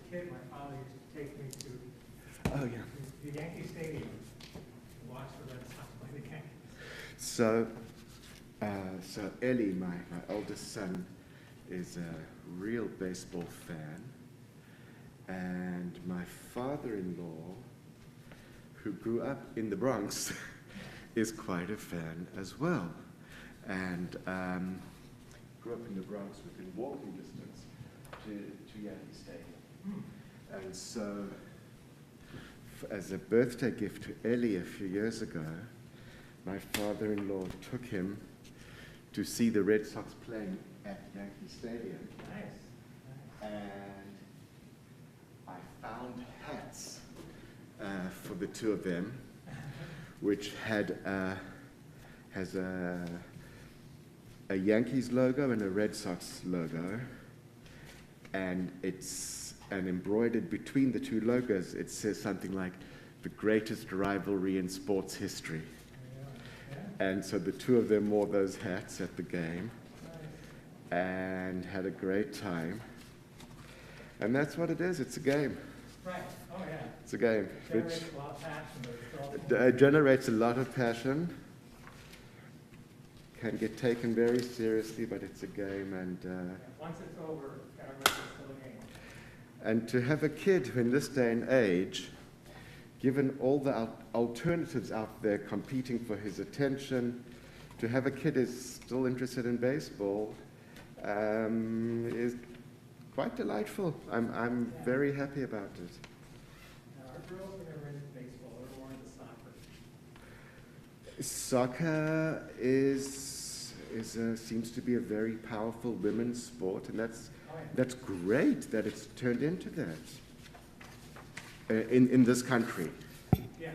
kid, my father used to take me to the Yankee Stadium to watch the Red Sox play the game. So Ellie, my oldest son, is a real baseball fan, and my father-in-law, who grew up in the Bronx, is quite a fan as well, and grew up in the Bronx within walking distance to Yankee Stadium. And so, as a birthday gift to Ellie a few years ago, my father-in-law took him to see the Red Sox playing at Yankee Stadium. Nice. And I found hats for the two of them, which has a Yankees logo and a Red Sox logo, and embroidered between the two logos, it says something like, "The greatest rivalry in sports history." And so the two of them wore those hats at the game and had a great time. And that's what it is. It's a game. Right. Oh, yeah. It's a game. Generates a lot of passion, but it's also... It generates a lot of passion. Can get taken very seriously, but it's a game. And once it's over, gotta remember it's still a game. and to have a kid who in this day and age, given all the alternatives out there competing for his attention, to have a kid who's still interested in baseball is quite delightful. I'm very happy about it. Now, our girls are never into baseball, they're more into soccer. Soccer seems to be a very powerful women's sport, and that's great that it's turned into that. In this country, Yeah.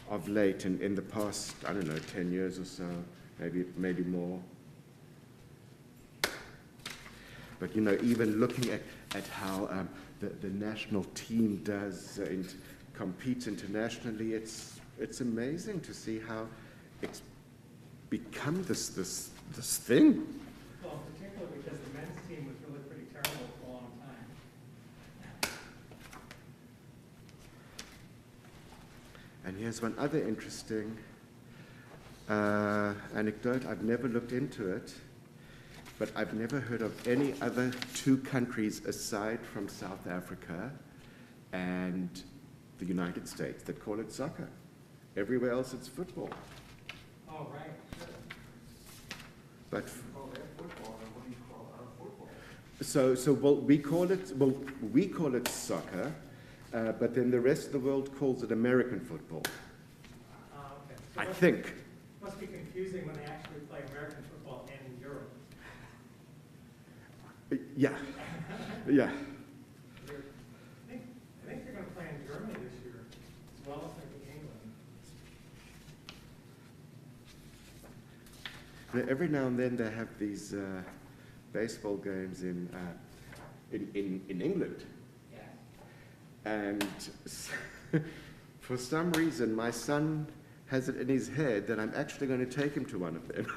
of late, in the past, I don't know, 10 years or so, maybe more. But even looking at how the national team does competes internationally, it's amazing to see how it's become this thing. Well, in particular because the men's team was really pretty terrible for a long time. And here's one other interesting anecdote. I've never looked into it, but I've never heard of any other two countries aside from South Africa and the United States that call it soccer. Everywhere else it's football. Oh, right. Sure. But You call that football, and what do you call our football? we call it soccer, but then the rest of the world calls it American football. Okay. So I think. It must be confusing when they actually play American football in Europe. Yeah. I think they're going to play in Germany this year, as well as in England. Every now and then they have these baseball games in England. Yeah. And for some reason, my son has it in his head that I'm actually going to take him to one of them.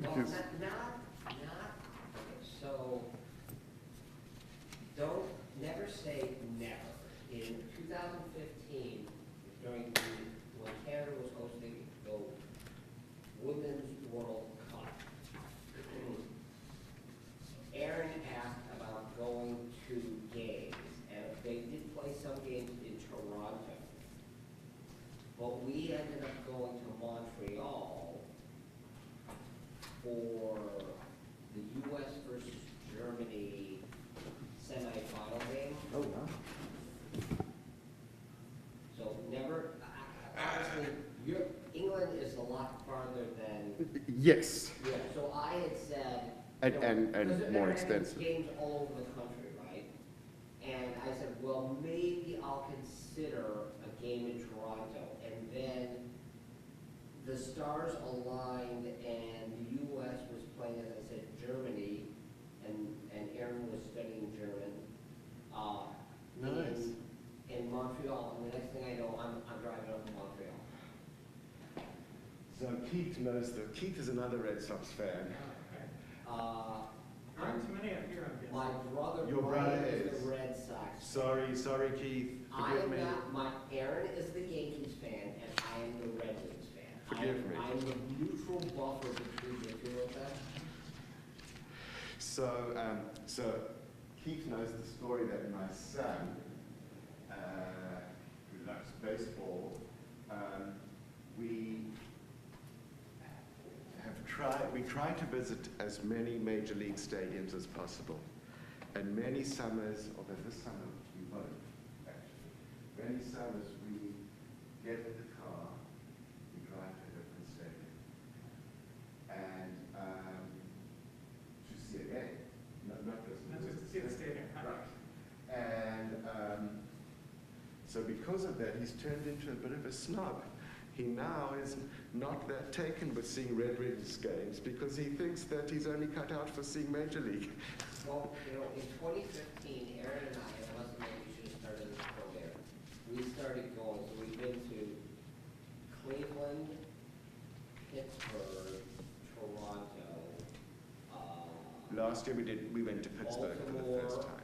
Well, so never say never. In 2015, when Canada was hosting the Women's World Cup, Aaron asked about going to games, and they did play some games in Toronto, but we ended up going to Montreal for the U.S. versus Germany semi-final game. Oh, wow. So never, honestly, England is a lot farther than. Yes. Yeah, so I had said. And because more they're expensive. having games all over the country, right? And I said, well, maybe I'll consider a game in Toronto. And then the stars aligned and the U.S. was playing, as I said, Germany, and Aaron was studying German. Nice. In Montreal, and the next thing I know, I'm driving up to Montreal. So Keith is another Red Sox fan. Aren't too many up here, I'm guessing. My brother Sorry, Keith. I Forgive am me. not, Aaron is the Yankees fan, and I am the Red Wings fan. Forgive me. I'm the neutral buffer between the two of them. So Keith knows the story that my son, who loves baseball, we try to visit as many major league stadiums as possible. And many summers, although this summer we won't, actually, many summers we get in the car, we drive to a different stadium, and to see a game, not just Not just to see the stadium. Right. And so because of that, he's turned into a bit of a snob. He now is not that taken with seeing Red Wings games because he thinks that he's only cut out for seeing Major League. Well, in 2015, Aaron and I must admit we should have started this program. We started going, so we've been to Cleveland, Pittsburgh, Toronto. Last year we went to Pittsburgh for the first time.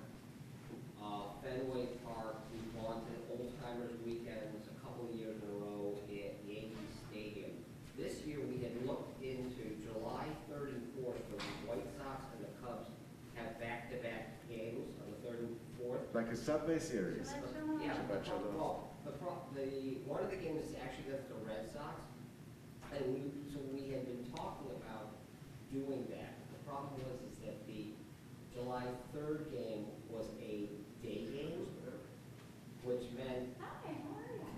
Fenway Park. We've gone to Old Timers Weekends a couple of years in a row at Yankee Stadium. This year we had looked into July 3rd and 4th for the White Sox and the Cubs have back-to-back games on the 3rd and 4th. Like a Subway series. Yeah, Shabbat Shalom. one of the games is actually against the Red Sox, and we had been talking about doing that. The problem was that the July 3rd game was a day game, which meant,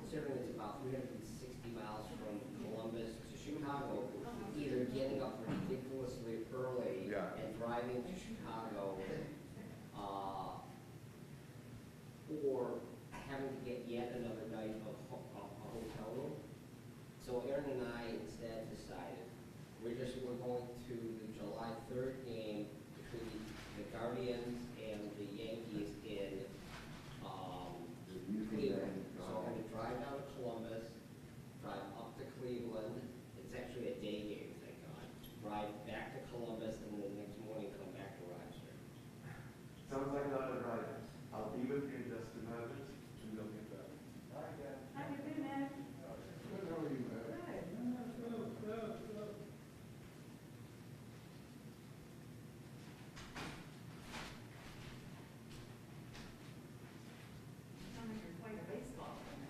considering it's about 360 miles from Columbus to Chicago, either getting up ridiculously early and driving to Chicago, or having to get yet another night of a hotel room. So Aaron and I instead decided we're going to the July 3rd game between the Guardians and the Yankees in Cleveland. So I'm going to drive down to Columbus, drive up to Cleveland. It's actually a day game, thank God. Drive back to Columbus, and then the next morning come back to Rochester. Sounds like a lot of riding. I'll be with you in just a moment and look at that. Hi, Dad. How you doing, Ed? Good, how are you, man? Sound like you're quite a baseball fan.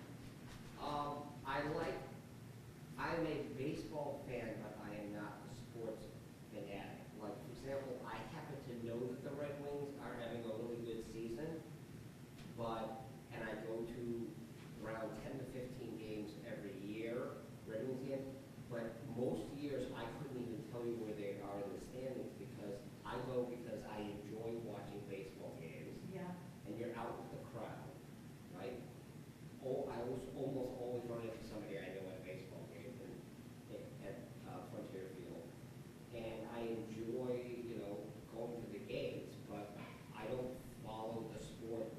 I'm a baseball fan, but I am not a sports fanatic. Like, for example, I happen to know that the Red Wings are having a really good season, and I go to around 10 to 15 games every year, Red Wings games, but most years I couldn't even tell you where they are in the standings because I go because I enjoy watching baseball games, Yeah. and you're out with the crowd, right? Oh, I was almost always running into somebody I know at a baseball game at Frontier Field. And I enjoy, going to the games, but I don't follow the sport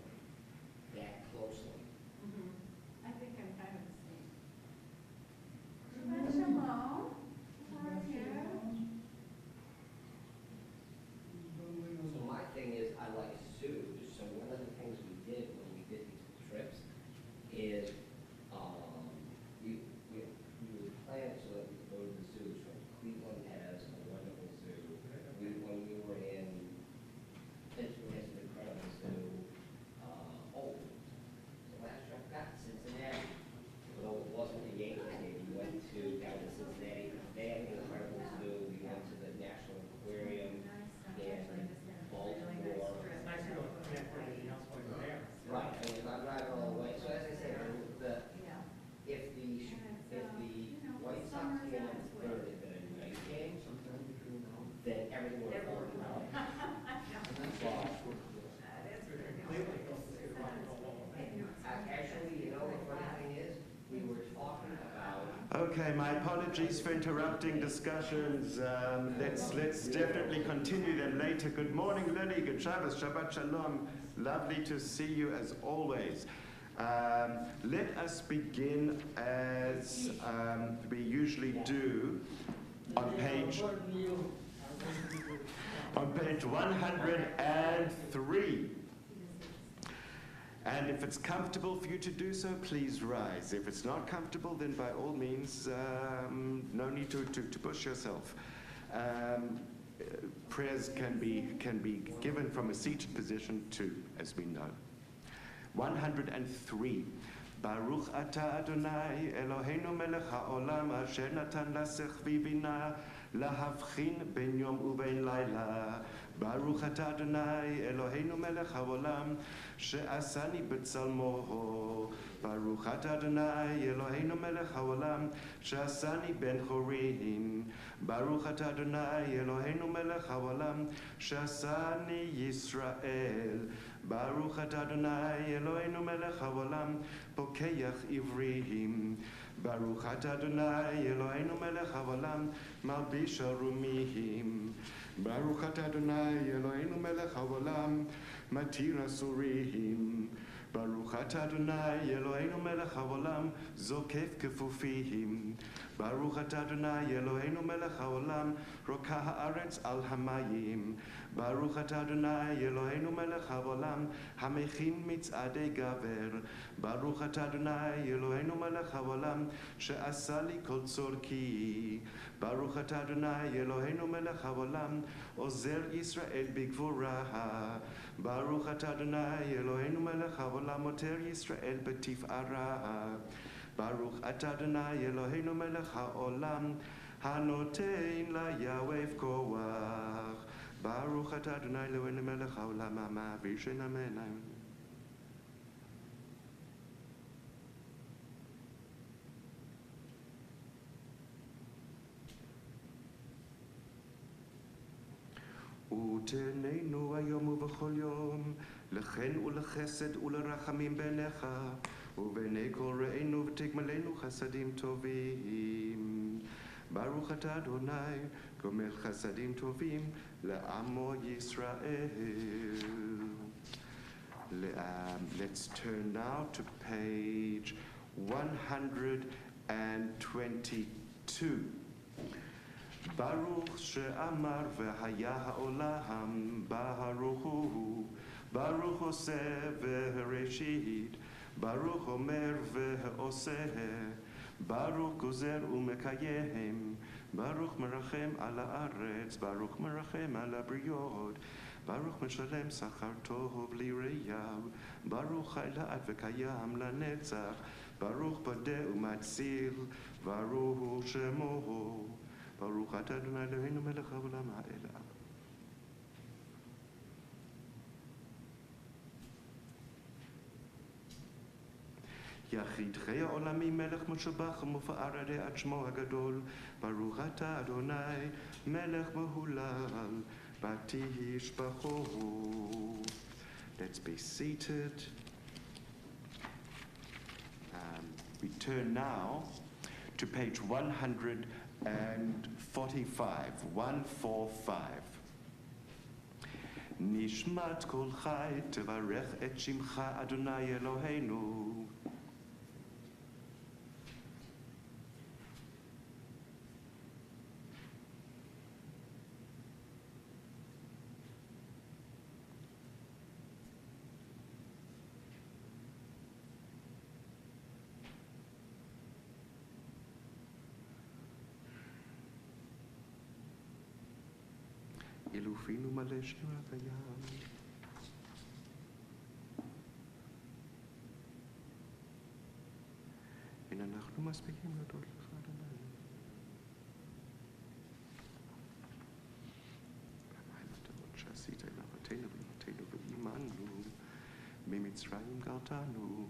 that closely. Mm-hmm. I think I'm kind of the same. Shabbat shalom. How are you? So my thing is, I like zoos. So one of the things we did when we did these trips is we would plan so that we could go to the zoos. Right? Cleveland has a wonderful zoo. When we were in Pittsburgh, has an incredible zoo. The last Shabbat, Cincinnati. Though it wasn't a Yankees game, we went down to Cincinnati. They have an incredible zoo. We went to the National Aquarium. Baltimore. It's nice to go connect where everything else was there. Right, I mean, if I drive all the way, so as I said, Yeah. if the White Sox game on the 3rd had been a night game, then everything would have worked out. Clearly, go to the rock and roll. Actually, the funny thing is, we were talking about, Okay, my apologies for interrupting discussions. Let's definitely continue them later. Good morning, Lily. Good Shabbos. Shabbat Shalom. Lovely to see you as always. Let us begin as we usually do on page 103. And if it's comfortable for you to do so, please rise. If it's not comfortable, then by all means, no need to push yourself. Prayers can be given from a seated position too, as we know. 103. Baruch atah Adonai Eloheinu melech haolam asher natan lasech v'bina lahavchin ben yom uben laila. Baruch atah Adonai Eloheinu melech haolam she'asani b'tzalmo. Baruch atah Adonai Eloheinu melech haolam she'asani ben chorin. Baruch atah Adonai Eloheinu melech haolam she'asani Yisrael. Baruch atah Adonai Eloheinu melech haolam pokeach ivrihim. Baruch atah Adonai Eloheinu melech haolam malbish arumihim. Baruch atah Adonai Eloheinu melech haolam matir asurihim. Baruch atah Adonai Eloheinu melech haolam zokef kefufihim. Baruch atah Adonai Eloheinu melech haolam rokah haaretz al hamayim. Baruch atah Adonai Eloheinu melech haolam hamechin mitzadei gaver. Baruch atah Adonai Eloheinu melech haolam she'asa li kol tzorki. Baruch atah Adonai Eloheinu melech haolam ozer Yisrael bigvura. Baruch atah Adonai Eloheinu melech haolam oter Yisrael betif'ara. Baruch atah Adonai Eloheinu melech haolam hanotein laYahweh koach. Baruch atah Adonai Eloheinu melech haolam ha'ma'avir she'en amen. ותננו היום ובכל יום לחן ולחסד ולרחמים בעיניך ובעיני כל רעינו ותגמלנו חסדים טובים. ברוך אתה אדוני גומל חסדים טובים לעמו ישראל. Let's turn now to page 122. ברוך שאמר והיה העולם ברוך הוא. ברוך עושה והראשית. ברוך אומר ועושה. ברוך גוזר ומקיים. ברוך מרחם על הארץ. ברוך מרחם על הבריות. ברוך משלם שכר טוב לרעיו. ברוך חי לעד וקיים לנצח. ברוך פודה ומציל. ברוך שמו. ברוך אתה אדוני אלוהינו מלך העולם האלה. יחיד חיי העולמים מלך משובח ומופאר על יד שמו הגדול. ברוך אתה אדוני מלך מהולל ותשבחו. Let's be seated. We turn now to page 145. 145. נשמת כל חי תברך את שמך אדוני אלוהינו. אלופינו מלא שירת הים. אין אנחנו מספיקים להודות לך אדוני. במים הטובות שעשית אל אבותינו ואימותינו ועימנו ממצרים גרתנו.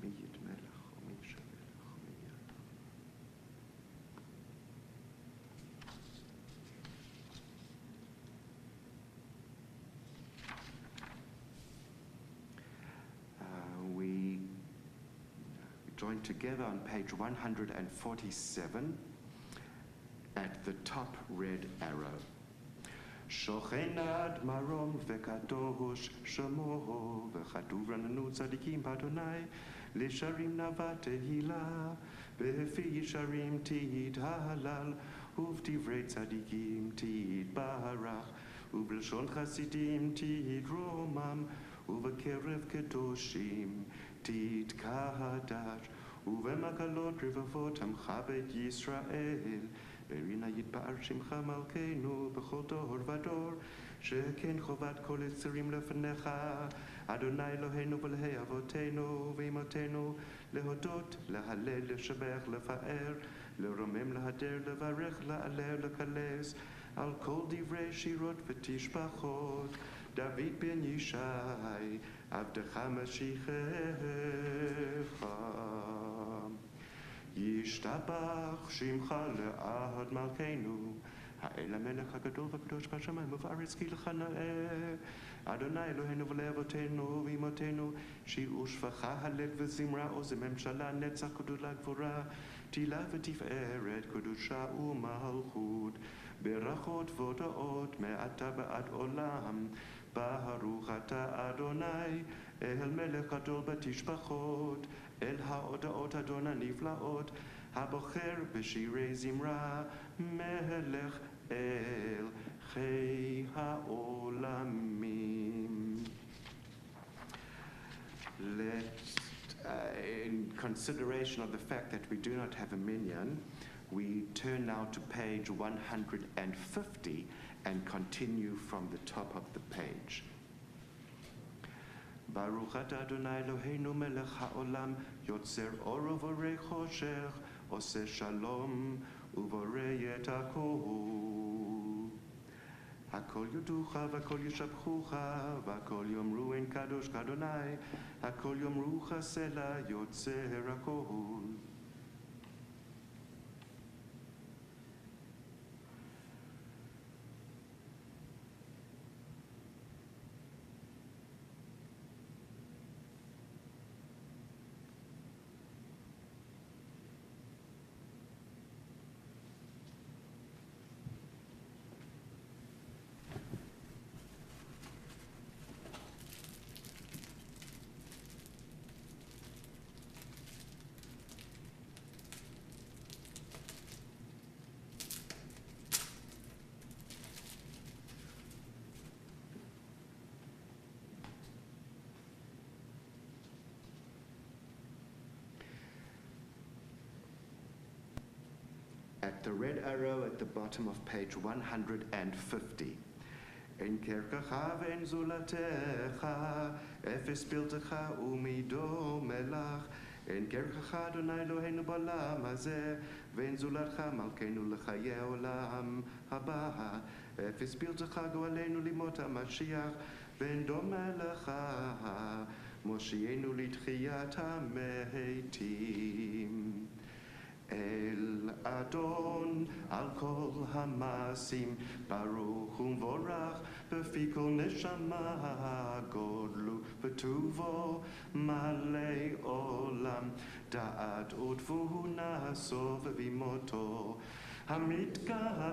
מי יד מלך ומי שמלך ומי יד join together on page 147 at the top red arrow. שוכן עד מרום וקדוש שמו וכתוב רננו צדיקים באדוני לשרים נאווה תהילה בפי ישרים תהלל ובדברי צדיקים תתברך ובלשון חסידים תתרומם ובקרב קדושים תתקדש ובמקלות רבבות עמך בית ישראל ברינה יתפאר שמך מלכנו בכל דור ודור שכן חובת כל יצרים לפניך אדוני אלוהינו ואלוהי אבותינו ואמותינו להודות, להלל, לשבח, לפאר לרומם, להדר, לברך, לעלר, לקלס על כל דברי שירות ותשבחות דוד בן ישי עבדך משיחך ישתבח שמך לעד מלכנו האל המלך הגדול והקדוש בשמיים ובארץ כי לך נאה אדוני אלוהינו ולאבותינו ואמותינו שיר ושפחה הלל וזמרה עוז ממשלה נצח גדולה גבורה תהילה ותפארת קדושה ומלכות ברכות והודאות מעתה ועד עולם ברוך אתה אדוני אל מלך גדול בתשבחות אל ההודעות אדון הנפלאות הבוחר בשירי זמרה מלך אל חי העולמים. In consideration of the fact that we do not have a minyan, we turn now to page 150 and continue from the top of the page. ברוך אתה אדוני אלוהינו מלך העולם יוצר אור ובורא חושך עושה שלום ובורא את הכל הכל יודוך והכל ישבחוך והכל יאמרו אין קדוש כאדוני הכל יאמרו סלע יוצר הכל At the red arrow at the bottom of page 150. En kerkecha ואין זולתך, אפס בלתך ומידו מלך. אין כרכך אדוני אלוהינו בעולם הזה, ואין זולתך מלכנו לחיי העולם הבא. אפס בלתך גואלנו לימות המשיח, ואין דומה לך, מושיענו לתחיית המתים. אל אדון על כל המעשים ברוך ומבורך בפי כל נשמה גודלו וטובו מלא עולם דעת ותבונה סובב מותו המתגאה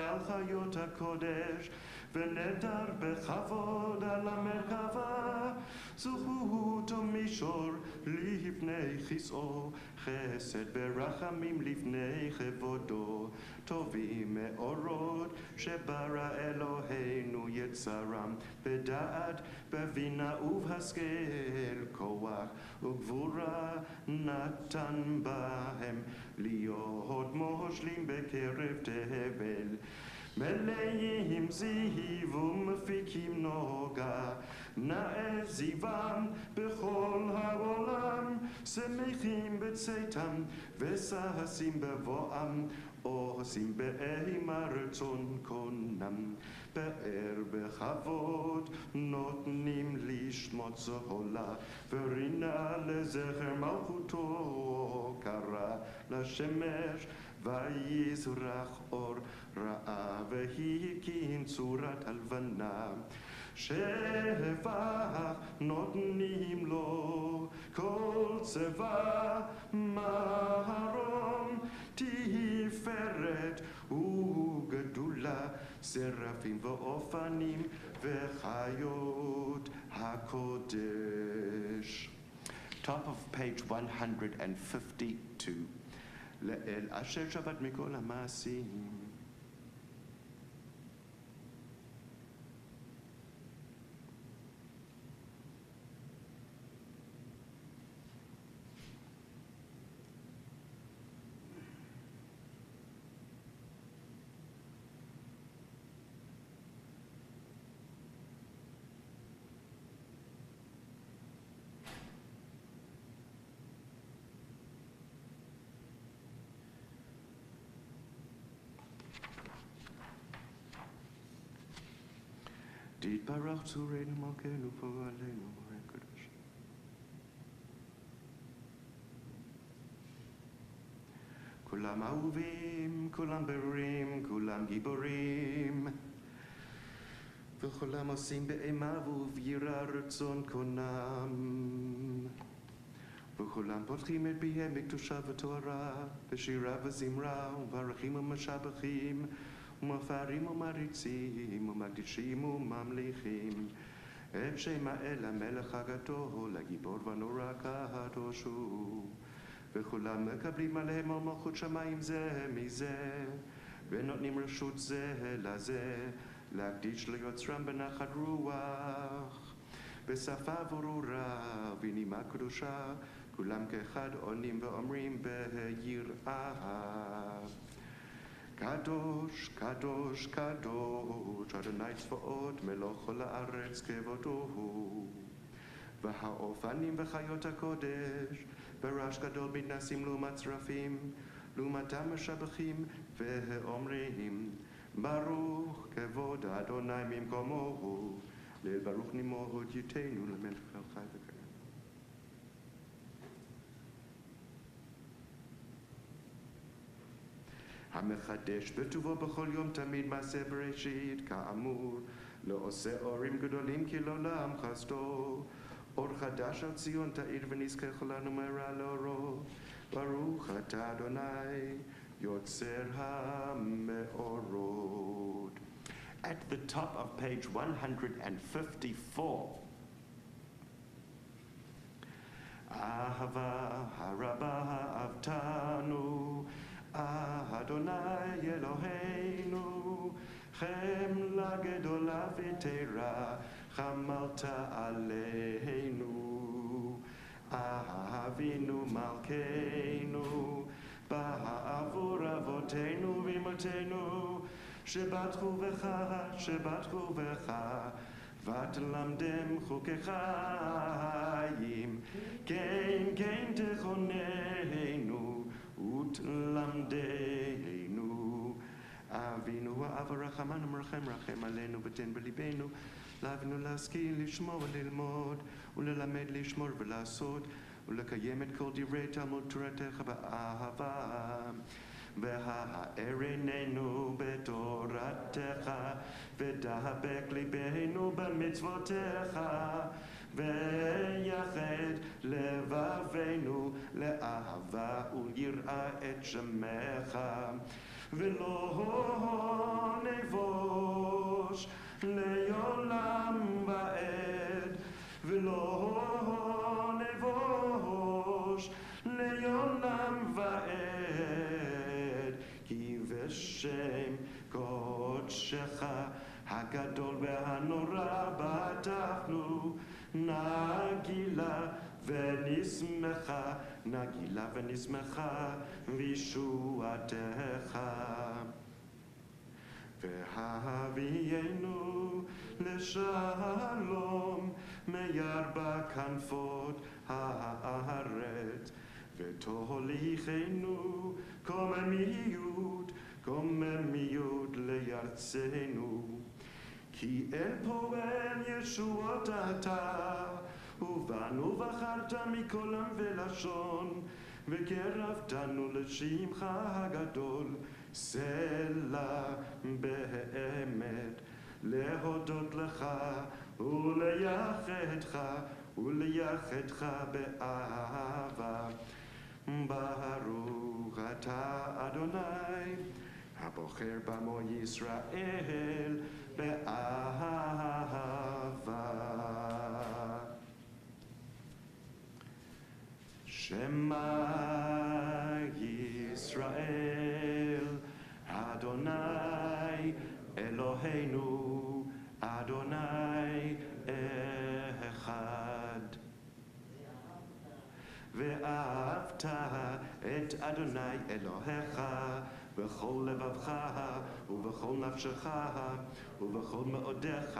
על חיות הקודש ונדר בכבוד על המרכבה זכות ומישור לפני כיסאו חסד ברחמים לפני כבודו טובים מאורות שברא אלוהינו יצרם בדעת בבינה ובהשכל כוח וגבורה נתן בהם להיות מושלים בקרב תבל מלאים זיו ומפיקים נוגה נאה זיוון בכל העולם שמחים בצאתם וששים בבואם עושים באימה רצון קונם באר בכבוד נותנים לשמות זהולה ורינה לזכר מלכותו קרא לשמש ויזרח אור ראה והקים צורת הלבנה שבח נותנים לו כל צבא מרום תפארת וגדולה שרפים ואופנים וחיות הקודש. Top of page 152. לאל אשר שבת מכל המעשים. תתברך צורנו מלכנו פועלנו מורה קדוש. כולם אהובים, כולם ברורים, כולם גיבורים, וכולם עושים באימה וביראה רצון קונם, וכולם פותחים את פיהם בקדושה ותורה, בשירה וזמרה, ומברכים ומשבחים, ומפארים ומריצים ומקדישים וממליכים את שם האל המלך הגדול, הגיבור והנורא הקדוש הוא. וכולם מקבלים עליהם על מלכות שמיים זה מזה, ונותנים רשות זה לזה, להקדיש ליוצרם בנחת רוח, בשפה ברורה ובנימה קדושה, כולם כאחד עונים ואומרים ביראה. קדוש, קדוש, קדוש, אדוני צבאות, מלוך כל הארץ כבודו הוא. והאופנים וחיות הקודש, ברעש גדול מתנסים לעומת צרפים, לעומתם משבחים ואומרים, ברוך כבוד אדוני ממקומו הוא, ליל ברוך נימו הודיותינו למלך חי וקיים. המחדש בטובו בכל יום תמיד מעשה בראשית, כאמור, לא עושה אורים גדולים כי לעולם חסדו. אור חדש על ציון תאיר ונזכה כולנו מהרה לאורו. ברוך אתה אדוני, יוצר המאורות. At the top of page 154. אהבה הרבה אהבתנו, אדוני אלוהינו, חמלה גדולה ותורה חמלת עלינו. אבינו מלכנו, בעבור אבותינו ואמותינו, שבטחו בך, שבטחו בך, ותלמדם חוקי חיים, כן כן תכוננו ותלמדנו. אבינו האב הרחמן המרחם רחם עלינו ותן בליבנו, להבנו להשכיל לשמוע וללמוד וללמד לשמור ולעשות ולקיים את כל דברי תלמוד תורתך באהבה. והאר עינינו בתורתך ודבק ליבנו במצוותיך, ויחד לבבינו לאהבה וליראה את שמך, ולא נבוש לעולם ועד, ולא נבוש לעולם ועד, כי בשם קודשך הגדול והנורא בטחנו, נגילה ונשמחה, נגילה ונשמחה וישועתך. והביאנו לשלום מארבע כנפות הארץ, ותוליכנו קוממיות, קוממיות לארצנו. כי אל פועל ישועות אתה, ובנו בחרת מכל עם ולשון, וקרבתנו לשמך הגדול. סלע באמת להודות לך ולייחדך ולייחדך באהבה. ברוך אתה אדוני, הבוחר במו ישראל באהבה. שמע ישראל, אדוני אלוהינו, אדוני אחד. ואהבת את אדוני אלוהיך בכל לבבך ובכל נפשך ובכל מאודיך,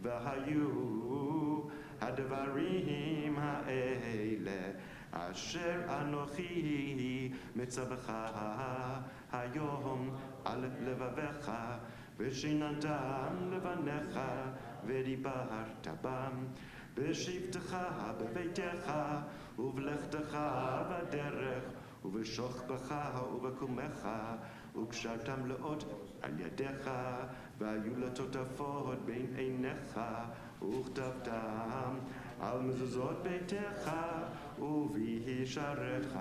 והיו הדברים האלה אשר אנוכי מצווך היום על לבביך, ושיננתם לבניך ודיברת בם, בשבתך בביתך ובלכתך בדרך ובשוכבך ובקומך, וקשרתם לאות על ידיך, והיו לטוטפות בין עיניך, וכתבתם על מזוזות ביתך ובישעריך.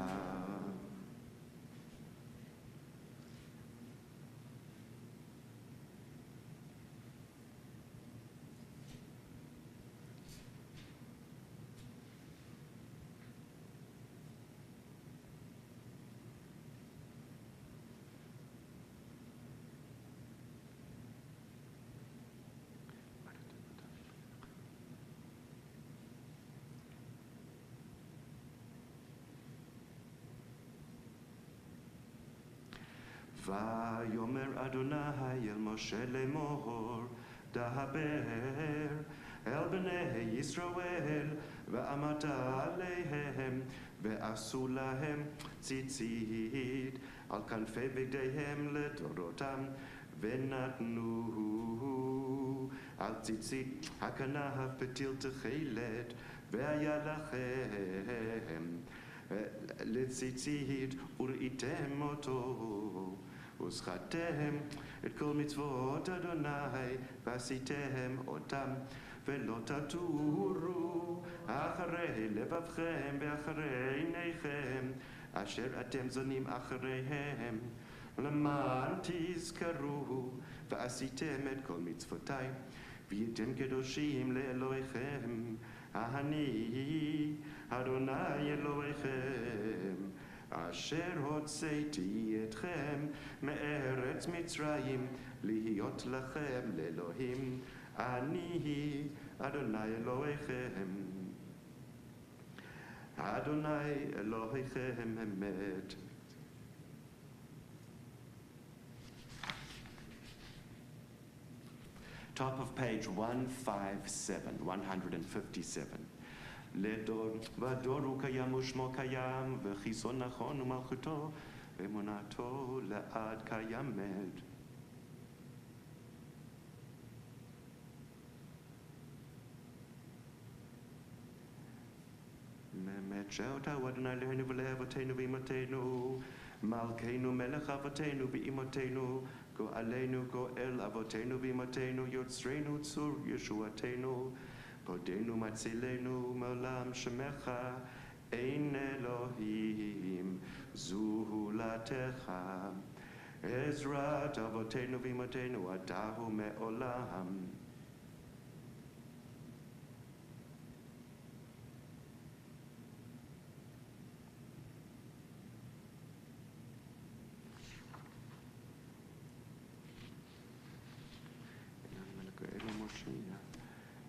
ויאמר אדוני אל משה לאמור, דבר אל בני ישראל, ואמרת עליהם, ועשו להם ציצית על כנפי בגדיהם לדורותם, ונתנו על ציצית הכנף פתיל תכלת, והיה לכם לציצית וראיתם אותו, וזכרתם את כל מצוות אדוני ועשיתם אותם, ולא תטורו אחרי לבבכם ואחרי עיניכם אשר אתם זונים אחריהם, למען תזכרו ועשיתם את כל מצוותיי, והייתם קדושים לאלוהיכם. אני אדוני אלוהיכם, אשר הוצאתי אתכם מארץ מצרים, להיות לכם לאלוהים. אני אדוני אלוהיכם, אדוני אלוהיכם אמת. Top of page 157. לדור ודור הוא קיים ושמו קיים, וחיסון נכון ומלכותו ואמונתו לעד קיימת. באמת שאותה אדוני אלוהינו ולאבותינו ואמותינו, מלכנו מלך אבותינו ואמותינו, גואלנו גואל אבותינו ואמותינו, יוצרנו צור ישועתנו, פודנו מצילנו מעולם שמך, אין אלוהים זולתך. עזרת אבותינו ואמותינו אתה הוא מעולם.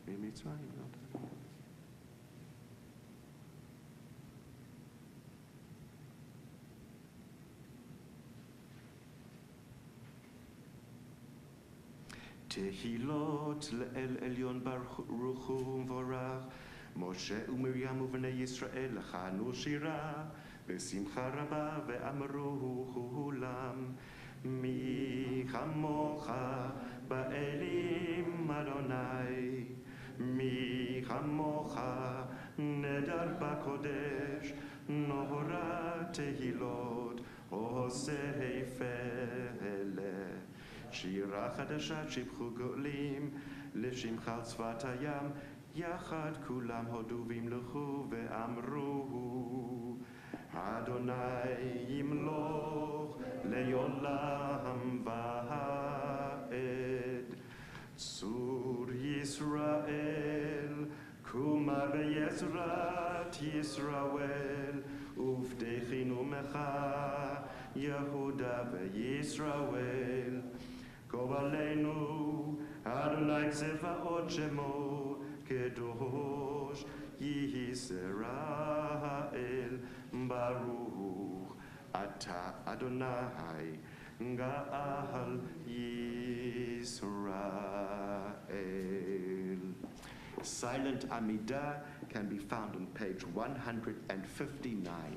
ממצרים, תהילות לאל עליון ברוך הוא ומבורך, משה ומרים ובני ישראל לחנו שירה בשמחה רבה, ואמרו כולם, מי כמוך באלים אדוני, מי כמוך נדר בקודש, נורא תהילות עושה פלא. שירה חדשה שיבחו גאולים, לשמך על שפת הים, יחד כולם הודו וימלכו ואמרו, אדוני ימלוך לעולם ועד. צור ישראל, קומה בעזרת ישראל, ובדכי נומך יהודה וישראל. גורלנו, אדוני צבאות שמו, קדוש ישראל, ברוך אתה אדוני גאל Yisrael. Silent Amidah can be found on page 159.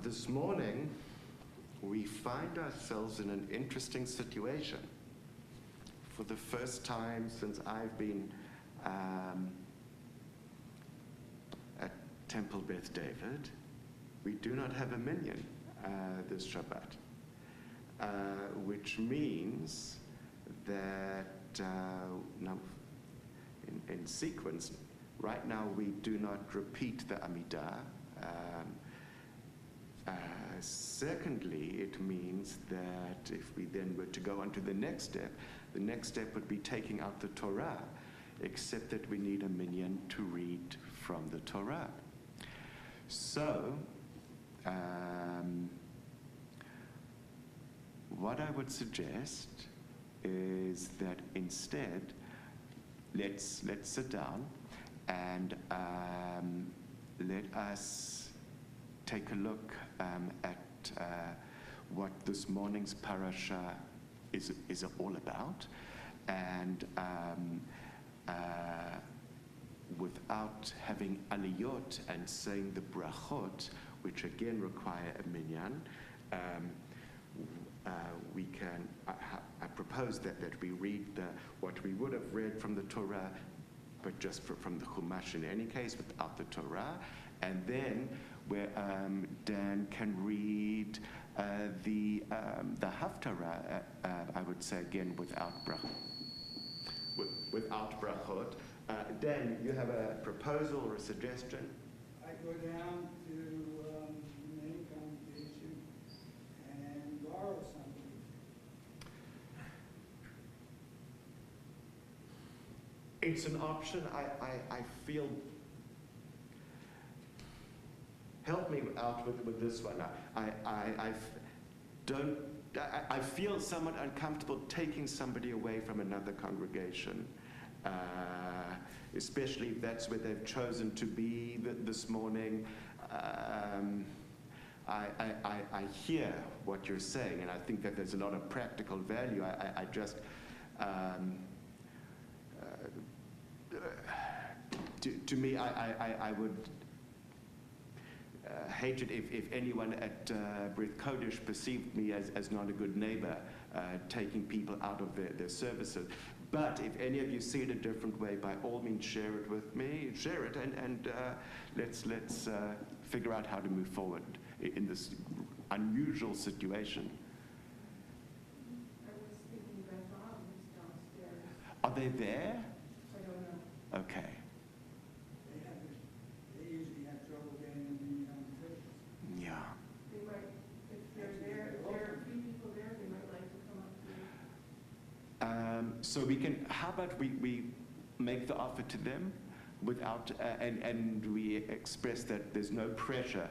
This morning, we find ourselves in an interesting situation. For the first time since I've been at Temple Beth David, we do not have a minyan this Shabbat, which means that now, in sequence, right now we do not repeat the Amidah. Secondly, it means that if we then were to go on to the next step would be taking out the Torah, except that we need a minyan to read from the Torah. So, what I would suggest is that instead, let's sit down and let us take a look at what this morning's parasha is all about, and without having aliyot and saying the brachot, which again require a minyan, we can. I propose that we read what we would have read from the Torah, but just from the Chumash in any case, without the Torah, and then where Dan can read the Haftarah, I would say again without brachot. Dan, you have a proposal or a suggestion? I go down to the main congregation and borrow something. It's an option. I feel. Help me out with this one. I feel somewhat uncomfortable taking somebody away from another congregation, especially if that's where they've chosen to be this morning. I hear what you're saying, and I think that there's a lot of practical value. I just, to me, I would hate it if anyone at Brit Kodesh perceived me as not a good neighbor, taking people out of their services. But if any of you see it a different way, by all means share it with me, share it, and let's figure out how to move forward in this unusual situation. I was thinking Beth is downstairs. Are they there? I don't know. Okay. They usually have trouble getting in the churches. Yeah. They might, if they're there, if there are a few people there, they might like to come up to you. So we can. How about we make the offer to them without and we express that there's no pressure.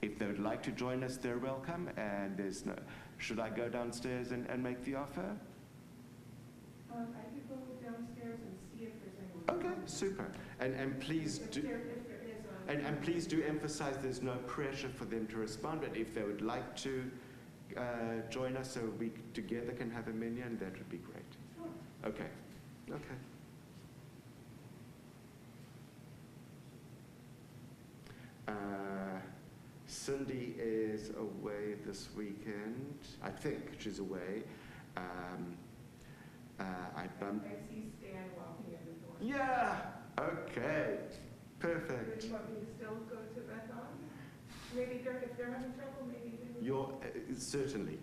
If they would like to join us, they're welcome. And there's no. Should I go downstairs and make the offer? I could go downstairs and see if there's anyone. Okay, super. And please If do. there is And please do emphasize there's no pressure for them to respond, but if they would like to join us so we together can have a minyan, that would be great. Sure. Okay. Okay. Cindy is away this weekend. I think she's away. I bumped. I see Stan walking in the door. Yeah. Okay. Perfect. Do you want me to still go to Beth on? Maybe if they're having trouble, maybe they will. You're certainly.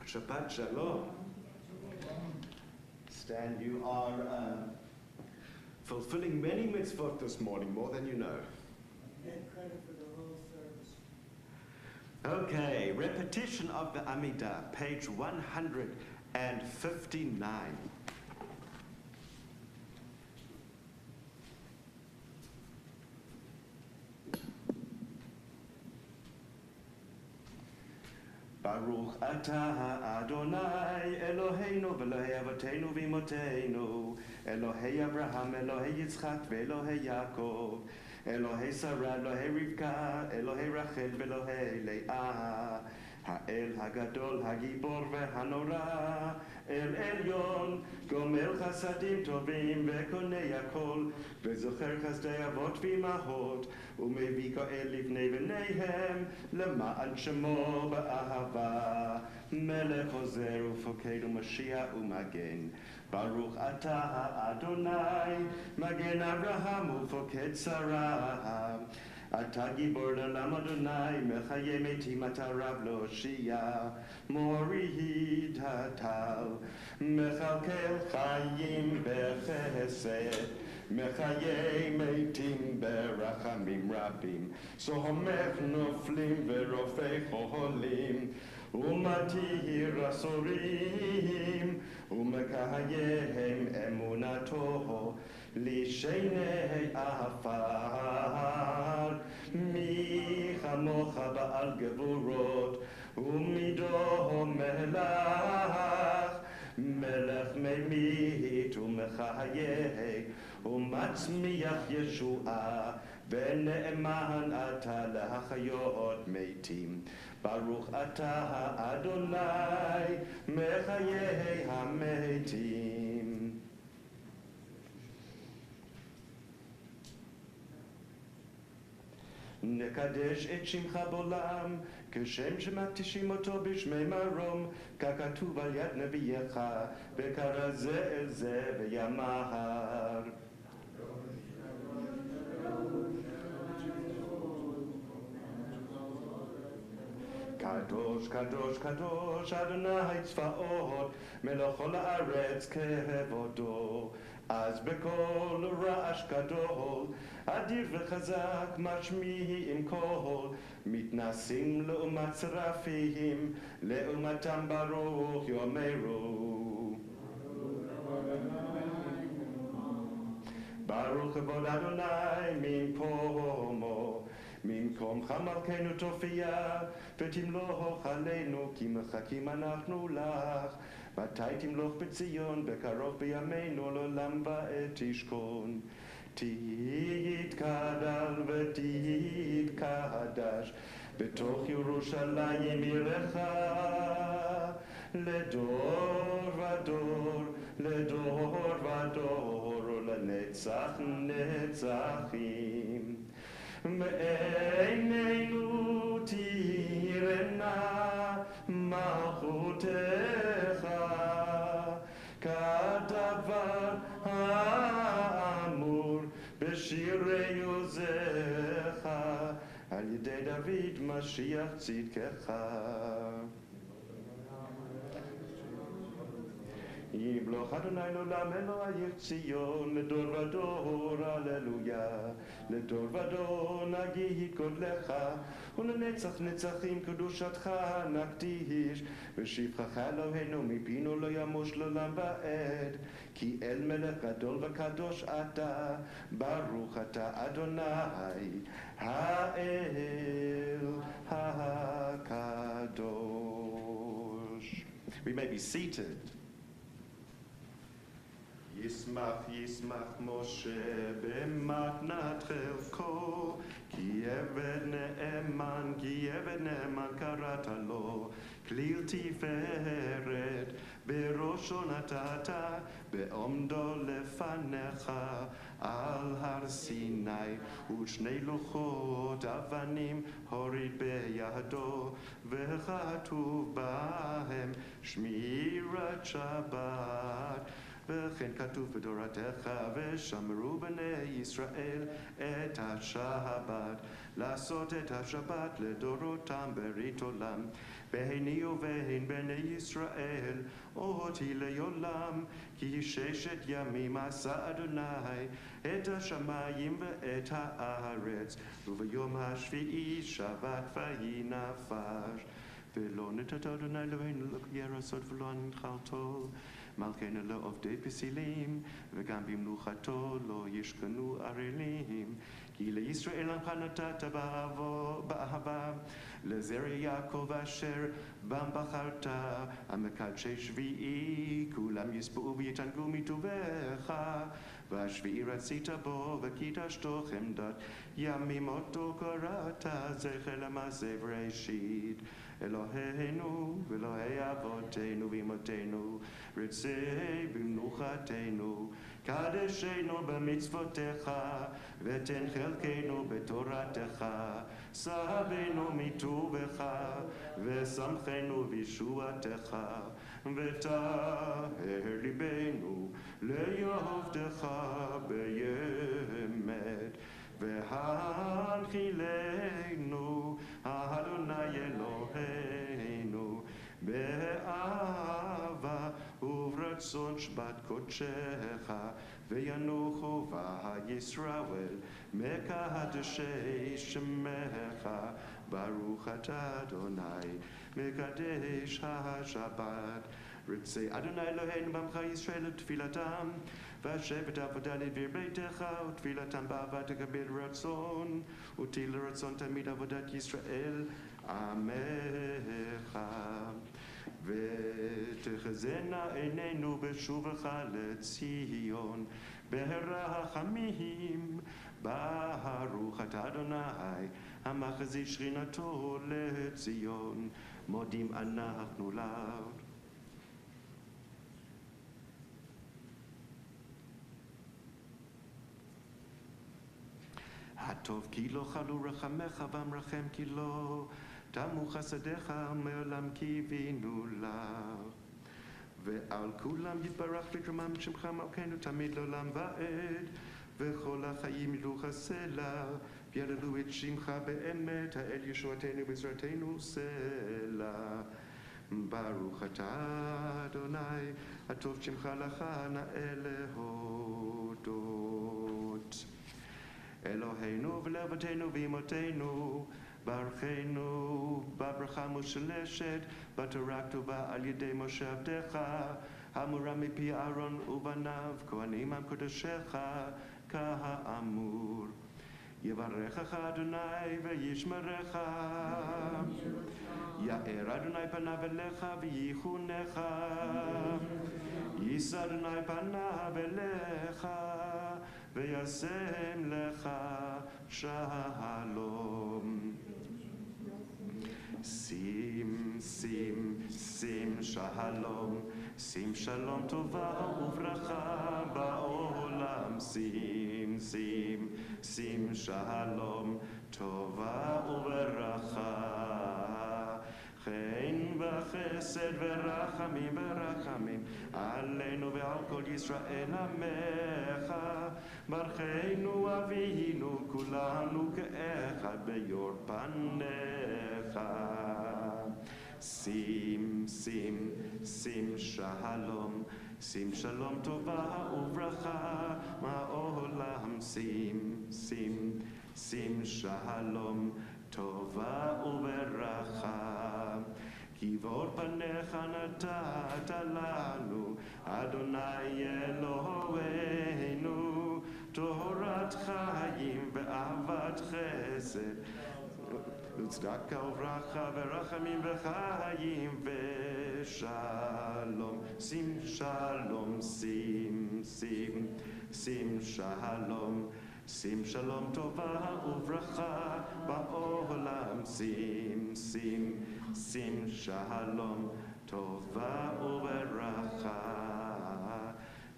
Shabbat Shalom. Stan, you are fulfilling many mitzvot this morning, more than you know. Get credit for the whole service. Okay, repetition of the Amidah, page 159. Baruch atah Adonai Eloheinu v'Elohei Avotenu v'Imotenu Elohei Abraham, Elohei Yitzchak v'Elohei Yaakov Elohei Sarah, Elohei Rivka, Elohei Rachel v'Elohei Leah האל הגדול, הגיבור והנורא, אל עליון, גומל חסדים טובים וקונה הכל, וזוכר חסדי אבות ואימהות, ומביא גואל לבני בניהם, למען שמו באהבה. מלך עוזר ופוקד ומשיח ומגן. ברוך אתה אדוני, מגן אברהם ופוקד שרה. אתה גיבור לעולם אדוני, מחיי מתים אתה רב להושיע, מוריד הטל, מכלכל חיים בחסד, מחיי מתים ברחמים רבים, סומך נופלים ורופא חולים, ומתיר אסורים, ומקיים אמונתו, לשני עפר. מי כמוך בעל גבורות, ומידו מלך, מלך ממית ומחיה, ומצמיח ישועה, ונאמן אתה להחיות מתים. ברוך אתה אדוני, מחיי המתים. נקדש את שמך בעולם, כשם שמקדישים אותו בשמי מרום, ככתוב על יד נביאך, וקרא זה אל זה ויאמר. קדוש, קדוש, קדוש, אדוני צבאות, מלך כל הארץ כבודו. אז בקול רעש גדול, אדיר וחזק משמיעים קול, מתנסים לעומת שרפים, לעומתם ברוך יאמרו. ברוך כבוד אדוני ממקומו, ממקומך מלכנו תופיע, ותמלוך עלינו כי מחכים אנחנו לך. מתי תמלוך בציון, בקרוב בימינו לעולם ועד תשכון. תתקדל ותתקדש בתוך ירושלים עירך, לדור ודור, לדור ודור, ולנצח נצחים. מעינינו תראנה מלכותך, כדבר האמור בשירי עוזך, על ידי דוד משיח צדקך. ימלוך אדוני לעולם אלוהי ציון, לדור ודור הללויה, לדור ודור נגיד גודלך, ולנצח נצחים קדושתך נקדיש, ושבחך אלוהינו מפינו לא ימוש לעולם ועד, כי אל מלך גדול וקדוש אתה, ברוך אתה אדוני האל הקדוש. We may be seated. ישמח ישמח משה במתנת חלקו, כי עבד נאמן קראת לו, כליל תפארת בראשו נתת, בעומדו לפניך על הר סיני, ושני לוחות אבנים הוריד בידו, וכתוב בהם שמירת שבת. וכן כתוב בתורתך, ושמרו בני ישראל את השבת, לעשות את השבת לדורותם ברית עולם, בהני ובין בני ישראל אותי לעולם, כי 6 ימים עשה אדוני את השמיים ואת הארץ, וביום השביעי שבת ויהי נפש. ולא נתת אדוני אלוהינו לקריירה סוד ולא נחלתו, מלכנו לא עובדי פסילים, וגם במנוחתו לא ישכנו ערלים. כי לישראל עמך נתת באהבה, לזרע יעקב אשר בם בחרת, המקדשי שביעי, כולם יספעו ויתענגו מטובך. והשביעי רצית בו, וקידשתו חמדת ימים אותו קראת, זכר למעשה בראשית. אלוהינו ואלוהי אבותינו ואמותינו, רצה במנוחתנו, קדשנו במצוותיך, ותן חלקנו בתורתך, שבנו מטובך, ושמחנו בישועתך, וטהר ליבנו לעבדך באמת, והנחילנו אדוני אלוהינו באהבה וברצון שבת קודשך, וינוחו בה ישראל מקדשי שמך. ברוך אתה אדוני מקדש השבת. רצה אדוני אלוהינו בעמך ישראל לתפילתם, והשבת עבודה לדביר ביתך, ותפילתם באהבה תקבל רצון, ותהי לרצון תמיד עבודת ישראל עמך. ותחזינה עינינו בשובך לציון ברחמים. ברוך אתה אדוני המחזיק שכינתו לציון, מודים אנחנו לו. הטוב כי לא חלו רחמך, והמרחם כי לא תמו חסדיך, מעולם קיווינו לך. ועל כולם יתברך ותרומם שמך מלכנו תמיד לעולם ועד, וכל החיים ידעו סלע, ויהללו את שמך באמת, האל ישועתנו בעזרתנו סלע. ברוך אתה אדוני, הטוב שמך לך נאה להודות. אלוהינו ולאבותינו ואמותינו, ברכנו בברכה מושלשת, בתורה כתובה על ידי משה עבדך, האמורה מפי אהרון ובניו, כהנים עם קודשך, כאמור. יברכך אדוני וישמרך, יאר אדוני פניו אליך וייחונך, יישא אדוני פניו אליך וישם לך שלום. שים שלום, שים שלום טובה וברכה בעולם. שים שלום טובה וברכה, חן וחסד ורחמים עלינו ועל כל ישראל עמך. ברכנו אבינו כולנו כאחד ביור פניך. שים שלום, שים שלום טובה וברכה מהעולם. שים שלום טובה וברכה, כי באור פניך נתת לנו אדוני אלוהינו, תורת חיים ואהבת חסד וצדקה וברכה ורחמים וחיים ושלום. שים שלום, שים שלום, שים שלום טובה וברכה בעולם. שים שלום טובה וברכה,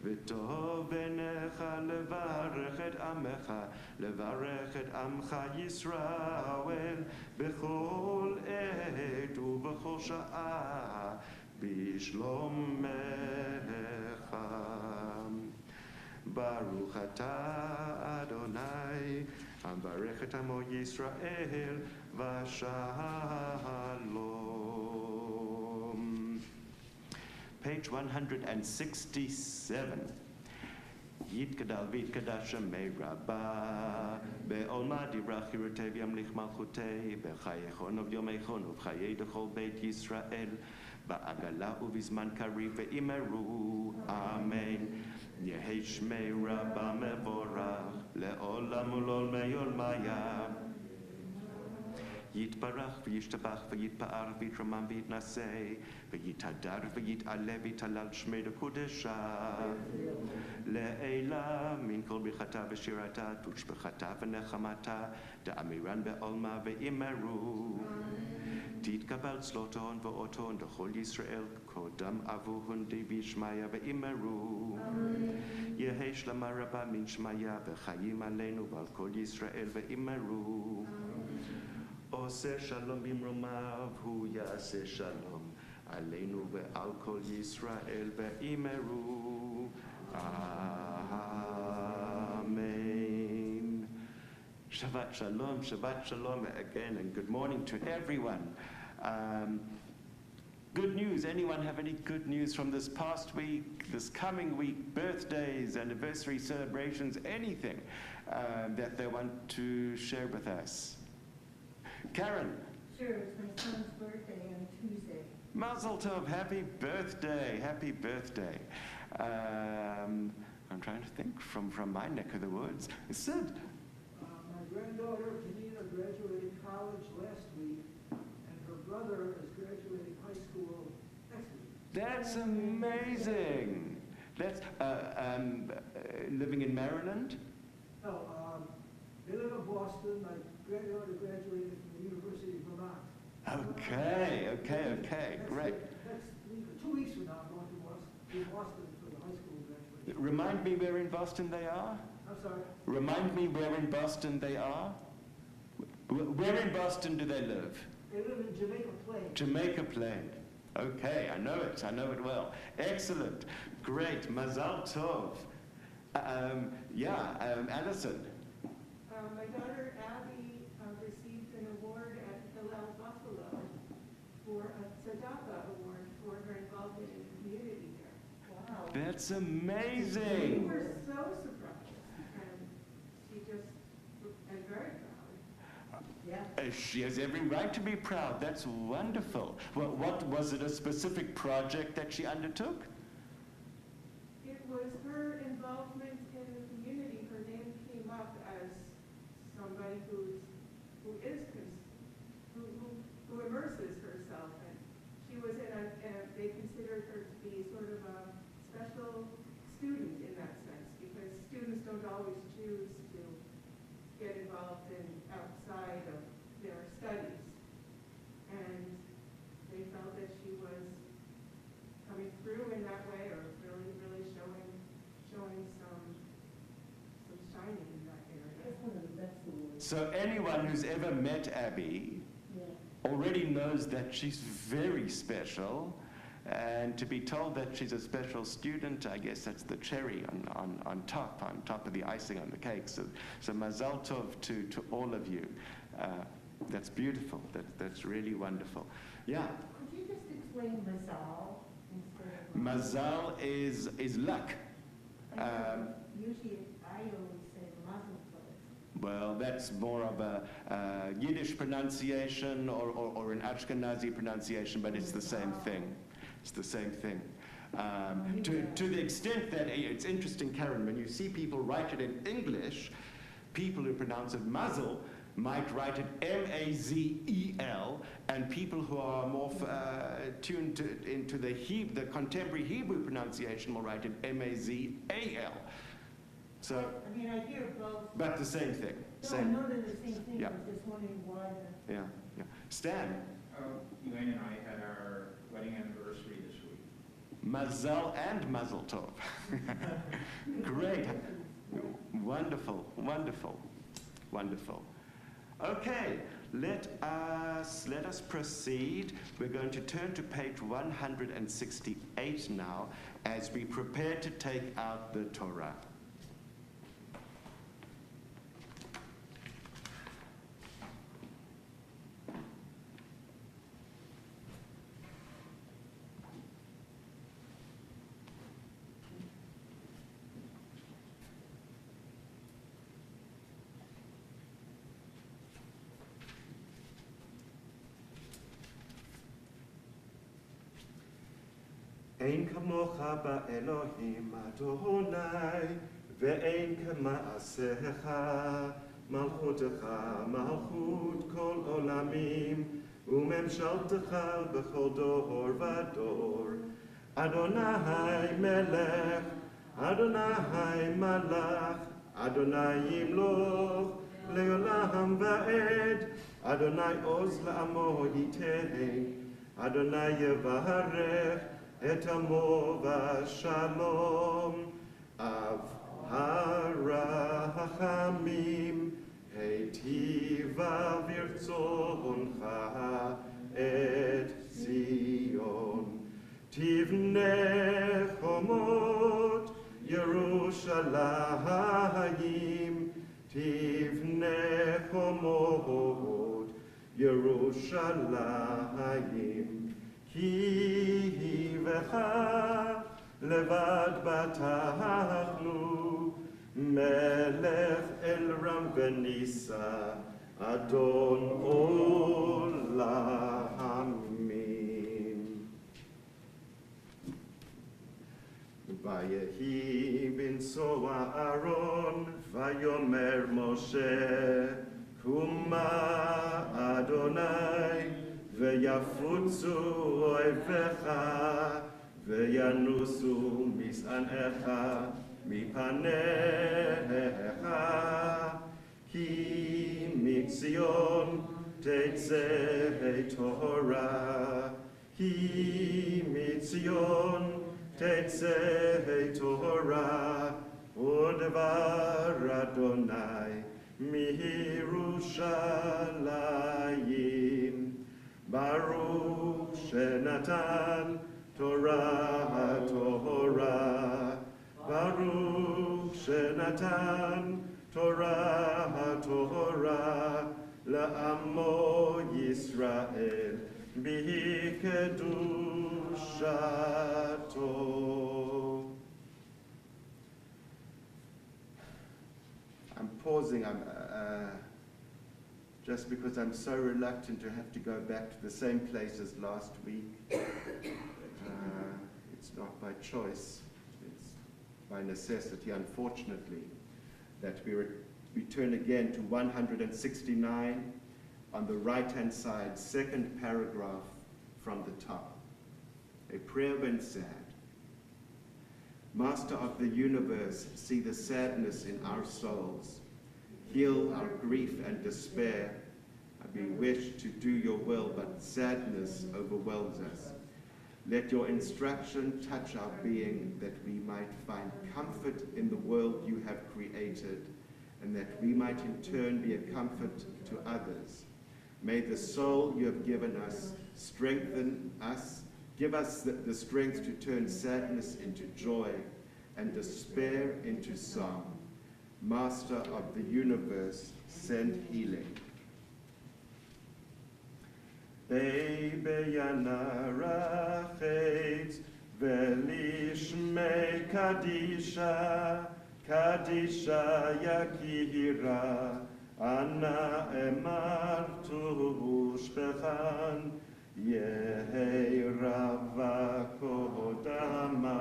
וטוב בעיניך לברך את עמך, לברך את עמך ישראל בכל עת ובכל שעה בשלומך. ברוך אתה אדוני המברך את עמו ישראל ושלום. Page 167. יתגדל ויתקדש שמי רבה, בעולמה דיברה חירותי וימליך מלכותי, בחייכון וביומייכון ובחיי דכל בית ישראל, בעגלה ובזמן קריב ואמרו, אמן. יהי שמי רבה מבורך, לעולם ולעולמי עולמיה. יתברך וישתבח ויתפאר ויתרומם ויתנשא ויתהדר ויתעלה ויתהלל שמי לקודשה לעילה מן כל ברכתה ושירתה תושבחתה ונחמתה דאמירן בעולמה ואמרו תתקבל צלותון ואותון לכל ישראל קודם אבוהון דבי שמיה ואמרו יהי שלמה רבה מן שמיה וחיים עלינו ועל כל ישראל ואמרו עושה שלום במרומיו, הוא יעשה שלום עלינו ועל כל ישראל, ואמרו, Amen. Shabbat Shalom again, and good morning to everyone. Good news. Anyone have any good news from this past week, this coming week, birthdays, anniversary celebrations, anything that they want to share with us? Karen. Sure, it's my son's birthday on Tuesday. Mazel tov, happy birthday, happy birthday. I'm trying to think from my neck of the woods. Sid. My granddaughter, Janina, graduated college last week, and her brother is graduating high school next week. That's amazing. That's living in Maryland? No, they live in Boston. My granddaughter graduated from the University of Vermont. Okay, great. That's 2 weeks from now, I'm going to Boston for the high school graduation. Remind me where in Boston they are? I'm sorry? Remind me where in Boston they are? Where in Boston do they live? They live in Jamaica Plain. Jamaica Plain. Okay, I know it well. Excellent, great, Mazal Tov. Alison. My daughter Abby received an award at Hillel Buffalo for a Tzedakah award for her involvement in the community there. Wow. That's We amazing. were so surprised, and she just, and very proud. Yeah. She has every right to be proud. That's wonderful. Well, what was it, a specific project that she undertook? It was her involvement in the community. Her name came up as somebody who immerses herself, and she was they considered her to be sort of a special student in that sense, because students don't always choose to get involved in outside of their studies, and they felt that she was coming through in that way, or really showing some shining in that area. That's one of the best awards. So anyone who's ever met Abby Yeah. already knows that she's very special, and to be told that she's a special student, I guess that's the cherry on top of the icing on the cake. So Mazal Tov to all of you. That's beautiful. That's really wonderful. Yeah. Could you just explain Mazal instead of Mazal is luck. Usually I always say Mazel Tov. Well, that's more of a Yiddish pronunciation or an Ashkenazi pronunciation, but it's the same thing. It's the same thing. To the extent that it's interesting, Karen, when you see people write it in English, people who pronounce it mazel might write it M-A-Z-E-L, and people who are more tuned into the contemporary Hebrew pronunciation will write it M-A-Z-A-L. So, I mean, I hear both. but the same thing. No, I know they're the same thing. Yeah. I was just wondering why the. Yeah. Stan, Elaine and I had our wedding anniversary this week. Mazal and Mazel Tov. Great. Wonderful. Okay, let us proceed. We're going to turn to page 168 now as we prepare to take out the Torah. אין כמוך באלוהים אדוני, ואין כמעשיך, מלכותך מלכות כל עולמים, וממשלתך בכל דור ודור. אדוני מלך, אדוני מלך, אדוני ימלוך לעולם ועד. אדוני עוז לעמו ייתן, אדוני יברך את עמו בשלום. אב הרחמים, היטיבה ברצונך את ציון. תבנה חומות ירושלים, תבנה חומות ירושלים. כי בך לבד בטחנו, מלך אל רם ונישא, אדון עולמים. ויהי בנשוא אהרון, ויאמר משה, קומה אדוני, ויפוצו אויביך, וינוסו משנאיך מפניך. כי מציון תצא תורה, כי מציון תצא תורה, ודבר אדוני מירושלים. ברוך שנתן תורה תורה, ברוך שנתן תורה תורה, לעמו ישראל בקדושתו. I'm pausing just because I'm so reluctant to have to go back to the same place as last week. It's not by choice, it's by necessity, unfortunately, that we return again to 169 on the right-hand side, second paragraph from the top. A prayer when sad. Master of the universe, see the sadness in our souls. Heal our grief and despair. We wish to do your will, but sadness overwhelms us. Let your instruction touch our being, that we might find comfort in the world you have created, and that we might in turn be a comfort to others. May the soul you have given us strengthen us, give us the strength to turn sadness into joy and despair into song. Master of the universe, send healing. Beyana rachet velishmei kadisha, kadisha yakira, ana emartu shpechan, yehi rava kodama,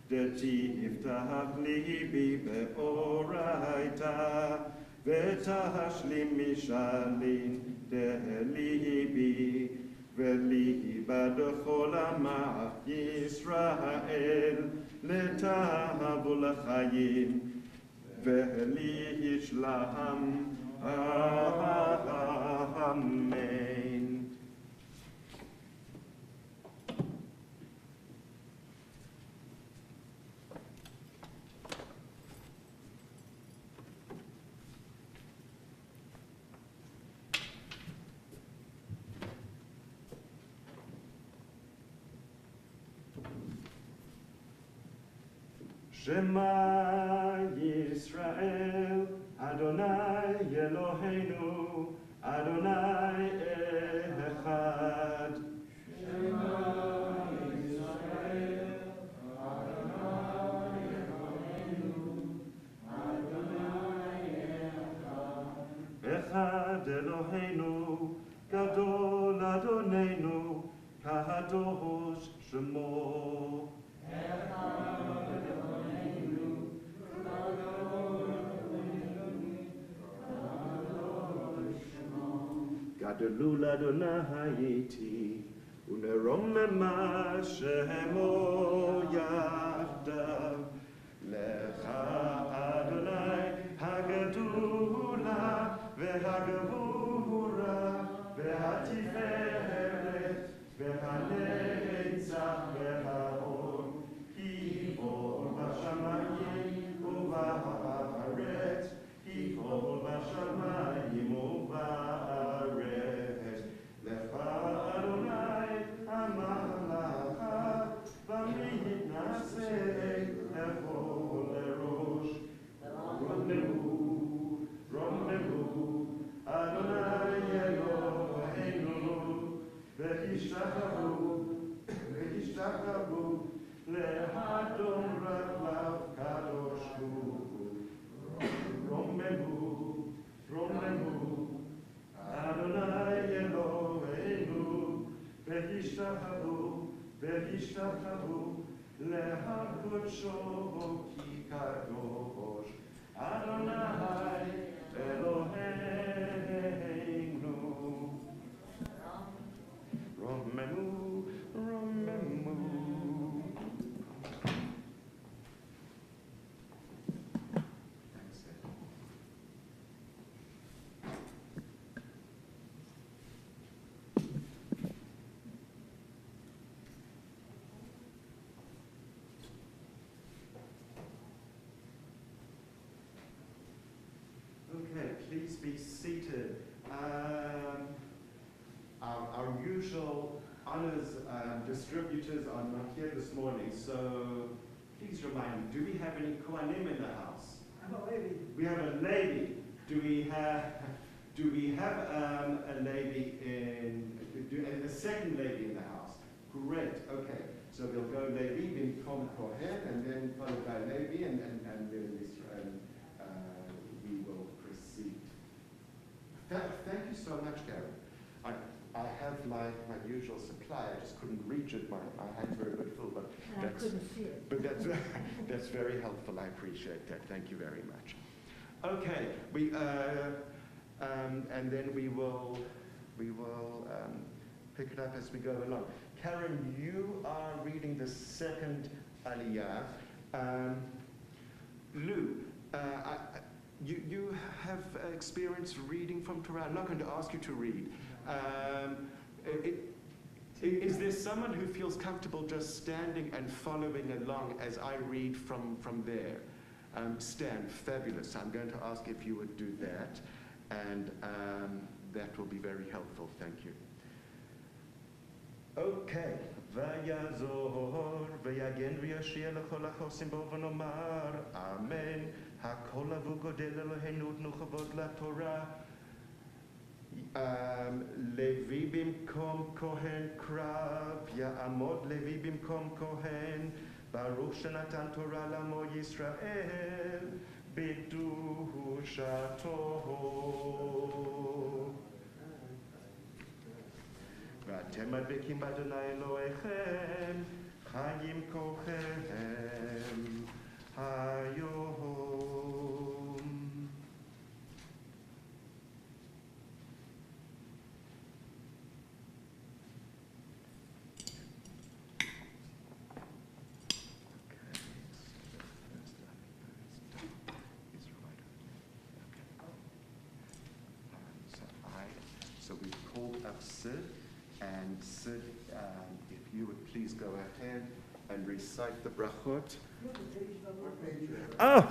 דתיפתח ליבי באורייתא, ותשלים משאלין דליבי, וליבה דכל עמך ישראל, לתאהבו לחיים, ולישלם אמן. Shema Yisrael, Adonai Eloheinu, Adonai Echad. Shema Yisrael, Adonai Eloheinu, Adonai Echad. Echad Eloheinu, Gadol Adonenu, Kadosh Shemo. Adelul Adonai iti, uneromema shemo yachdav. Lecha Adonai hagadula vehagavura vehatiferet vehanetzach vehahor kivol bashamayim uvaharet kivol bashamayim uvaret Lecha Adonai amalacha v'mitnaseh Adonai Eloheinu v'hishtachavu lehadon raglav kadosh hu Romemu Adonai Eloheinu v'hishtachavu lehakodsho ki kadosh Adonai Eloheinu. Romemu, Romemu. Thanks, Ed. Okay, please be seated. Our usual honors distributors are not here this morning, so please remind me, do we have any Kohanim in the house? I'm a lady. We have a lady. Do we have a lady and a second lady in the house? Great, okay. So we'll go Levi, Bimkom Kohen, and then followed by Levi, and then Israel. We will proceed. Thank you so much, Karen. I have my usual supply. I just couldn't reach it. My hands were a bit full, but And I couldn't see it. But that's very helpful. I appreciate that. Thank you very much. Okay, and then we will pick it up as we go along. Karen, you are reading the second Aliyah. Lou, you have experience reading from Torah. I'm not going to ask you to read. Is there someone who feels comfortable just standing and following along as I read from there? Stan, fabulous. I'm going to ask if you would do that, and that will be very helpful. Thank you. Okay. Vayazor v'yagen v'yashir l'chol ha'chosim bo v'nomar Amen. Hakol avu godel Eloheinu utnu chavod laTorah. Levi bimkom kohen krav ya'amod Levi bimkom kohen Baruch shenatan Torah lamo Yisrael b'dushato. ואתם מדבקים באדוני אלוהיכם, חיים כוחכם היום. So we've called up Sid. And Sid, if you would please go ahead and recite the brachot. Oh,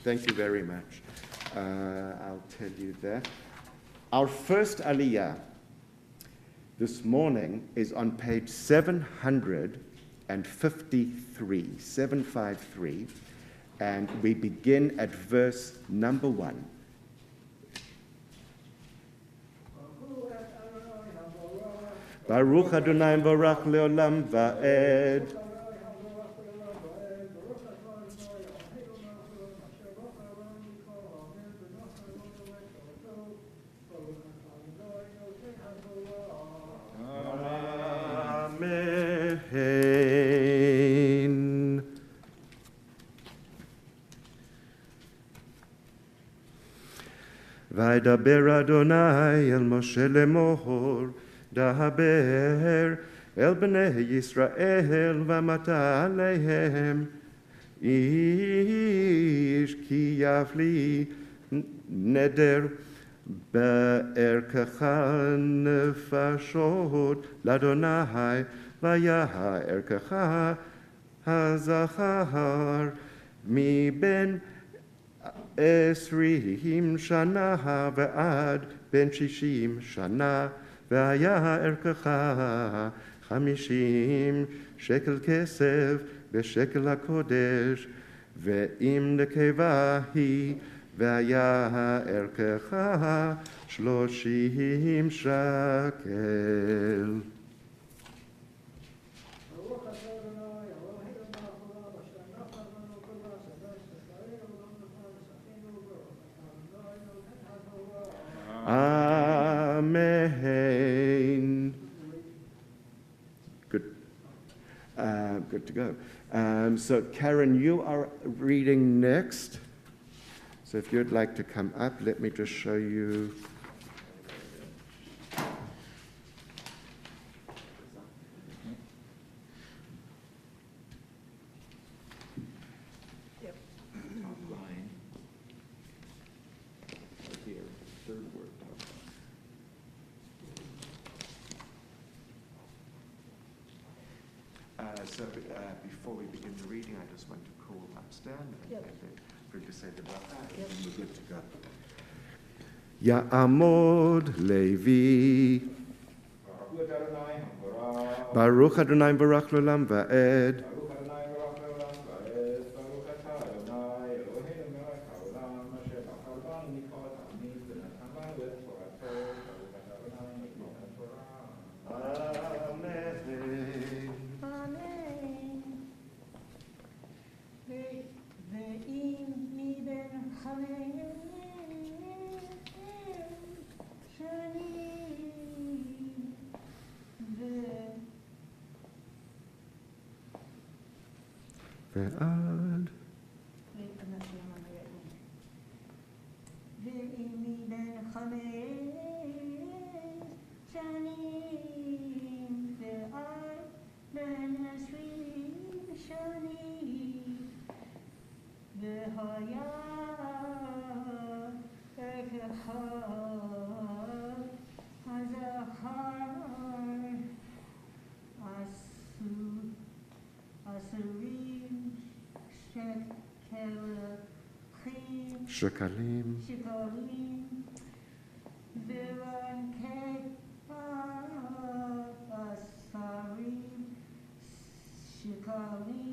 thank you very much. I'll tell you that. Our first Aliyah this morning is on page 753, and we begin at verse number 1. Baruch Adonai Barach Leolam Va'ed. Amen. וידבר אדוני אל משה לאמור, דבר אל בני ישראל ואמרת עליהם, איש כי יבלי נדר בערכך נפשות לאדוני, והיה ערכך הזכר מבין 20 שנה ועד בן 60 שנה, והיה ערכך 50 שקל כסף בשקל הקודש, ואם נקבה היא, והיה ערכך 30 שקל. ברוך אתה אדוני, אלוהינו מלך העולם, אשר נתן לנו תורה, שדש ישראל עולם לך ושכינו, ברוך אתה אדוני, נותן התורה. Amen. Good. Good to go. So Karen, you are reading next. So if you'd like to come up, let me just show you. Top line. Right here, third word, top line. Before we begin the reading, I just want to call upstand and then for you to say the bracha, and then we're good to go. Ya'amod Levi, Baruch Adonai Baruch Adonai Hamorah. Barach L'olam Va'ed, Baruch Adonai Baruch Le'olam Va'ed. Baruch atah Adonai Eloheinu melech haolam, asher bachar banu mikol ha'amim v'natan לנו את תורתו. Baruch atah Adonai notן haTorah. Amen. אמן. ואם מבין חמיהם שנים ועד ואם מבין 5 שנים ועד בן 20 שנים, והיה ערכך הזכר 10 שקלים, שקלים, ורנקי 10 שקלים,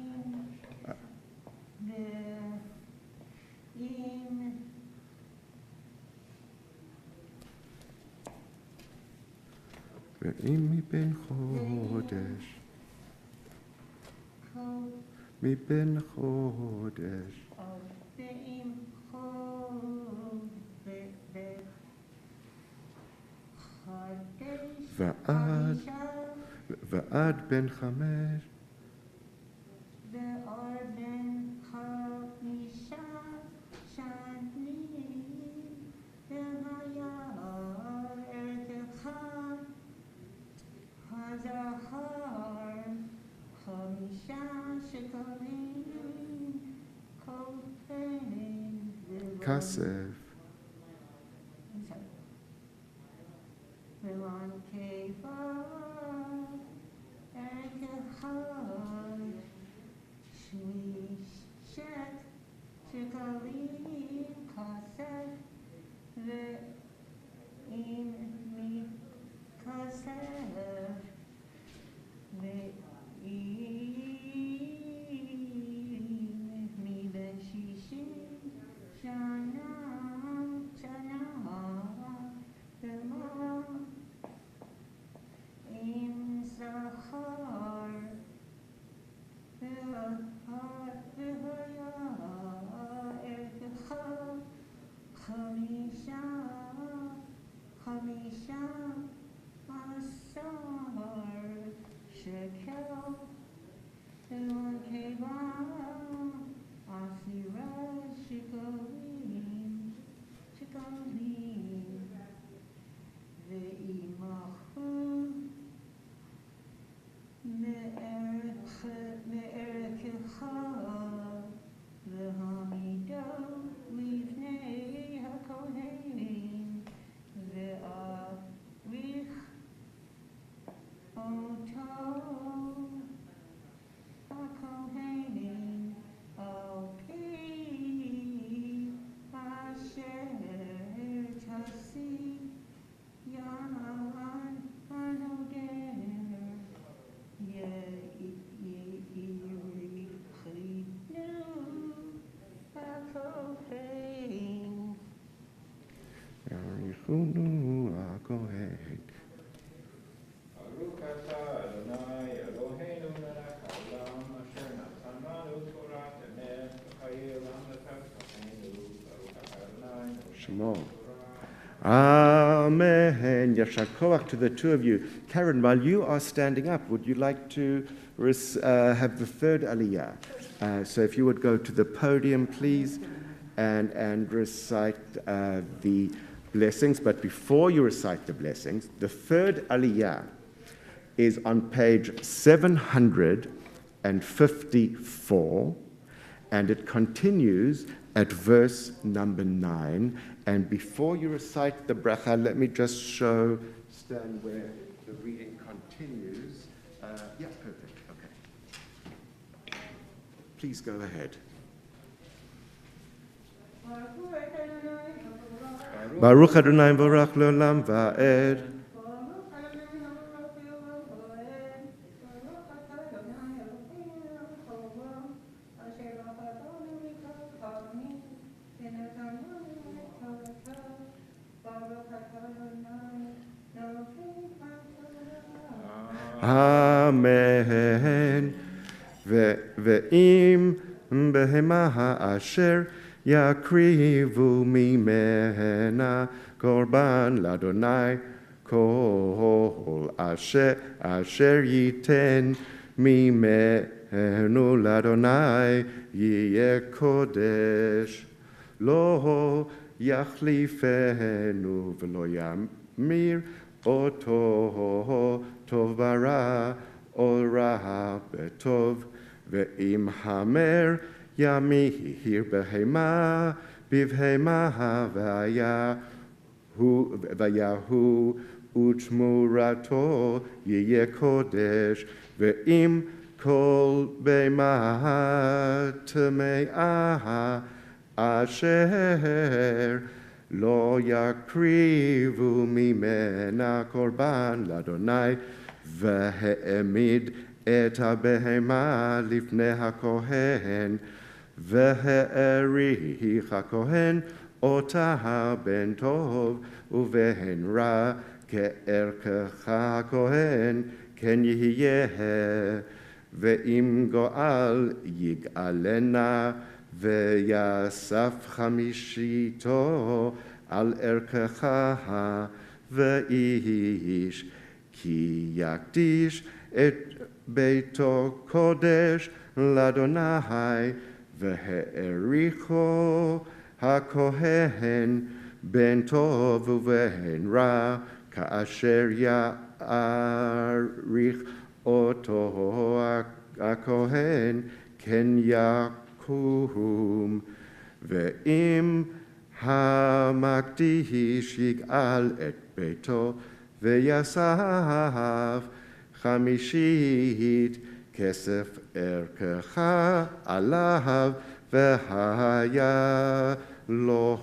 ואם מבין חודש, מבין חודש, ואם ועד בן 5, ועד בן 5 שנים, והיה ערכך הזכר 5 שקלים כל פן כסף, ולנקבה ערכך 6 שקלים כסף, ואם מכסף, ואם מבין 60 שנה, ומה אם זכר, והיה ערכך 15 שקל Shmo. Amen. Yashar koach to the two of you. Karen, while you are standing up, would you like to have the third aliyah? So if you would go to the podium, please, and recite the blessings. But before you recite the blessings, the third aliyah is on page 754, and it continues at verse number 9. And before you recite the bracha, let me just show Stan where the reading continues. Yeah, perfect. Okay. Please go ahead. Baruch Adonai Borach Leolam Va'ed. Amen. Ve'im behema ha'asher yakrivu mimena korban ladonai kol asher yiten mimenu ladonai yeh kodesh lo yachlifenu v'lo yamir oto tov bara ora betov ve'im hamer yamihir behema bivhema vayahu uchmurato yeh kodesh ve'im kol bema tame'ah asher lo yakrivu mimena korban ladonai ve'emid et habehema lifnei hakohen ve'erich hakohen ota ben tov uvehen ra ke'erkecha hakohen ken yihyeh ve'im go'al yig'alena ve'yasaf chamishito al erkecha ve'ish ki yakdish et beito kodesh ladonai ve'ericho hakohen ben tov uvehen ra ka'asher ya'arich oto hakohen ken yakum ve'im hamakdish yig'al et beito ve'yasav chamishit kesef erkecha alav v'haya lo.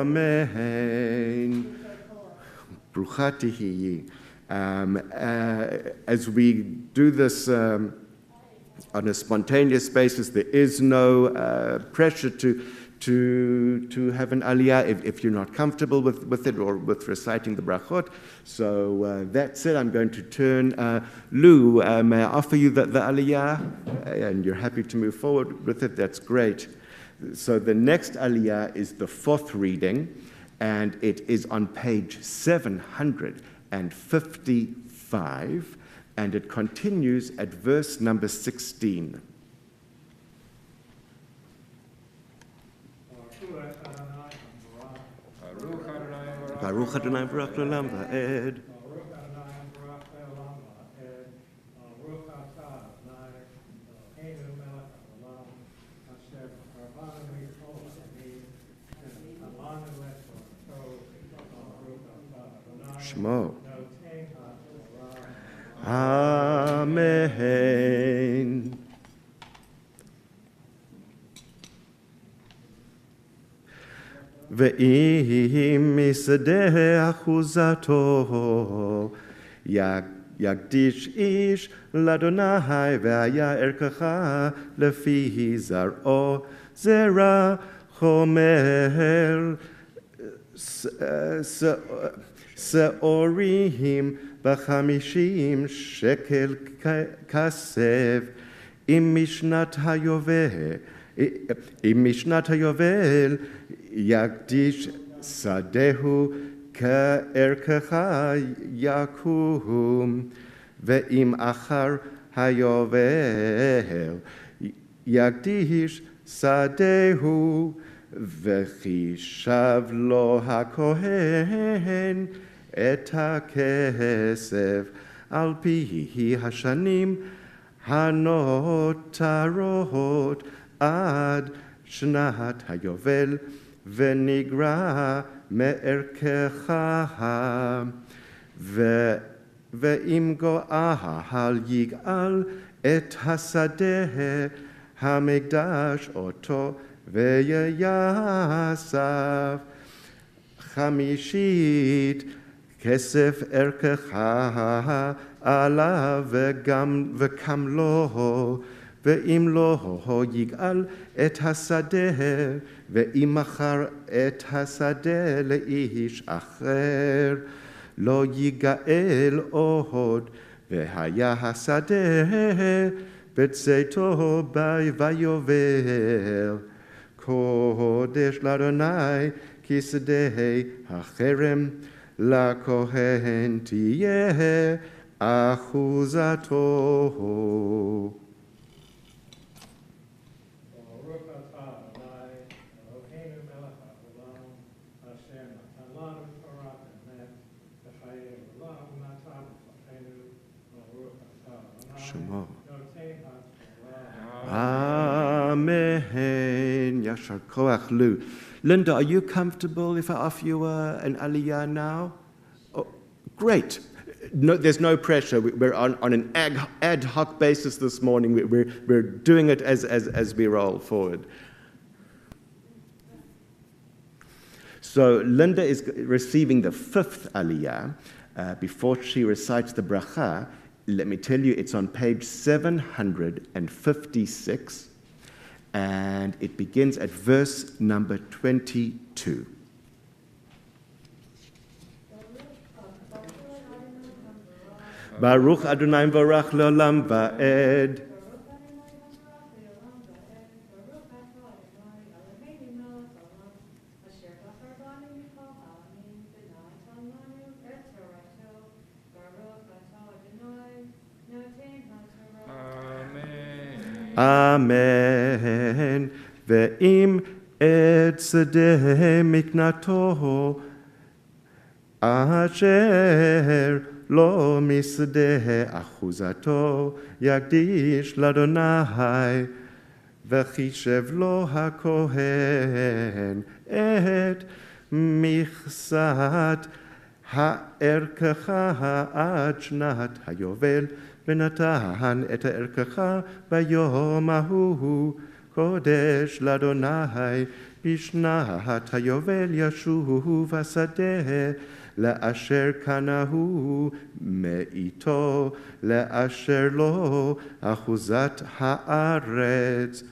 Amen. Bruchatihi. As we do this on a spontaneous basis, there is no pressure to have an aliyah if you're not comfortable with it or with reciting the brachot. So that said, I'm going to turn. Lou, may I offer you the aliyah? And you're happy to move forward with it? That's great. So the next aliyah is the fourth reading, and it is on page 755, and it continues at verse number 16. Baruch Adonai Baruch Leolam Va'ed. Shmo. Amen. Ve'im misdeh achuzato יקדיש איש לאדוני והיה ערכך לפי זרעו זרע חומר שעורים ב50 שקל כסף אם משנת היובל יקדיש שדהו כערכך יקום ואם אחר היובל יקדיש שדהו וחישב לו הכהן את הכסף על פי השנים הנותרות עד שנת היובל ונגרע מערכך ואם גואל יגאל את השדה המקדש אותו ויאסף 50 כסף ערכך עליו וקמלו ואם לא יגאל את השדה ואם מכר את השדה לאיש אחר לא יגאל עוד והיה השדה בצאתו ביובל קודש לאדוני כי שדה החרם לכהן תהיה אחוזתו. ברוך אתה אדוני אלוהינו מלך העולם אשר נתן לנו תורת אמת וחיי עולם ונתן לפנינו ברוך אתה אדוני שמו. נותן התורה. Amen. Yashar koach lu. Linda, are you comfortable if I offer you an aliyah now? Oh, great. No, there's no pressure. We're on an ad hoc basis this morning. We're doing it as we roll forward. So Linda is receiving the 5th aliyah. Before she recites the bracha, let me tell you, it's on page 756, and it begins at verse number 22. Baruch Adonai Varach Leolam Va'ed. Amen. Ve'im et sedeh miknato asher lo misdeh achuzato yakdish ladonai v'chishev lo hakohen et michsat ha'erkecha ad shnat hayovel ונתן את ערכך ביום ההוא קודש לאדוני בשנת היובל ישוב השדה לאשר קנהו מאיתו לאשר לו אחוזת הארץ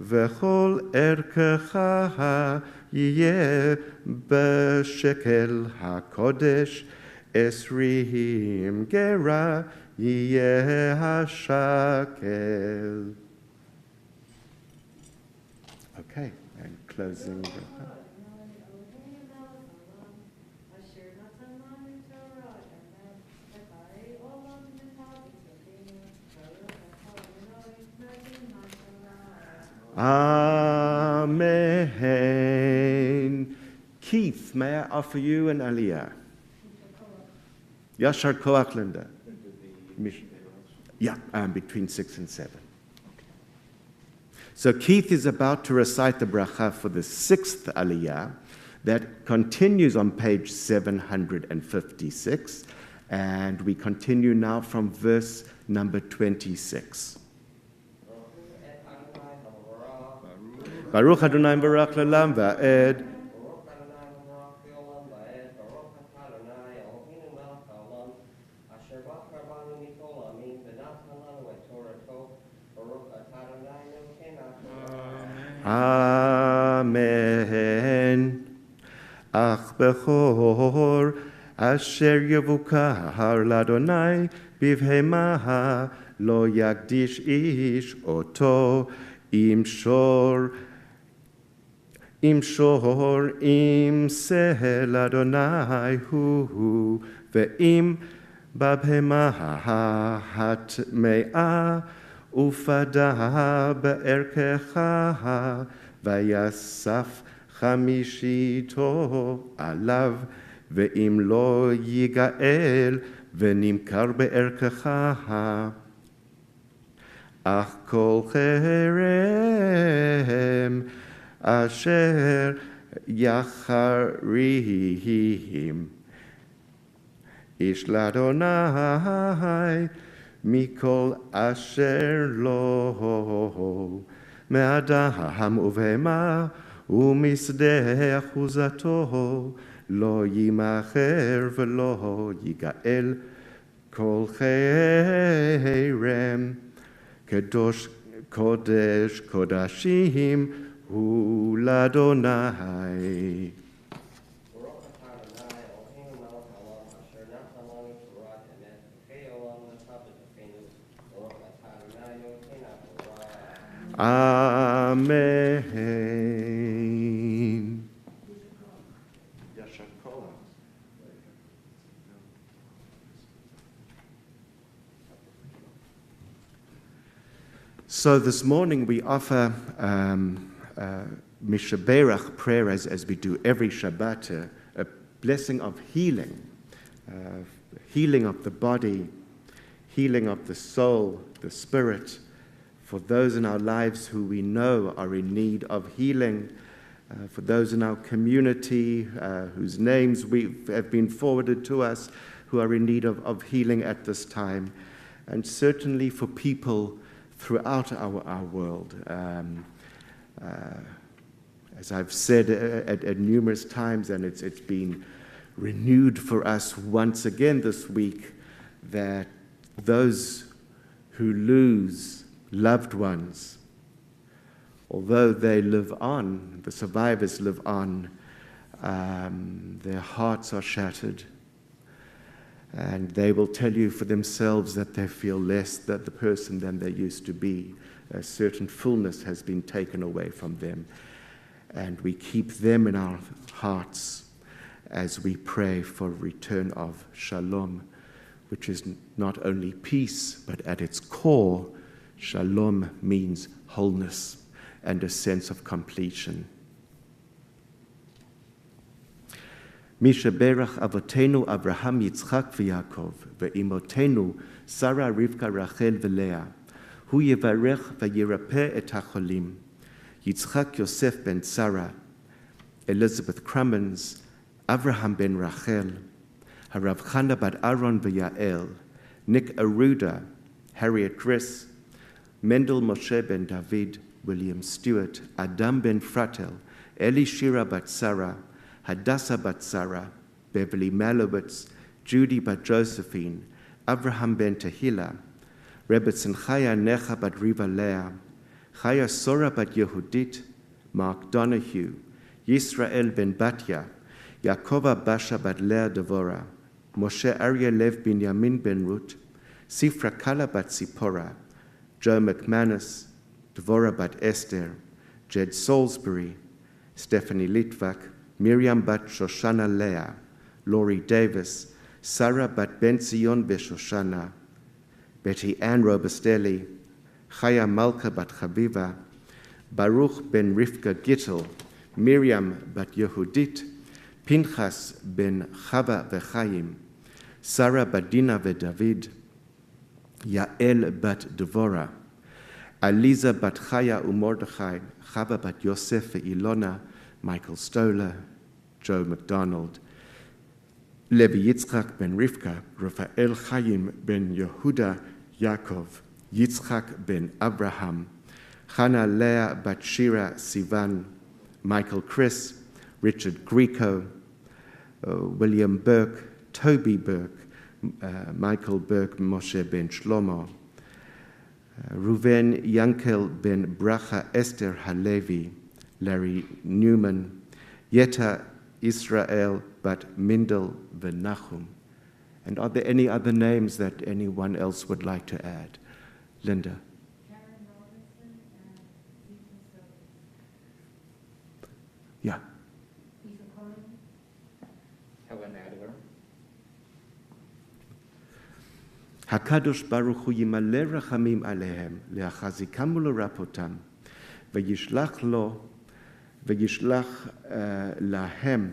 וכל ערכך יהיה בשקל הקודש 20 גרה יהיה השקל. Okay, and closing the Amen. Keith, may I offer you an aliyah? Yashar Koach Linda. Yeah, between 6 and 7. So Keith is about to recite the bracha for the 6th aliyah that continues on page 756, and we continue now from verse number 26. Baruch Adonai Barak Lelam Va'ed. natan lanu et Torah to, Baruch atah Adonai Eloheinu. Amen. Ach bechor asher yevukar l'Adonai bivhema lo yakdish ish oto im shor im seh l'Adonai hu ve'im babhema hatmea ufada be'erkecha vayasaf חמישיתו עליו, ואם לא יגאל ונמכר בערכך, אך כל חרם אשר יחריהם איש לאדוני מכל אשר לו מאדם ובהמה ומשדה אחוזתו לא יימכר ולא יגאל כל חרם קדוש קודש קודשים הוא לאדוני. Amen. So this morning we offer Mishaberach prayer as we do every Shabbat, a blessing of healing, healing of the body, healing of the soul, the spirit, for those in our lives who we know are in need of healing, for those in our community whose names have been forwarded to us who are in need of healing at this time, and certainly for people throughout our world. As I've said at numerous times, and it's been renewed for us once again this week, that those who lose loved ones, although they live on, the survivors live on, their hearts are shattered. And they will tell you for themselves that they feel less than the person than they used to be. A certain fullness has been taken away from them. And we keep them in our hearts as we pray for return of shalom, which is not only peace, but at its core, shalom means wholeness and a sense of completion. Mishaberach avotenu Abraham, Yitzchak v'Yaakov, ve'imotenu Sarah, Rivka, Rachel v'Leah. Hu yevarech v'yirapeh et hacholim. Yitzchak Yosef ben Sarah, Elizabeth Crummins, Abraham ben Rachel, Harav Chana bat Aaron v'Yael, Nick Aruda, Harriet Griss, Mendel Moshe ben David, William Stewart, Adam ben Fratel, Eli Shira bat Sarah, Hadassah bat Sarah, Beverly Malowitz, Judy bat Josephine, Abraham ben Tehillah, Rebbetzin Chaya Necha bat Riva Leah, Chaya Sora bat Yehudit, Mark Donahue, Yisrael ben Batya, Yaakova Basha bat Leah Devora, Moshe Arya Lev Binyamin ben Ruth, Sifra Kala bat Zipporah, Joe McManus, Devora bat Esther, Jed Salisbury, Stephanie Litvak, Miriam bat Shoshana Leah, Laurie Davis, Sarah bat Ben Zion Beshoshana, Betty Ann Robustelli, Chaya Malka bat Chaviva, Baruch ben Rivka Gittel, Miriam bat Yehudit, Pinchas ben Chava v'Chaim, Sarah bat Dina v'David, Yael bat Devora, Aliza bat Chaya uMordechai, Chava bat Yosef v'Ilona, Michael Stoller, Joe McDonald, Levi Yitzchak ben Rivka, Raphael Chaim ben Yehuda Yaakov, Yitzchak ben Abraham, Hannah Leah bat Shira Sivan, Michael Chris, Richard Grieco, William Burke, Toby Burke, Michael Burke, Moshe ben Shlomo, Reuven Yankel ben Bracha Esther Halevi, Larry Newman, Yeta Israel bat Mindel Benachum. And are there any other names that anyone else would like to add? Linda. Yeah. Helen Adler. הקדוש ברוך הוא ימלא רחמים עליהם, להחזיקם ולרפאותם, וישלח להם,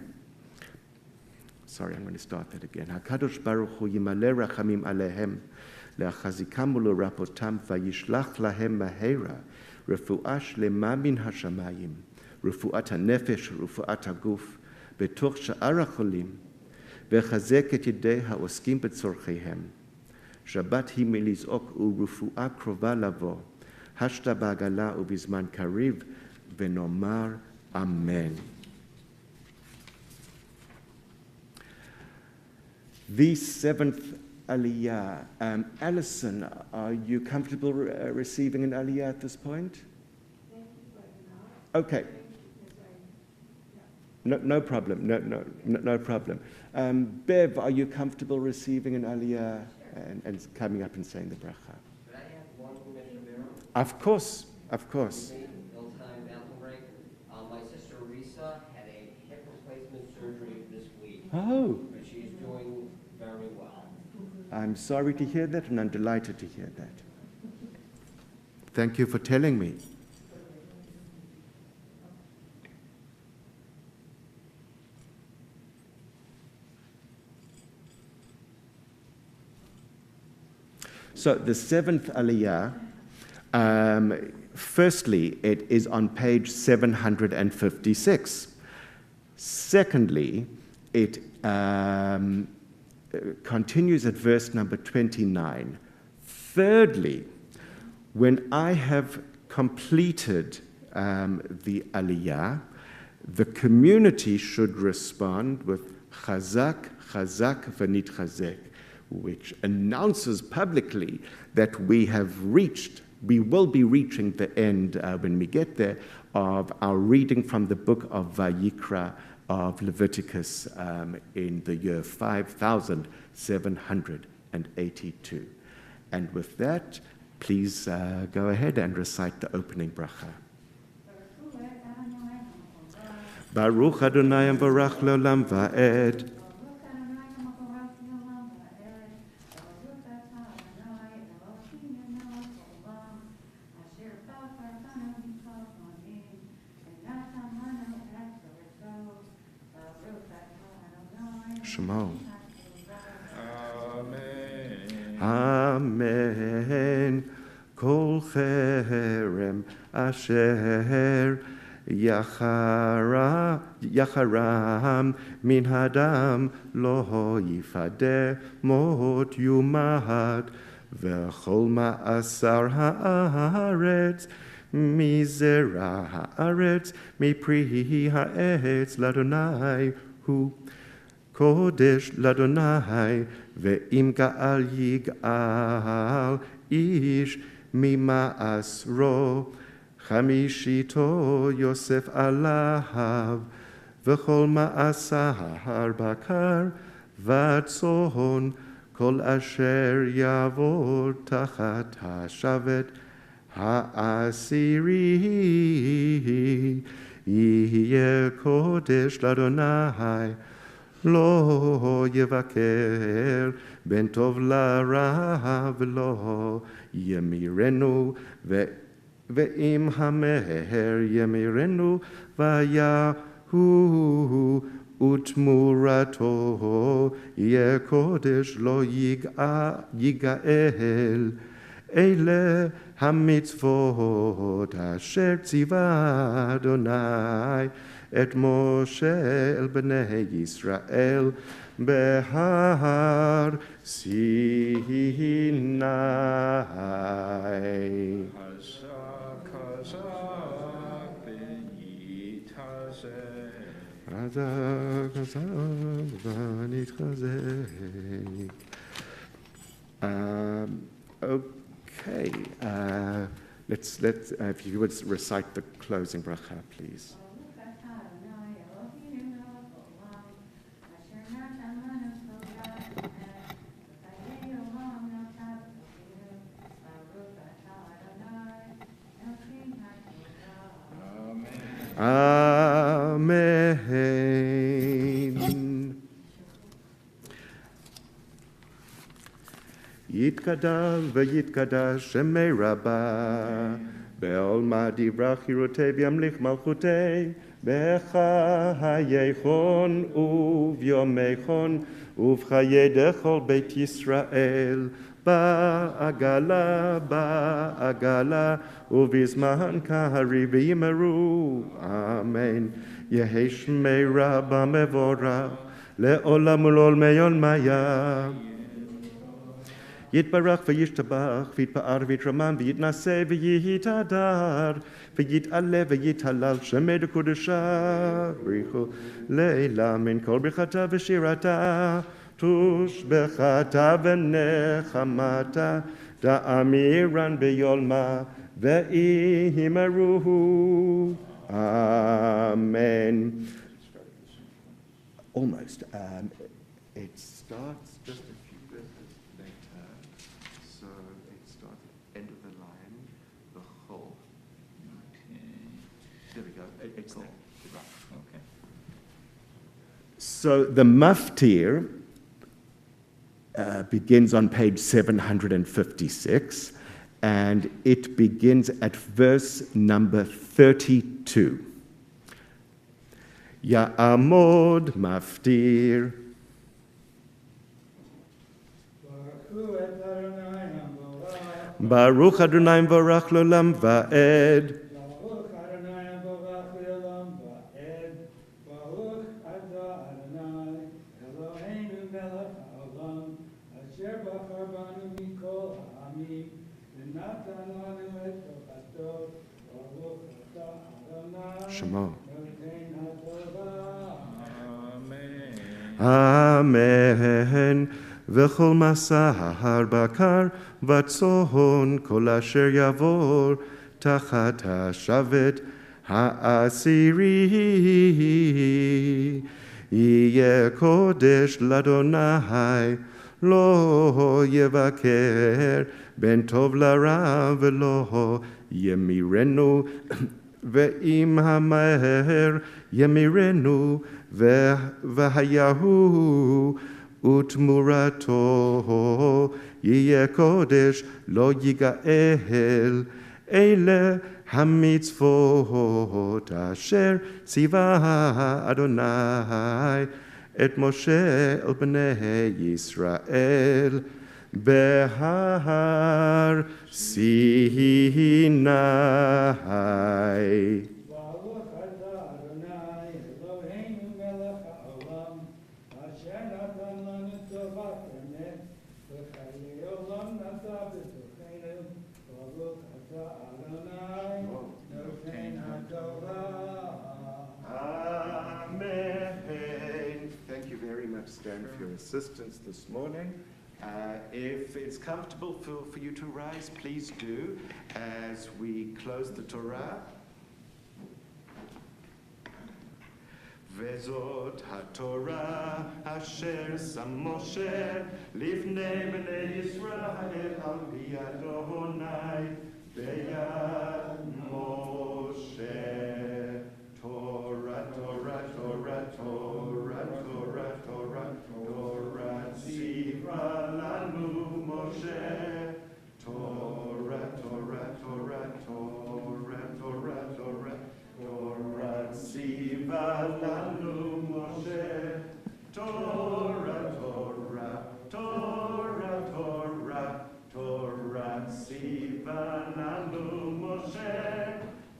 sorry, I'm going to start that again. הקדוש ברוך הוא ימלא רחמים עליהם, להחזיקם ולרפאותם, וישלח להם מהרה רפואה שלמה מן השמיים, רפואת הנפש, רפואת הגוף, בתוך שאר החולים, וחזק את ידי העוסקים בצורכיהם. שבת היא מלזעוק ורפואה קרובה לבוא, השתה בעגלה ובזמן קריב, ונאמר אמן. The seventh Aliyah. Alison, are you comfortable receiving an Aliyah at this point? Okay. No problem. No problem. Bev, are you comfortable receiving an Aliyah and coming up and saying the bracha? Could I have one permission, Vera? Of course. Ill-timed bathroom break. My sister Risa had a hip replacement surgery this week. Oh, But she's doing very well. I'm sorry to hear that, and I'm delighted to hear that. Thank you for telling me. So the seventh Aliyah, firstly, it is on page 756. Secondly, it continues at verse number 29. Thirdly, when I have completed the Aliyah, the community should respond with Chazak, Chazak, V'nit Chazek, which announces publicly that we will be reaching the end when we get there of our reading from the book of Vayikra of Leviticus in the year 5782. And with that, please go ahead and recite the opening bracha. Baruch Adonai Varach Leolam Va'ed. Shema. Amen. Kol cherem asher yacharam min hadam lo yifadeh mot yumat v'chol ma'asar haaretz mizera haaretz mipri ha'etz ladonai hu Kodesh Ladonai ve'im ga'al yig'al ish mima'asro chamishito Yosef alav v'chol ma'asar bakar v'tzon kol asher yavor tachat ha'shavet ha'asiri yeh Kodesh Ladonai Lo yevaker ben tov la'ra v'lo yemirenu ve'im hameher yemirenu v'yahu utmurato ye kodesh lo yigael ele hamitzvot asher tziva Adonai et Moshe el bnei Yisrael behar Sinai. Chazak v'yitazek. Chazak v'yitazek. Okay, Okay, let's if you would recite the closing bracha, please. Amen. Yitkadal v'yitkadash shemei rabba be'olma divrach hirotei v'yamlich malchutei becha hayechon uv'yomechon uv'chayei dechol beit Yisrael ba'agala uv'izman kahari v'yimeru. Amen. Yehi shmei rabba mevorach le'olam ul'ol meyon maya. Yitbarach v'yishtabach v'yitpa'ar v'yitramam v'yitnaseh v'yitadar v'yit'aleh v'yithalal shemei dekudesha brichu leila min kol brichata v'shirata tushbechata v'nechamata da'amiran b'yolma v'ihimeruhu. Amen. Almost. It starts just a few verses later. So it starts at the end of the line, the whole. There we go. It's there. Okay. So the maftir begins on page 756, and it begins at verse number 32. Ya'amod maftir. Baruch Adonai Varach L'olam Va'ed. Baruch Adonai Baruch L'olam Va'ed. Baruch Adonai Eloheinu melech haolam asher bachar banu mikol ha'amim v'natan lanu et tochato. Baruch Adonai Shema. noten haTorah. Amen. V'chol masar bakar v'tzohon kol asher yavor tachat hashavet ha'asiri yeh kodesh l'Adonai lo yevaker ben tov l'ra v'lo yemirenu ve'im hamaher yemirenu v'hayahu utmurato yeh kodesh lo yigael ele hamitzvot asher siva Adonai et Moshe el bnei Yisrael behar Sinai. Baruch Adonai Eloheinu melech haolam asher natan lanu tovat emet v'chayei olam nasa b'tocheinu. Baruch Adonai noten haTorah. Amen. Thank you very much, Stan, for your assistance this morning. If it's comfortable for you to rise, please do as we close the Torah. Vezot haTorah asher sam Moshe lifnei bnei Yisrael al pi Adonai beyad Moshe. Torah, Torah, Torah, Torah, Torah, Torah, Torah, tziva lanu Moshe. Torah, Torah, Torah, Torah, Torah, Torah, Torah, tziva lanu Moshe. Torah, Torah, Torah, Torah, Torah, tziva lanu Moshe.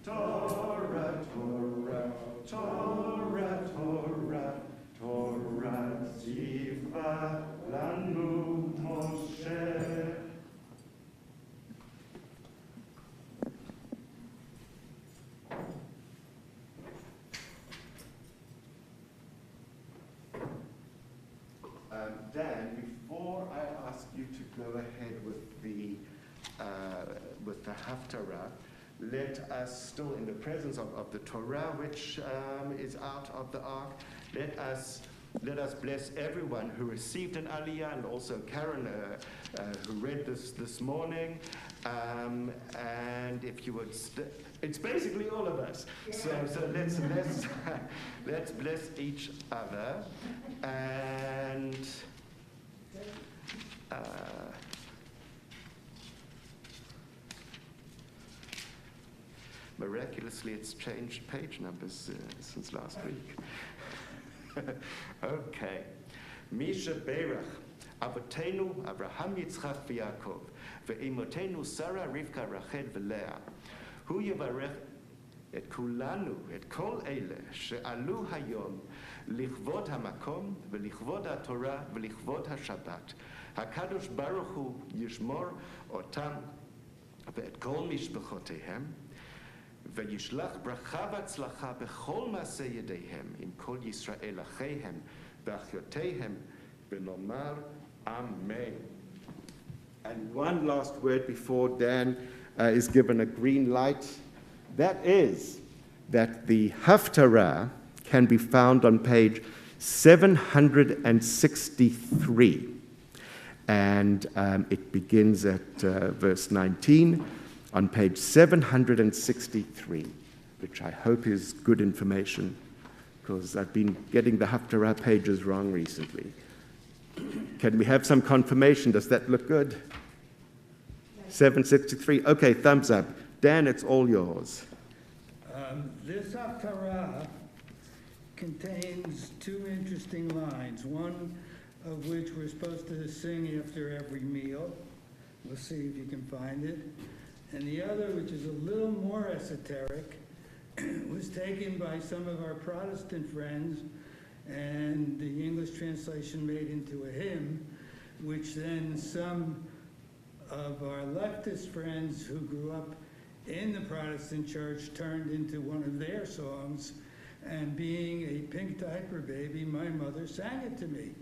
Torah, Torah, Torah, Torah, Torah, tziva lanu Moshe. Dan, before I ask you to go ahead with the with the Haftarah, let us, still in the presence of the Torah, which is out of the ark, let us bless everyone who received an aliyah, and also Karen, who read this morning. And if you would, it's basically all of us. So let's let's bless each other, and miraculously, it's changed page numbers since last week. Okay. Misha Berach, Avotenu, Abraham, Yitzchak, v'Yaakov, ve'imotenu, Sarah, Rivka, Rachel, v'Leah. Hu yivarech et kulanu, et kol ele, she'alu hayom, lichvod hamakom, v'lichvod haTorah, v'lichvod haShabbat. HaKadosh Baruch Hu yishmor otam, ve'et kol mishpachotehem, וישלח ברכה והצלחה בכל מעשה ידיהם עם כל ישראל אחיהם ואחיותיהם ונאמר Amen. And one last word before Dan is given a green light. That is that the Haftarah can be found on page 763. And it begins at verse 19. On page 763, which I hope is good information, because I've been getting the Haftarah pages wrong recently. Can we have some confirmation? Does that look good? Yes. 763. Okay, thumbs up. Dan, it's all yours. This Haftarah contains two interesting lines, one of which we're supposed to sing after every meal. We'll see if you can find it. And the other, which is a little more esoteric, was taken by some of our Protestant friends, and the English translation made into a hymn, which then some of our leftist friends who grew up in the Protestant church turned into one of their songs, and being a pink diaper baby, my mother sang it to me.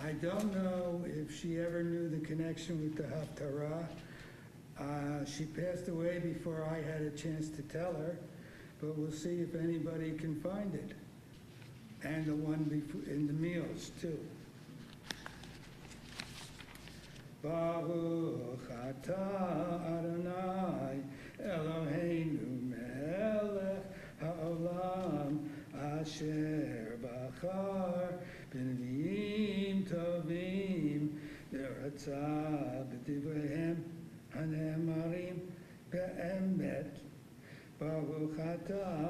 I don't know if she ever knew the connection with the Haftarah. She passed away before I had a chance to tell her, but we'll see if anybody can find it. And the one in the meals, too. Baruch atah Adonai Eloheinu melech haolam asher bachar b'neviim tovim v'ratzah b'divreihem הנאמרים באמת, ברוך אתה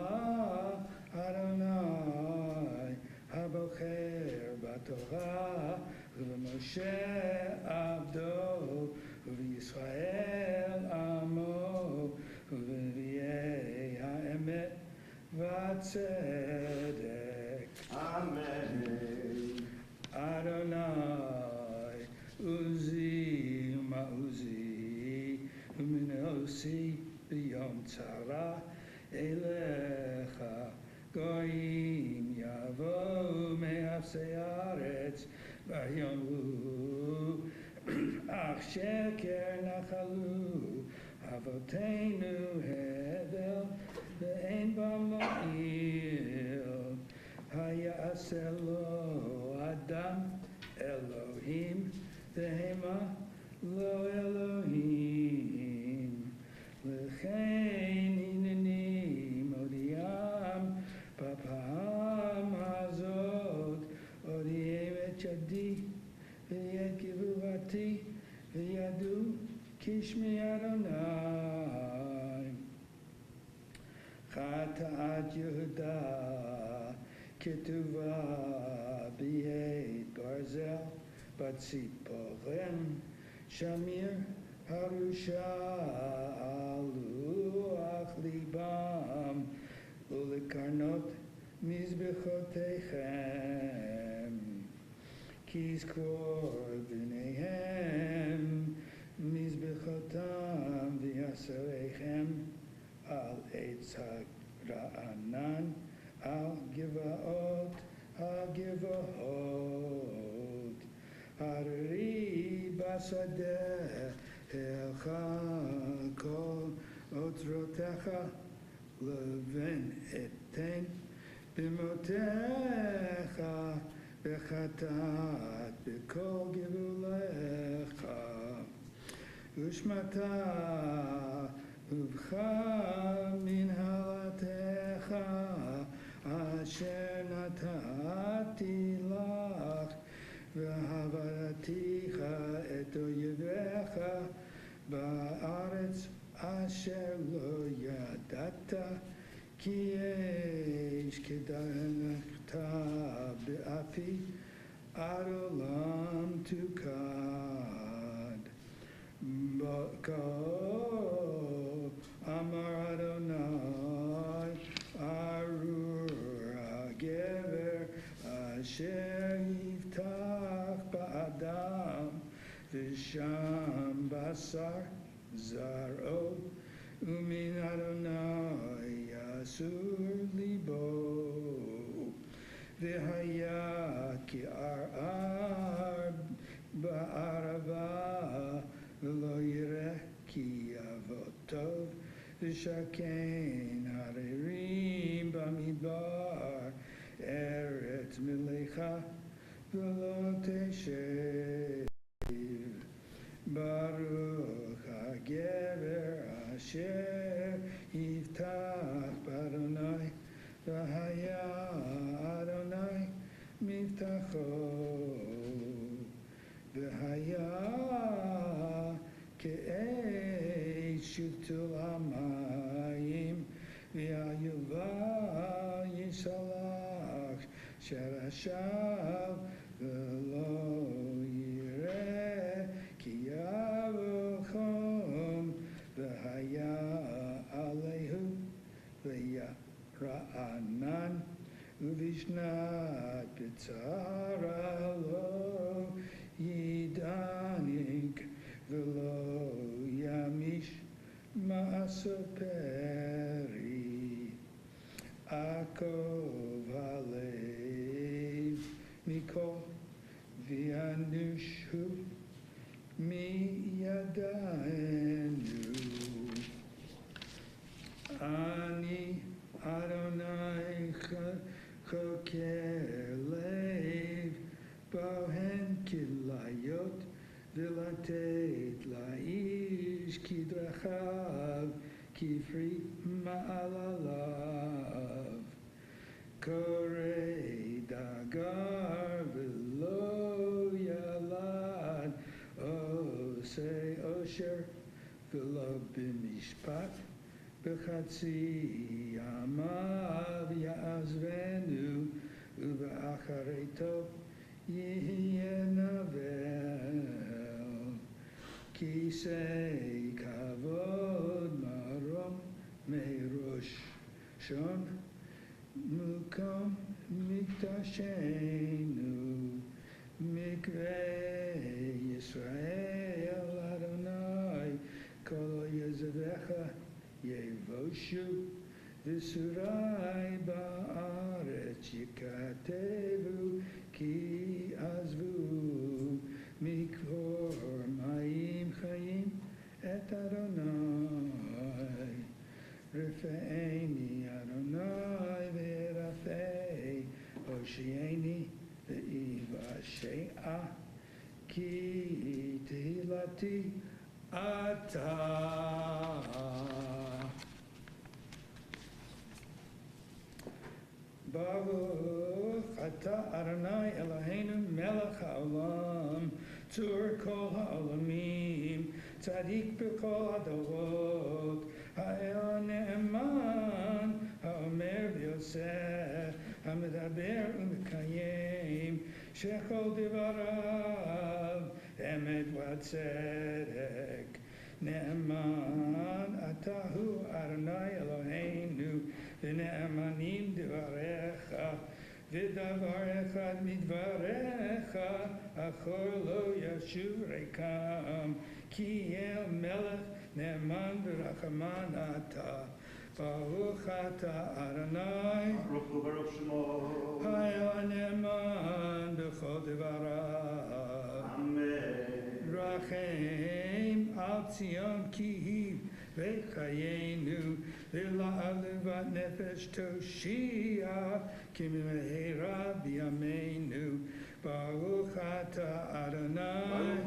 אדוני הבוחר בתורה ובמשה עבדו ובישראל עמו ובנביאי האמת והצדק. אמן. אדוני עוזי ומעוזי ומנוסי ביום צרה אליך גויים יבואו מאפסי הארץ ויאמרו אך שקר נחלו אבותינו הבל ואין בם מועיל היעשה לו אדם אלוהים והמה לא אלוהים לכן הנני מודיעם בפעם הזאת הודיעם את ידי ואת גבורתי וידעו כשמי אדוני חטאת יהודה כתובה ביד ברזל בציפורן שמיר הרושע על רוח ליבם ולקרנות מזבחותיכם כי יזכור ביניהם מזבחותם ויעשריכם על עץ הרענן על גבעות הגבעות הררי בשדה Techa kol otzrotecha leven eten b'motecha b'chatat b'kol givulecha ushmata ubcha minhalatecha asher natati lach v'havaraticha et oyevecha ba'aretz asher lo yadata ki yesh kedanachta be'api ad olam tukad Ba'ko amar Adonai arur ha'gever asher yiftach ba'adam v'sham basar zaro umin Adonai yasur libo v'haya ki ar ba'arava v'lo yireh ki avotov v'shaken harerim b'midbar eretz milecha v'lo teshev Baruch ha'gever asher yiftach b'Adonai v'haya Adonai mivtacho v'haya ke'esh shiltul hamayim v'hayuva yisalach sherashav v'lo yireh ki yavochom v'haya alehu v'yara'anan uvishnat b'tzara lo yidanik v'lo yamish ma'asoperi akov halev mikol v'yanushu miyadenu ani Adonai choker lev bohen kilayot v'latet la'ish kidrachav kifri ma'alalav korei dagar v'lo yalad osei osher v'lo b'mishpat b'chatzi yamav ya'azvenu u'ba'acharei tov yihye navel kisei kavod marom meirosh shon mukom miktashenu mikvei Yisrael Adonai kol yezevecha yevoshu v'surai ba'aretz yikatevu ki azvu mikvor ma'im chayim et Adonai refe'eni Adonai ve'rafei hoshieni ve'ivashe'a ki tehilati ata Baruch ata Adonai Eloheinu melech ha'olam tzur kol ha'olamim tzadik b'kol hadorot ha'el ne'eman ha'omer v'yosef ha'medaber u'mekayim shechol divarav emet v'tzedek ne'eman atahu Adonai Eloheinu v'ne'emanim divarecha v'davar echad midvarecha achor lo yashuv rekam ki el melech ne'eman v'rachaman ata baruch ata Adonai Baruch hu baruch shemo ha'el ne'eman b'chol divarav Amen Rachem al Zion ki vechayenu lila'aluvat nefesh toshia kimimehera b'yameinu Baruch ata Adonai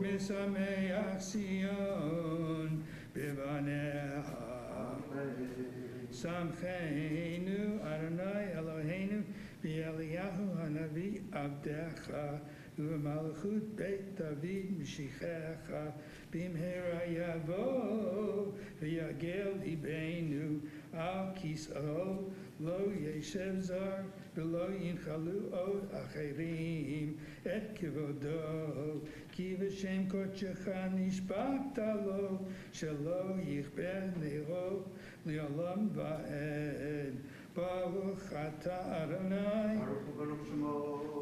misameach Zion b'baneha Samcheinu Adonai Eloheinu B'Eliyahu Hanavi Abdecha U'Malchut Beit David Mishichecha B'Mhera Yavo V'Yagel Libeinu Al Kis'o Lo Yeshev Zar V'Lo Yinchalu Od Acherim Et Kivodo Ki V'Shem Kodshecha Nishbata Lo Shelo Yichber Nero Li'olam Va'ed Baruch Ata Adonai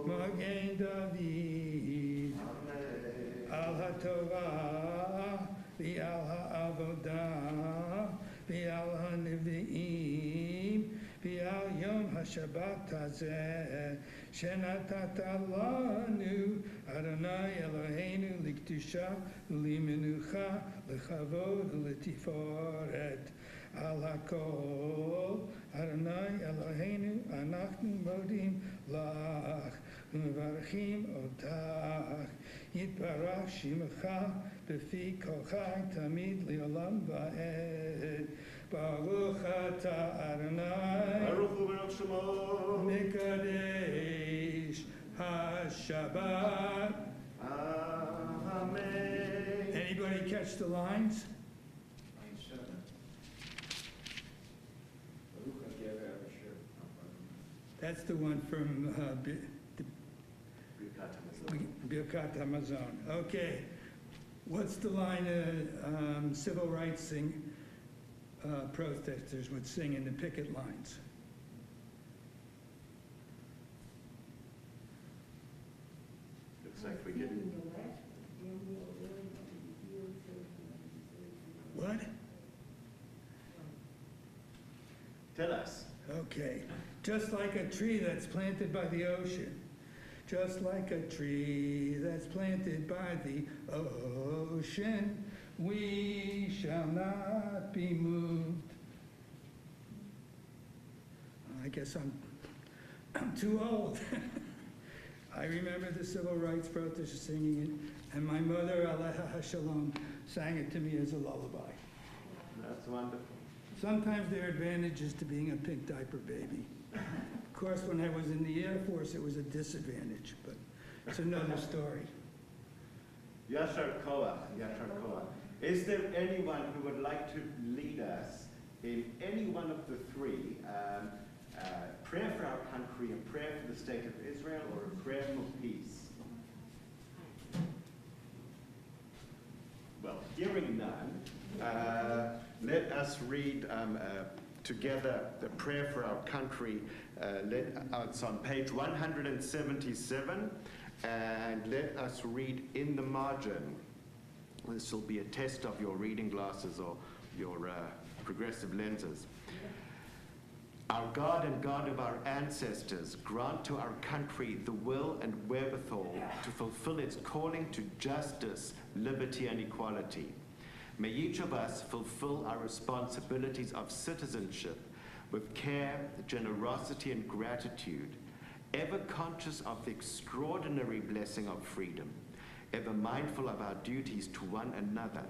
Magen David Al HaTorah V'Al HaAvodah V'Al HaNevi'im V'Al Yom HaShabbat Hazeh Shenatata Lanu Adonai Eloheinu L'Kedusha U'Limenucha L'Chavod U'Letiforet Al HaKol Adonai Eloheinu Anachnu Modim Lach U'Mevarchim Otach Yitbarach Shimecha B'fi Kochai Tamid Li'olam Va'ed Baruch Ata Adonai Baruch Hu Baruch Shemo Mekadesh HaShabbat. Amen. Anybody catch the lines? That's the one from Birkat Hamazon. Okay. What's the line civil rights protesters would sing in the picket lines? Looks like we get What? Tell us. Okay. Just like a tree that's planted by the ocean. Just like a tree that's planted by the ocean, we shall not be moved. I guess I'm too old. I remember the civil rights protesters singing it, and my mother, Aleha Shalom, sang it to me as a lullaby. That's wonderful. Sometimes there are advantages to being a pink diaper baby. Of course, when I was in the Air Force, it was a disadvantage, but it's another story. Yashar Koach, Yashar Koach. Is there anyone who would like to lead us in any one of the three, prayer for our country, a prayer for the state of Israel, or a prayer for peace? Well, hearing none, let us read together the prayer for our country. It's on page 177, and let us read in the margin. This will be a test of your reading glasses or your progressive lenses. Our God and God of our ancestors, grant to our country the will and wherewithal to fulfill its calling to justice, liberty, and equality. May each of us fulfill our responsibilities of citizenship with care, generosity, and gratitude, ever conscious of the extraordinary blessing of freedom, ever mindful of our duties to one another.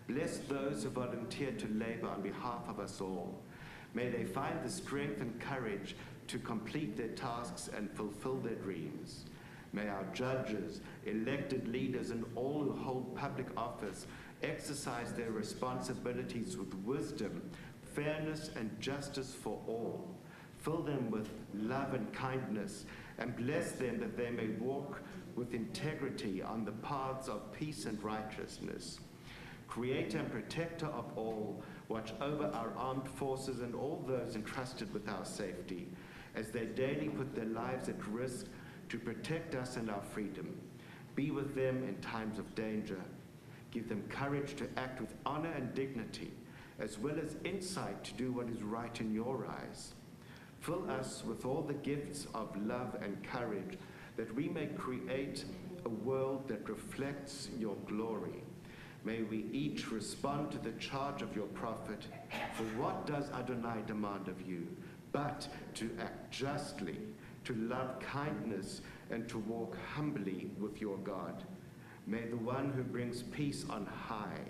Bless those who volunteer to labor on behalf of us all. May they find the strength and courage to complete their tasks and fulfill their dreams. May our judges, elected leaders, and all who hold public office exercise their responsibilities with wisdom, fairness, and justice for all. Fill them with love and kindness, and bless them that they may walk with integrity on the paths of peace and righteousness. Creator and protector of all, watch over our armed forces and all those entrusted with our safety, as they daily put their lives at risk to protect us and our freedom. Be with them in times of danger. Give them courage to act with honor and dignity, as well as insight to do what is right in your eyes. Fill us with all the gifts of love and courage, that we may create a world that reflects your glory. May we each respond to the charge of your prophet, for what does Adonai demand of you? But to act justly, to love kindness, and to walk humbly with your God. May the one who brings peace on high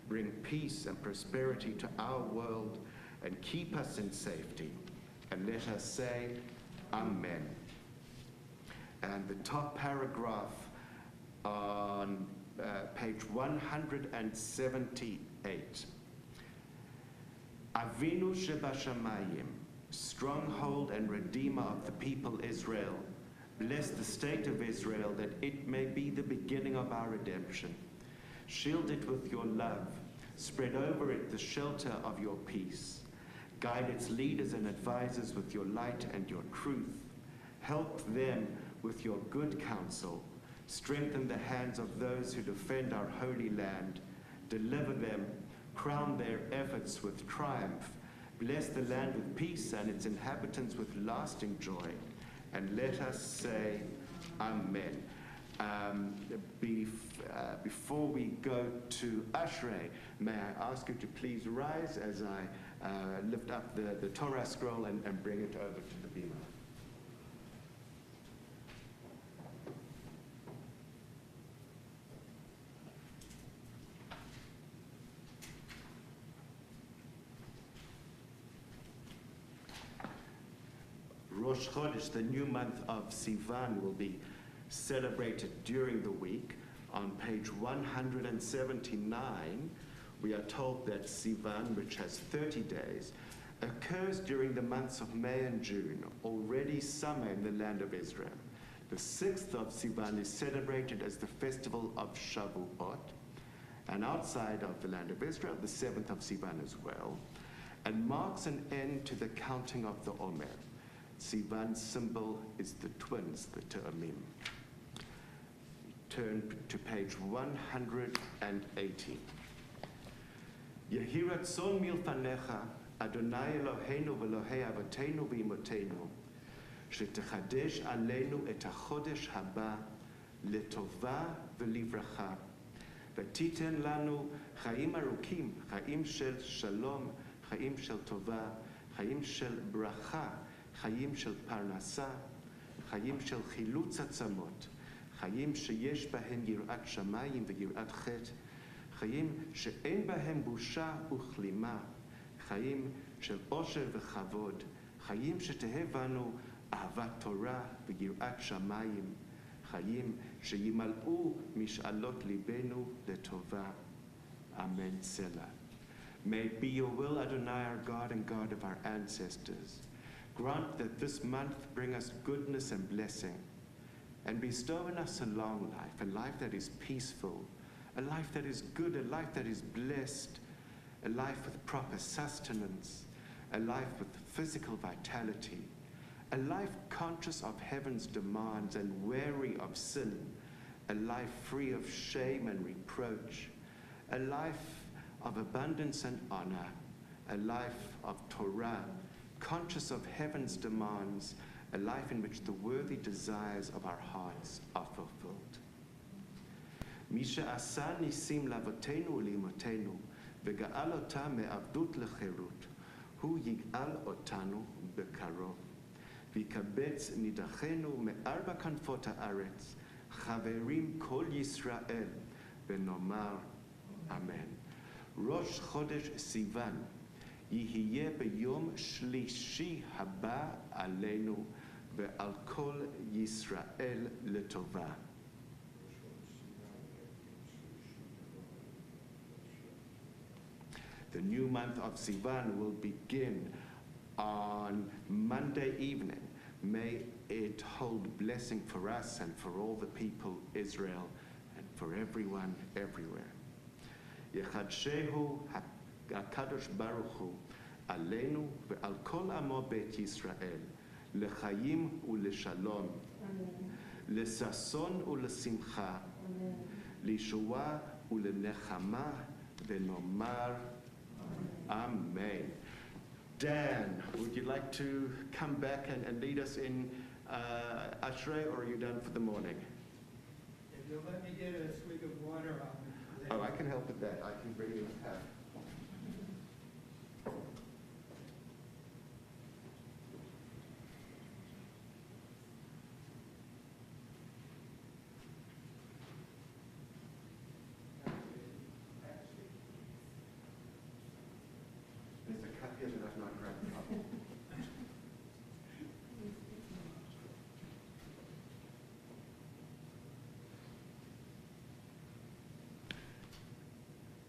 bring peace and prosperity to our world and keep us in safety. And let us say, Amen. And the top paragraph on page 178. Avinu Shebashamayim, stronghold and redeemer of the people Israel, bless the state of Israel that it may be the beginning of our redemption. Shield it with your love. Spread over it the shelter of your peace. Guide its leaders and advisors with your light and your truth. Help them with your good counsel. Strengthen the hands of those who defend our holy land. Deliver them. Crown their efforts with triumph. Bless the land with peace and its inhabitants with lasting joy. And let us say, Amen. Before we go to Ashrei, may I ask you to please rise as I lift up the Torah scroll and bring it over to the bima. Rosh Chodesh, the new month of Sivan, will be celebrated during the week. On page 179, we are told that Sivan, which has 30 days, occurs during the months of May and June, already summer in the land of Israel. The 6th of Sivan is celebrated as the festival of Shavuot, and outside of the land of Israel, the 7th of Sivan as well, and marks an end to the counting of the Omer. Sivan's symbol is the twins, the Te'amim. Turn to page 180. Yehi ratzon milfanecha, Adonai Eloheinu v'Elohei Avotenu v'Imotenu, shetechadesh aleinu et hachodesh haba letova v'livracha, v'titen lanu chaim arukim, chaim shel shalom, chaim shel tova, chaim shel bracha, חיים של פרנסה, חיים של חילוץ עצמות, חיים שיש בהם יראת שמיים ויראת חטא, חיים שאין בהם בושה וכלימה, חיים של עושר וכבוד, חיים שתהא בנו אהבת תורה ויראת שמיים, חיים שימלאו משאלות ליבנו לטובה. Amen. Selah. May it be your will, Adonai, our God and God of our ancestors. Grant that this month bring us goodness and blessing, and bestow in us a long life, a life that is peaceful, a life that is good, a life that is blessed, a life with proper sustenance, a life with physical vitality, a life conscious of heaven's demands and wary of sin, a life free of shame and reproach, a life of abundance and honor, a life of Torah, conscious of heaven's demands, a life in which the worthy desires of our hearts are fulfilled. Misha asa nisim lavotenu ulimotenu, v'ga'al otam me'avdut lecherut, hu yig'al otanu bekarov, v'ikabetz nidachenu me'arba kanfot ha'aretz, chaverim kol Yisrael, v'nomar Amen. Rosh Chodesh Sivan, יהיה ביום שלישי הבא עלינו ועל כל ישראל לטובה. The new month of Sivan will begin on Monday evening. May it hold blessing for us and for all the people Israel and for everyone everywhere. יחדשהו הקדוש ברוך הוא עלינו ועל כל עמו בית ישראל, לחיים ולשלום, לששון ולשמחה, לישועה ולנחמה, ונאמר Amen. Dan, would you like to come back and lead us in Ashrei, or are you done for the morning? In If you'll let me get a swig of water, I'll... Oh, I can help with that. I can bring you a cup. There's a cup here that I've not grabbed from.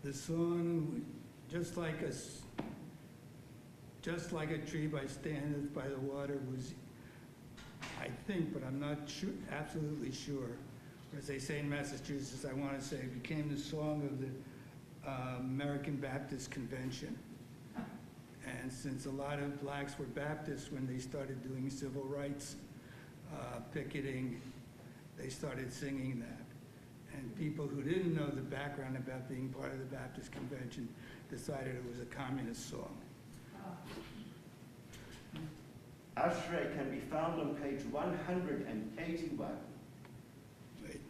The song, just like a tree by standeth by the water was, I think, but I'm not sure, absolutely sure. Or as they say in Massachusetts, I want to say, it became the song of the American Baptist Convention. And since a lot of blacks were Baptists when they started doing civil rights picketing, they started singing that. And people who didn't know the background about being part of the Baptist Convention decided it was a communist song. Ashrei can be found on page 181. Wait.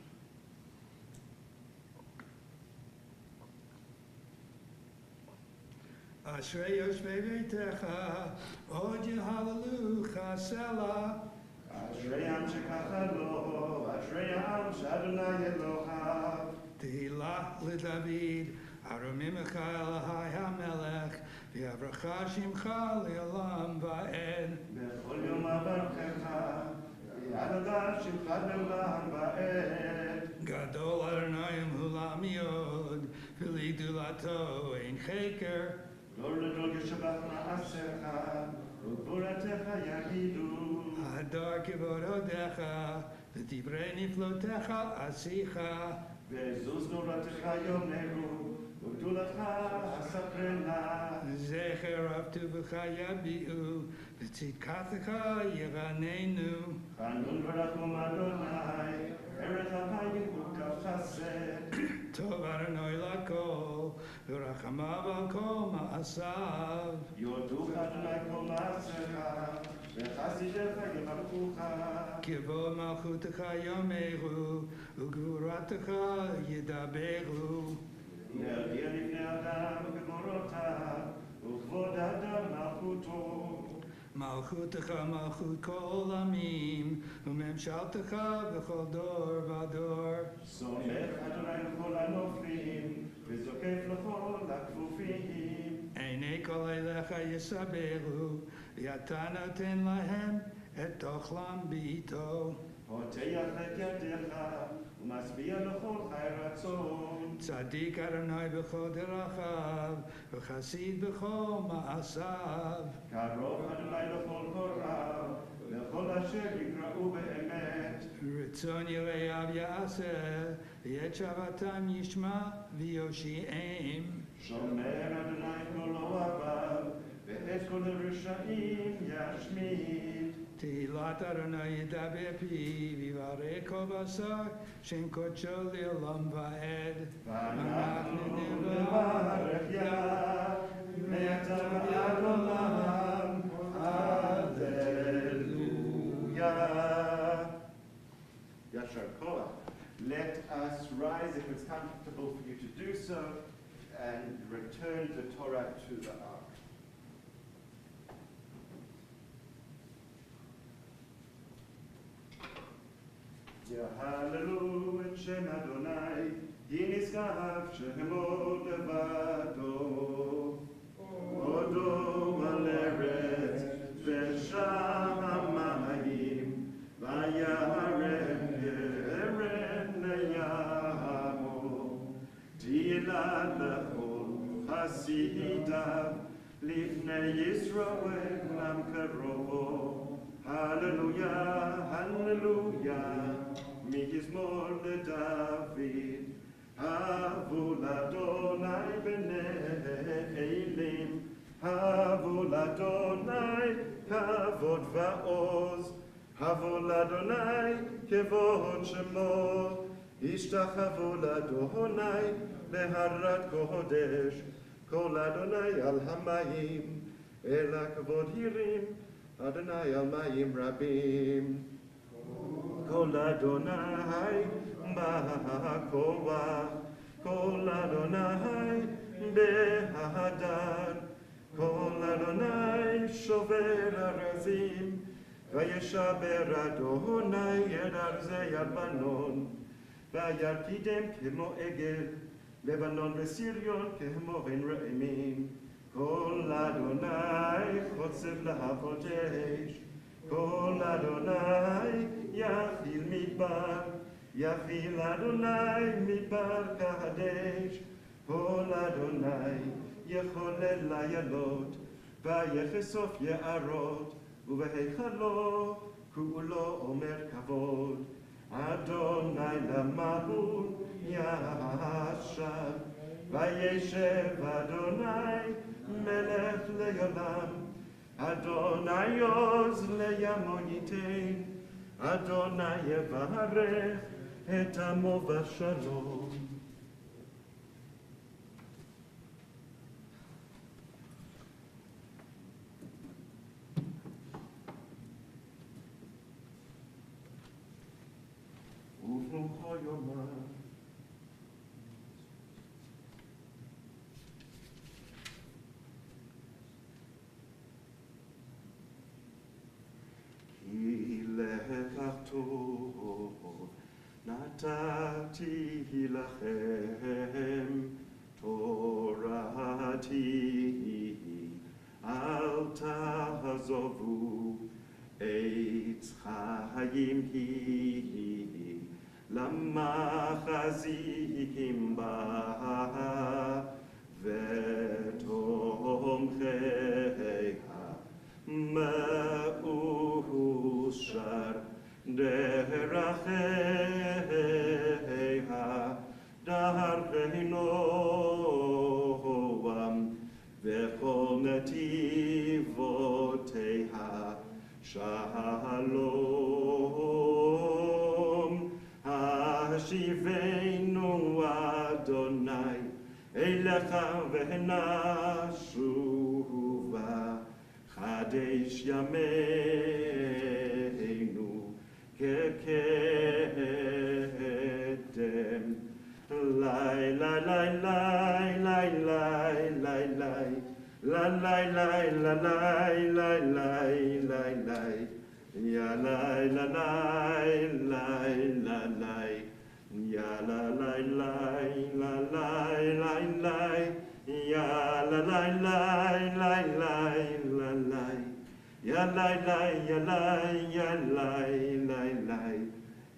Ashrei Yoshvei Beitecha, Od Yehalelu Chasela. Ashrei Am Shekach Lo, Ashrei Am Shadonai Elohav. Tehillah LeDavid, Aromimecha Elahai HaMelech, V'yavracha Shimcha Le'olam Va'ed. Bechol Yom Avarchecha, V'yadada Shimcha Le'olam Va'ed. Gadol Adonai Hulam Yod, V'ligdulato Ein Cheker. Lo L'dol Yeshabach Ma'asecha, U'boratecha Yagidu. Hadar Kivod Odecha, V'divrei Niflotecha Asicha. Ve'zuz Noratecha Yom Neru, U'gdulacha Asaprena. Zecher Avtuvecha Yabi'u, V'tzidkatecha Yiranenu. Chanun V'rachum Adonai, Eret HaMayim U'kav Chased. Tov Adonai Lakol, V'rachamav Al Kol Ma'asav. Yoduch Adonai Kol Ma'asecha, V'chasidecha Yevarchucha. Kivod Malchutecha Yomeru, Ugvuratecha Yedaberu. Le'adir Lifnei Adam V'gvorotav, U'kvod Adam Malchuto. Malchutecha Malchut Kol Amim, Umemshaltecha V'chol Dor V'ador. Somech Adonai L'chol Hanoflim, V'zokef L'chol Hakfufim. Einei Kol Eilecha Yesaberu, V'yata Noten Lahem Et Tochlam B'ito. Hoteach et yadecha, U'masbia L'chol Chai Ratzon. Tzadik Adonai B'chol Derachav, V'chasid B'chol Ma'asav. Karov Adonai L'chol Korav, L'chol Asher Yikra'u Be'emet. Ritzon Yireyav Ya'aseh, V'yet Shavatam Yishma V'yoshi'em. Shomer Adonai Kol Oavav, Ve'et Kol Rishaim Yashmid. Tehillat Adonai Yidaber Pi, V'yivarech Kol Basar, Shem Kodsho Le'olam Va'ed. V'anachnu nevarech Yah, Me'ata v'ad olam. Hallelujah. Yashar Koach. Let us rise, if it's comfortable for you to do so, and return the Torah to the ark. Yahallelu et Shem Adonai, Yiniskav Shemo Levado. Odo al Eretz v'sham hamayim, v'yarem yeren yamo. Tila lechol hasidav, lifnei Yisroel lam karovo. Hallelujah, hallelujah, mizmor leDavid. Havu l'Adonai b'nei Elim, Havu l'Adonai kavod va'oz, Havu l'Adonai kevod shemo, Ishtachavu l'Adonai leharat kodesh, Kol Adonai al hamayim, Ela kavod hirim, Adonai al mayim rabim. Kol Adonai ba'koach, Kol Adonai behadar, Kol Adonai shover arazim, Vayeshaber Adonai et arzei Lebanon, Vayarkidem kemo egel, Lebanon v'Sirion kemo en re'emim, Kol Adonai chotzev lahavot esh, Kol Adonai yachil midbar, Yachil Adonai midbar kadesh, Kol Adonai yecholel layalot, Vayechesof ye'arot, ובהיכלו כולו אומר כבוד, אדוני למהול ישב, וישב אדוני מלך לעולם, אדוני עוז לימו ייתן, אדוני יברך את עמו בשלום. וברוכה יומה. כי לך טוב נתתי לכם, תורתי אל תעזבו, עץ חיים היא למחזיקים בה ותומכיה מאושר דרכיה דרכי נועם וכל נתיבותיה שלום. השיבנו אדוני אליך ונשובה, חדש ימינו כקדם. לי לי לי לי לי לי לי Ya la la la la la la, ya la la la la la la la, ya la la la la la la la, ya la la ya la ya la la la,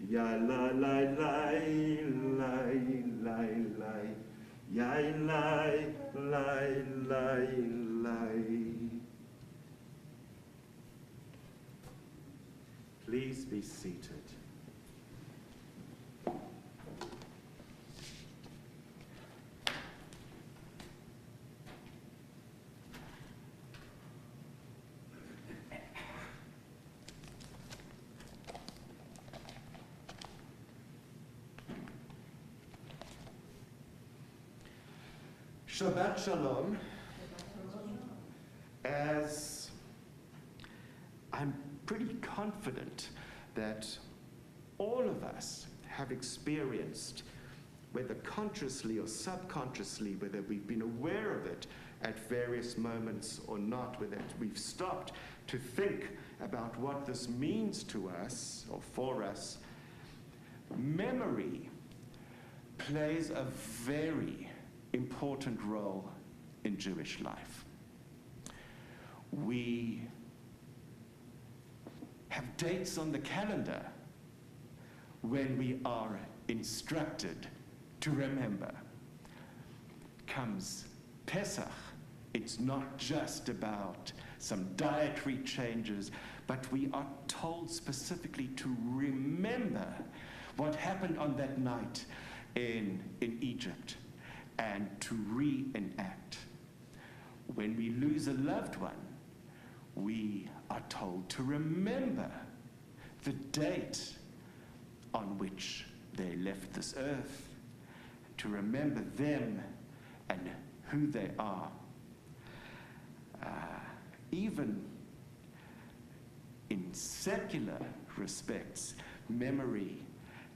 ya la la la la la la, ya la la la la. Please be seated. Shabbat Shalom. As I'm pretty confident that all of us have experienced, whether consciously or subconsciously, whether we've been aware of it at various moments or not, whether we've stopped to think about what this means to us or for us, memory plays a very important role in Jewish life. We have dates on the calendar when we are instructed to remember. Comes Pesach, it's not just about some dietary changes, but we are told specifically to remember what happened on that night in Egypt and to reenact. When we lose a loved one, we are told to remember the date on which they left this earth, to remember them and who they are. Even in secular respects. Memory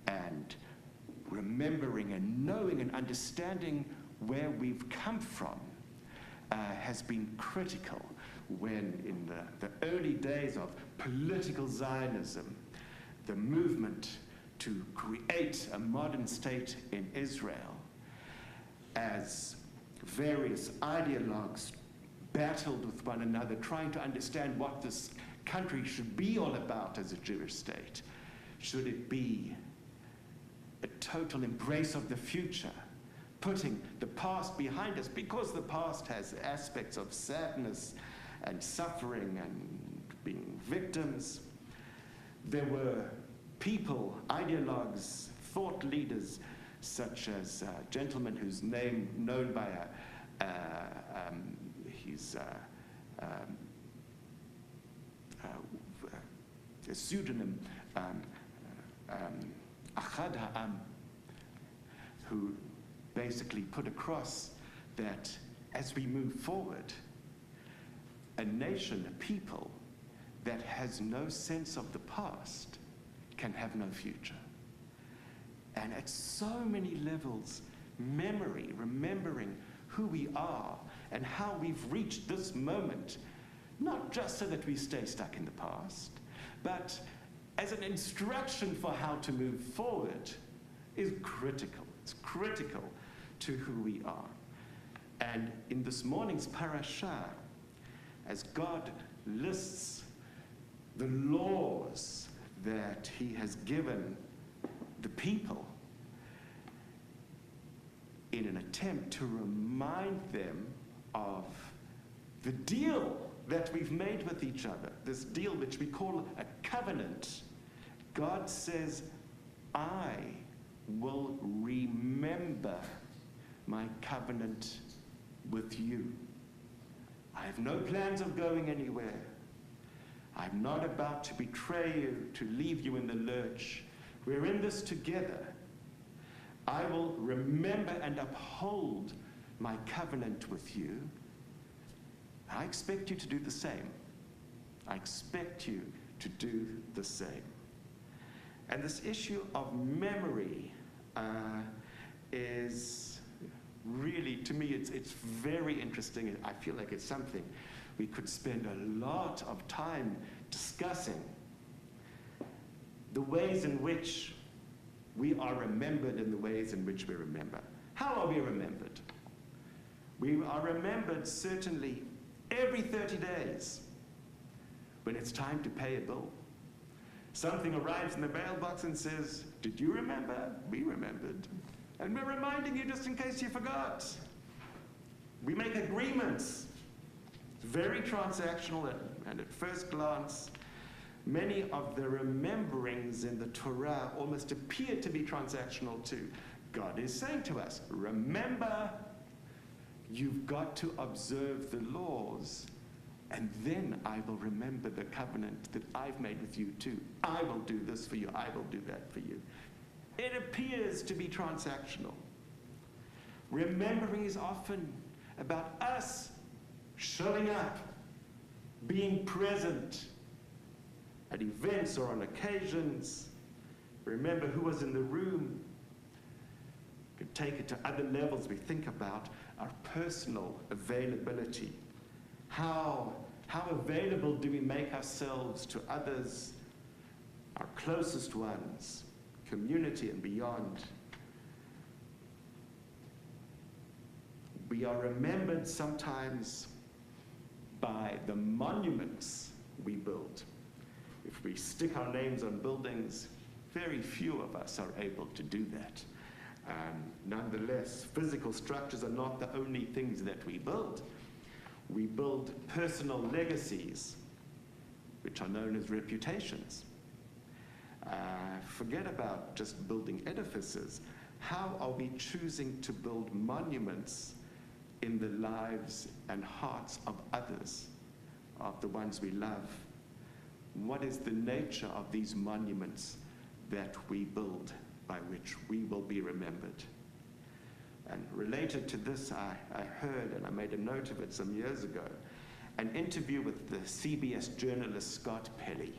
and remembering and knowing and understanding where we've come from has been critical when in the early days of political Zionism, the movement to create a modern state in Israel, as various ideologues battled with one another, trying to understand what this country should be all about as a Jewish state. Should it be a total embrace of the future, putting the past behind us, because the past has aspects of sadness and suffering and being victims? There were people, ideologues, thought leaders, such as a gentleman whose name known by a pseudonym, Achad Ha'am, who basically put across that as we move forward, a nation, a people that has no sense of the past can have no future. And at so many levels, memory, remembering who we are and how we've reached this moment, not just so that we stay stuck in the past, but as an instruction for how to move forward, is critical. It's critical to who we are. And in this morning's parashah, as God lists the laws that he has given the people in an attempt to remind them of the deal that we've made with each other, this deal which we call a covenant, God says, I will remember my covenant with you. I have no plans of going anywhere. I'm not about to betray you, to leave you in the lurch. We're in this together. I will remember and uphold my covenant with you. I expect you to do the same. I expect you to do the same. And this issue of memory is really, to me, it's very interesting. I feel like it's something we could spend a lot of time discussing. The ways in which we are remembered and the ways in which we remember. How are we remembered? We are remembered certainly every 30 days when it's time to pay a bill. Something arrives in the mailbox and says, did you remember? We remembered. And we're reminding you just in case you forgot. We make agreements. It's very transactional, and at first glance, many of the rememberings in the Torah almost appear to be transactional too. God is saying to us, remember, you've got to observe the laws, and then I will remember the covenant that I've made with you too. I will do this for you. I will do that for you. It appears to be transactional. Remembering is often about us showing up, being present at events or on occasions. Remember who was in the room. We could take it to other levels. We think about our personal availability. How available do we make ourselves to others, our closest ones, community and beyond? We are remembered sometimes by the monuments we build. If we stick our names on buildings, very few of us are able to do that. Nonetheless, physical structures are not the only things that we build. We build personal legacies, which are known as reputations. Forget about just building edifices. How are we choosing to build monuments in the lives and hearts of others, of the ones we love? What is the nature of these monuments that we build by which we will be remembered? And related to this, I heard, and I made a note of it some years ago, an interview with the CBS journalist Scott Pelley.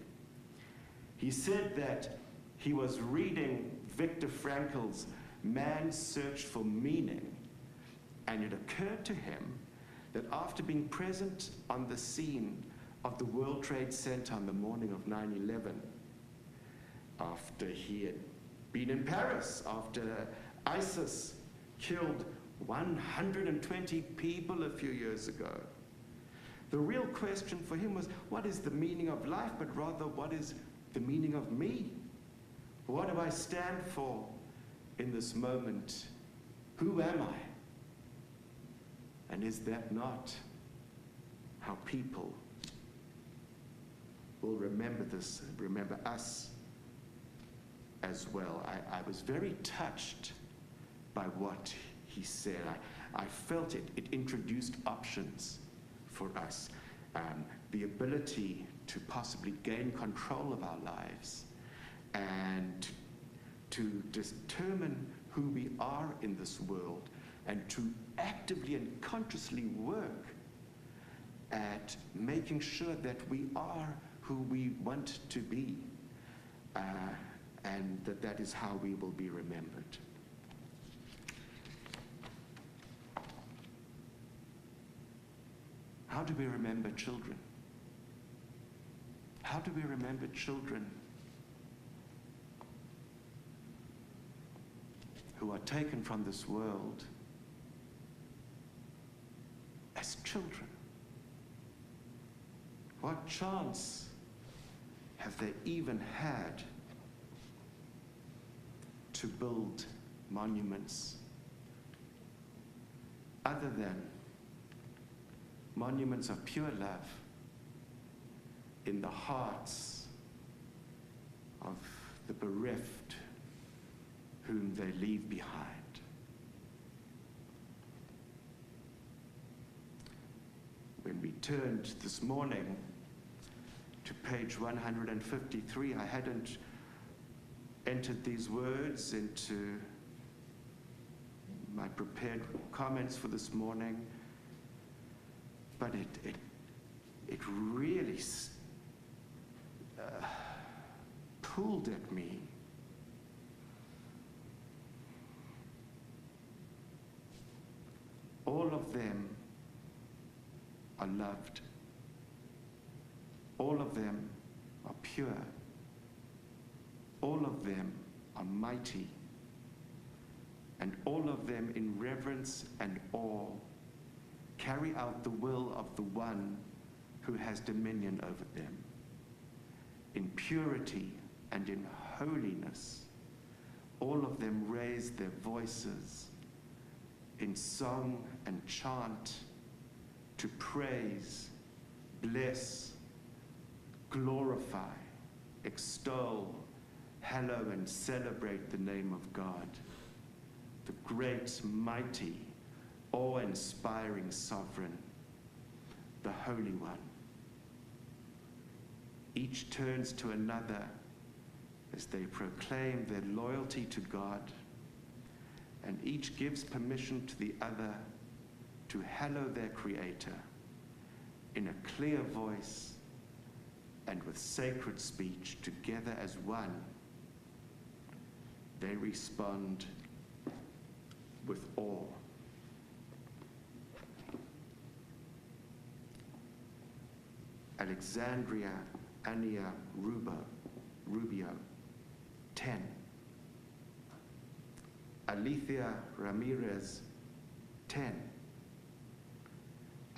He said that he was reading Viktor Frankl's Man's Search for Meaning, and it occurred to him that after being present on the scene of the World Trade Center on the morning of 9/11, after he had been in Paris, after ISIS killed 120 people a few years ago, the real question for him was, what is the meaning of life, but rather, what is the meaning of me? What do I stand for in this moment? Who am I? And is that not how people will remember this, remember us as well? I was very touched by what he said. I felt it introduced options for us. The ability to possibly gain control of our lives and to determine who we are in this world, and to actively and consciously work at making sure that we are who we want to be, and that is how we will be remembered. How do we remember children? How do we remember children who are taken from this world as children? What chance have they even had to build monuments other than monuments of pure love in the hearts of the bereft whom they leave behind? When we turned this morning to page 153, I hadn't entered these words into my prepared comments for this morning, but it really pulled at me. All of them are loved. All of them are pure. All of them are mighty. And all of them, in reverence and awe, carry out the will of the one who has dominion over them. In purity and in holiness, all of them raise their voices in song and chant to praise, bless, glorify, extol, hallow, and celebrate the name of God, the great, mighty, awe-inspiring sovereign, the Holy One. Each turns to another as they proclaim their loyalty to God, and each gives permission to the other to hallow their Creator in a clear voice and with sacred speech. Together as one, they respond with awe. Alexandria Ania Rubio, 10. Alethea Ramirez, 10.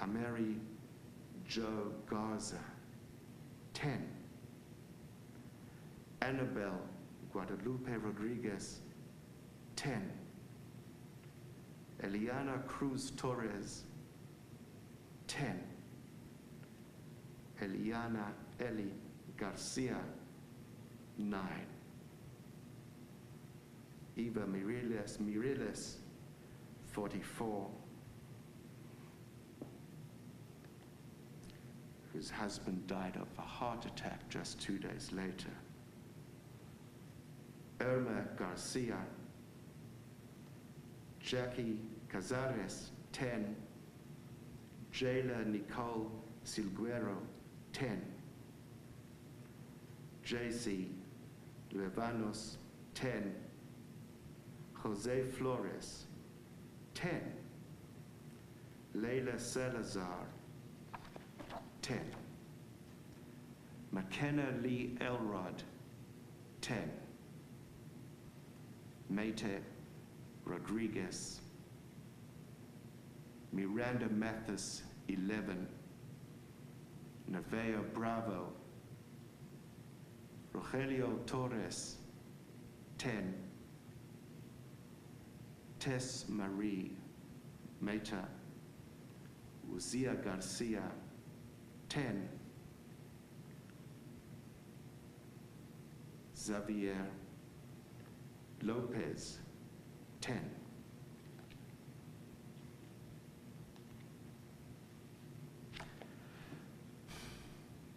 Ameri Joe Garza, 10. Annabelle Guadalupe Rodriguez, 10. Eliana Cruz Torres, 10. Eliana Eli Garcia, 9. Eva Mireles, 44, whose husband died of a heart attack just 2 days later. Irma Garcia, Jackie Cazares, 10. Jayla Nicole Silguero, 10. JC Levanos, 10. Jose Flores, 10. Leila Salazar, 10. McKenna Lee Elrod, 10. Mayte Rodriguez, Miranda Mathis, 11. Nevea Bravo, Rogelio Torres, 10. Tess Marie Meta, Uzia Garcia, 10. Xavier Lopez, 10.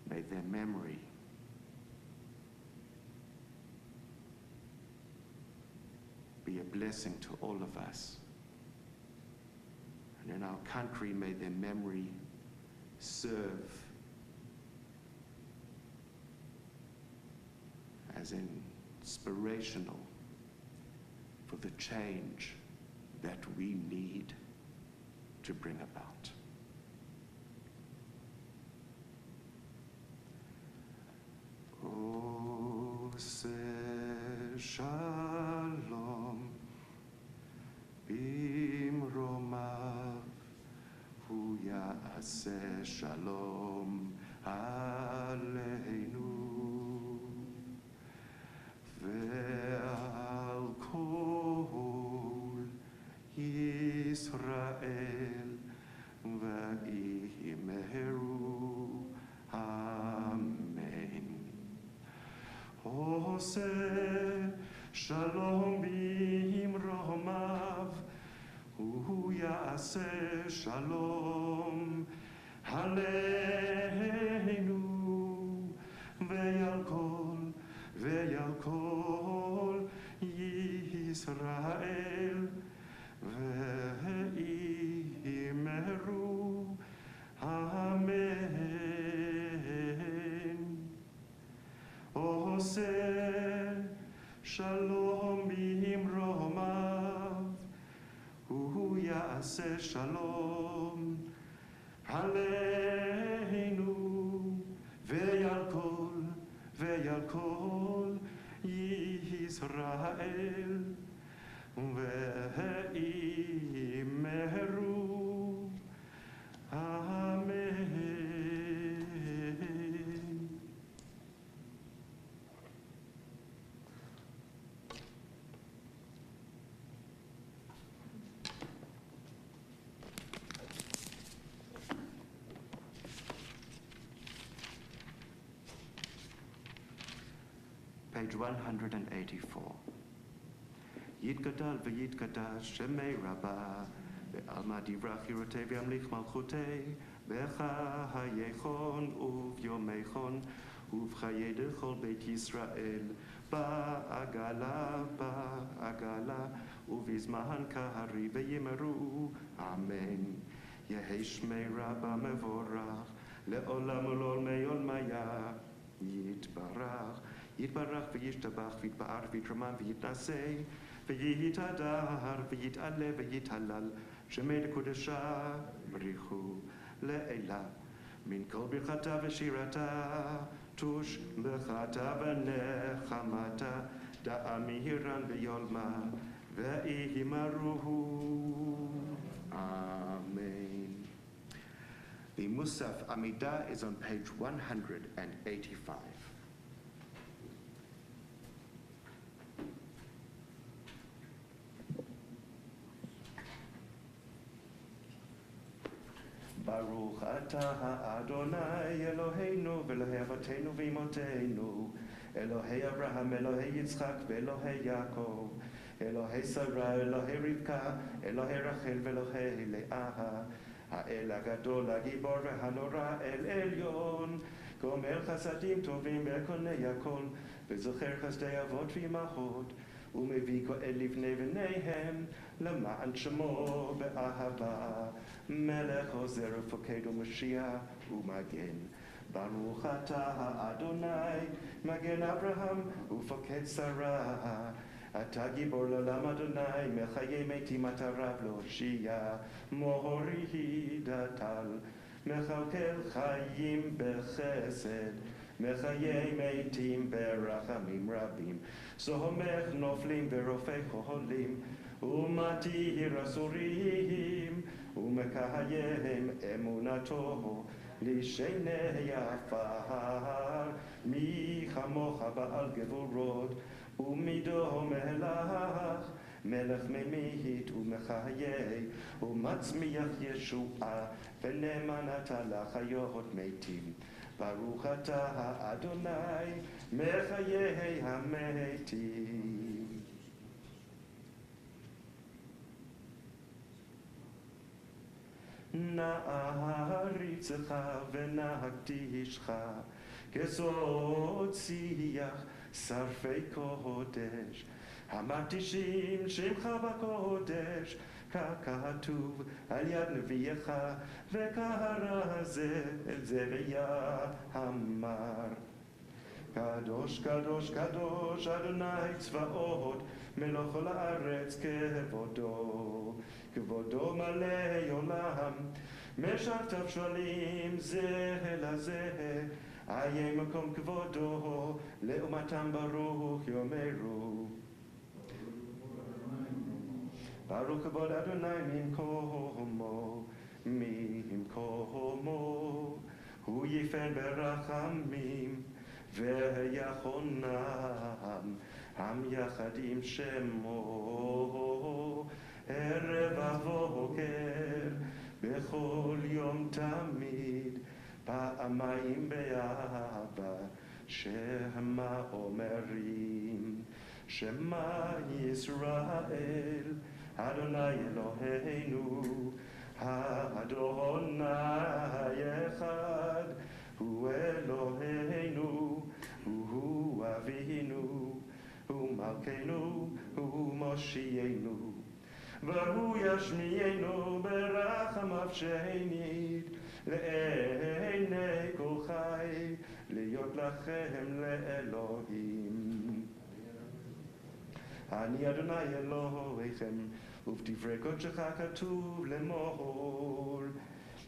May their memory be a blessing to all of us. And in our country, may their memory serve as inspirational for the change that we need to bring about. Oh, say shalom, bimromav, hu ya'aseh shalom aleinu, ve'al kol Yisrael va'imeru. Amen. Ose shalom bimromav, hu ya'aseh shalom aleinu, ve'al kol Yisrael ve'imeru. Amen. Ose shalom bimromav, hu ya'aseh shalom aleinu, ve'al kol Yisrael ve'imeru. Amen. Page 184. Yitgadal v'yitgadash shemei rabbah, ve'alma divrach yirotei v'yamlich malchutei, becha hayechon uvyomechon, uvchaye dechol beit Yisrael, ba'agala, uvizman kahari ve'yimeru. Amen. Yehi shmei rabbah mevorach, le'olam ulol me'ol maya, yitbarach. Yitbarach v'yishtabach v'yitba'ar v'yitramam v'yitnaseh v'yitadar v'yit'aleh v'yithalal shemei l'kodesha b'richu le'ela min kol birchata v'shirata tush b'chata v'nechamata da'amihiran v'yolma v'ihimaruhu. Amen. The Musaf Amidah is on page 185. Baruch atah Adonai Eloheinu v'Elohei Avotenu v'Imotenu, Elohei Abraham, Elohei Yitzchak v'Elohei Yaakov, Elohei Sarah, Elohei Rivka, Elohei Rachel v'Elohei Leah, Ha'el Hagadol Hagibor v'Hanora El Elyon, Gomer Chasadim Tovim Be'konei Hakol, v'Zocher Chasdei Avot v'Imachot, ומביא גואל לבני בניהם למען שמו באהבה, מלך עוזר ופוקד ומשיח ומגן Baruch atah Adonai, Magen Abraham ufoked Sarah. אתה גיבור לעולם אדוני, מחיי מתים אתה רב להושיע, מוריד הטל, מכלכל חיים בחסד, מחיי מתים ברחמים רבים, סומך נופלים ורופא חולים, ומתיר אסורים, ומקיים אמונתו, לשני עפר, מי כמוך בעל גבורות, ומידו מלך, מלך ממית ומחיה, ומצמיח ישועה, ונאמן אתה לחיות מתים. ברוך אתה אדוני, מחיי המתים. נעריצך ונקדישך, כסוד שיח שרפי קודש, המקדישים שמך בקודש, ככתוב על יד נביאך, וקרא זה אל זרע המר. קדוש קדוש קדוש אדוני צבאות, מלוך כל הארץ כבודו, כבודו מלא עולם, משרתיו שואלים זה לזה, איה מקום כבודו, לאומתם ברוך יאמרו. ברוך כבוד אדוני ממקומו, ממקומו, הוא יפן ברחמים ויחונם, עם יחד עם שמו, ערב ובוקר, בכל יום תמיד, פעמיים באהבה, שמה אומרים, שמה ישראל, אדוני אלוהינו, אדוני אחד, הוא אלוהינו, הוא אבינו, הוא מלכנו, הוא מושיענו, והוא ישמיענו ברחמיו שנית, לעיני כל חי, להיות לכם לאלוהים. אני אדוני אלוהיכם, ובדברי קודשך כתוב לאמור,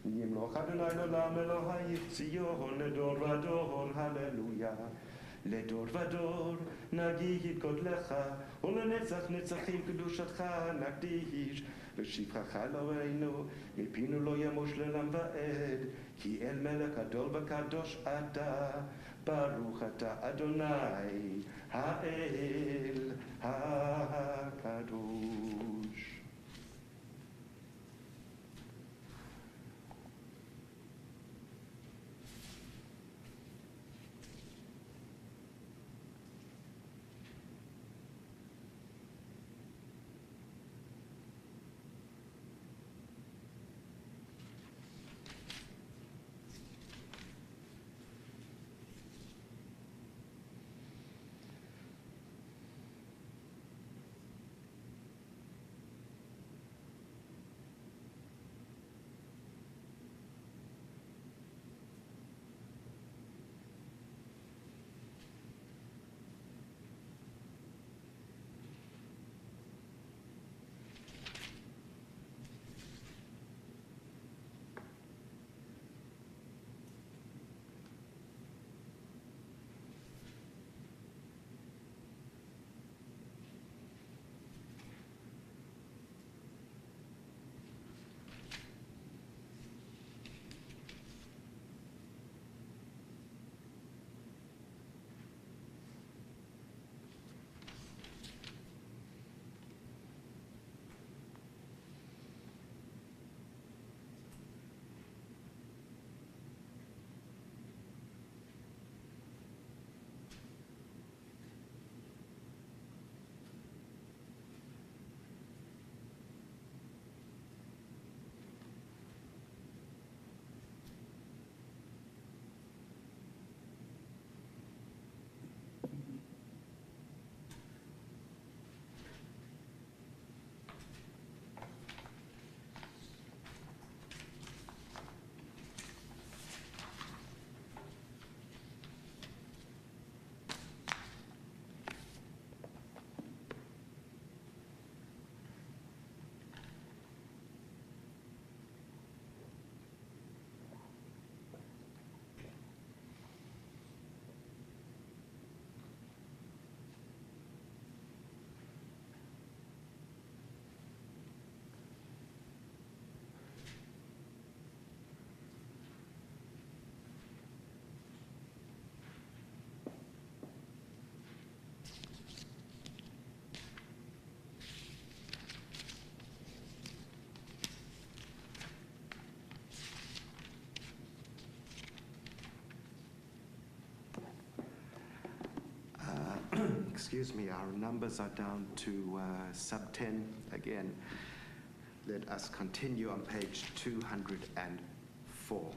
ימלוך אדוני לעולם אלוהי ציון לדור ודור, הללויה. לדור ודור נגיד גודלך, ולנצח נצחים קדושתך נקדיש, ושבחך אלוהינו, מפינו לא ימוש לעולם ועד, כי אל מלך גדול וקדוש אתה, ברוך אתה אדוני, האל הקדוש. excuse me, our numbers are down to sub 10 again. Let us continue on page 204.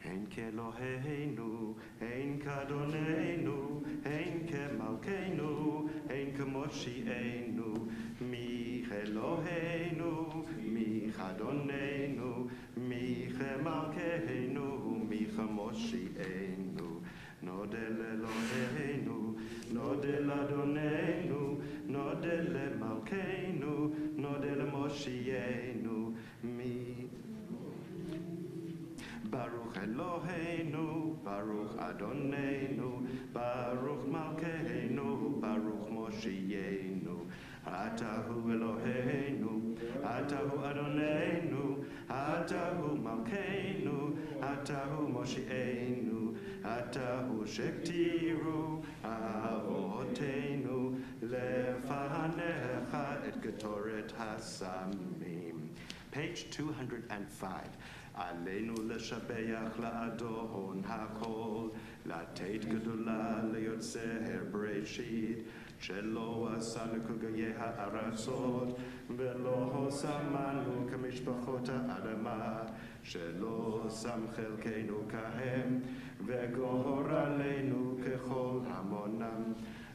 Ein Keloheinu, ein Kadonenu, ein Kemalkeinu, ein Kemoshienu, mi Eloheinu, mi Kadonenu, mi Kemalkeinu, mi Kemoshienu. Nodel Eloheinu, Nodel Adonenu, Nodel Malkeinu, Nodel Moshienu, mi Baruch Eloheinu, Baruch Adonenu, Baruch Malkeinu, Baruch Moshienu. Atahu Eloheinu, Atahu Adonenu, Atahu Malkeinu, Atahu Moshienu, Atahu Shektiru, Avotenu, Lefanecha et Ketoret Hasamim. Page 205. Aleinu leshabeach la'adon hakol, לתת גדולה ליוצר בראשית, שלא עשנו כגויי הארצות, ולא שמנו כמשפחות האדמה, שלא שם חלקנו כהם, וגור עלינו ככל המונם.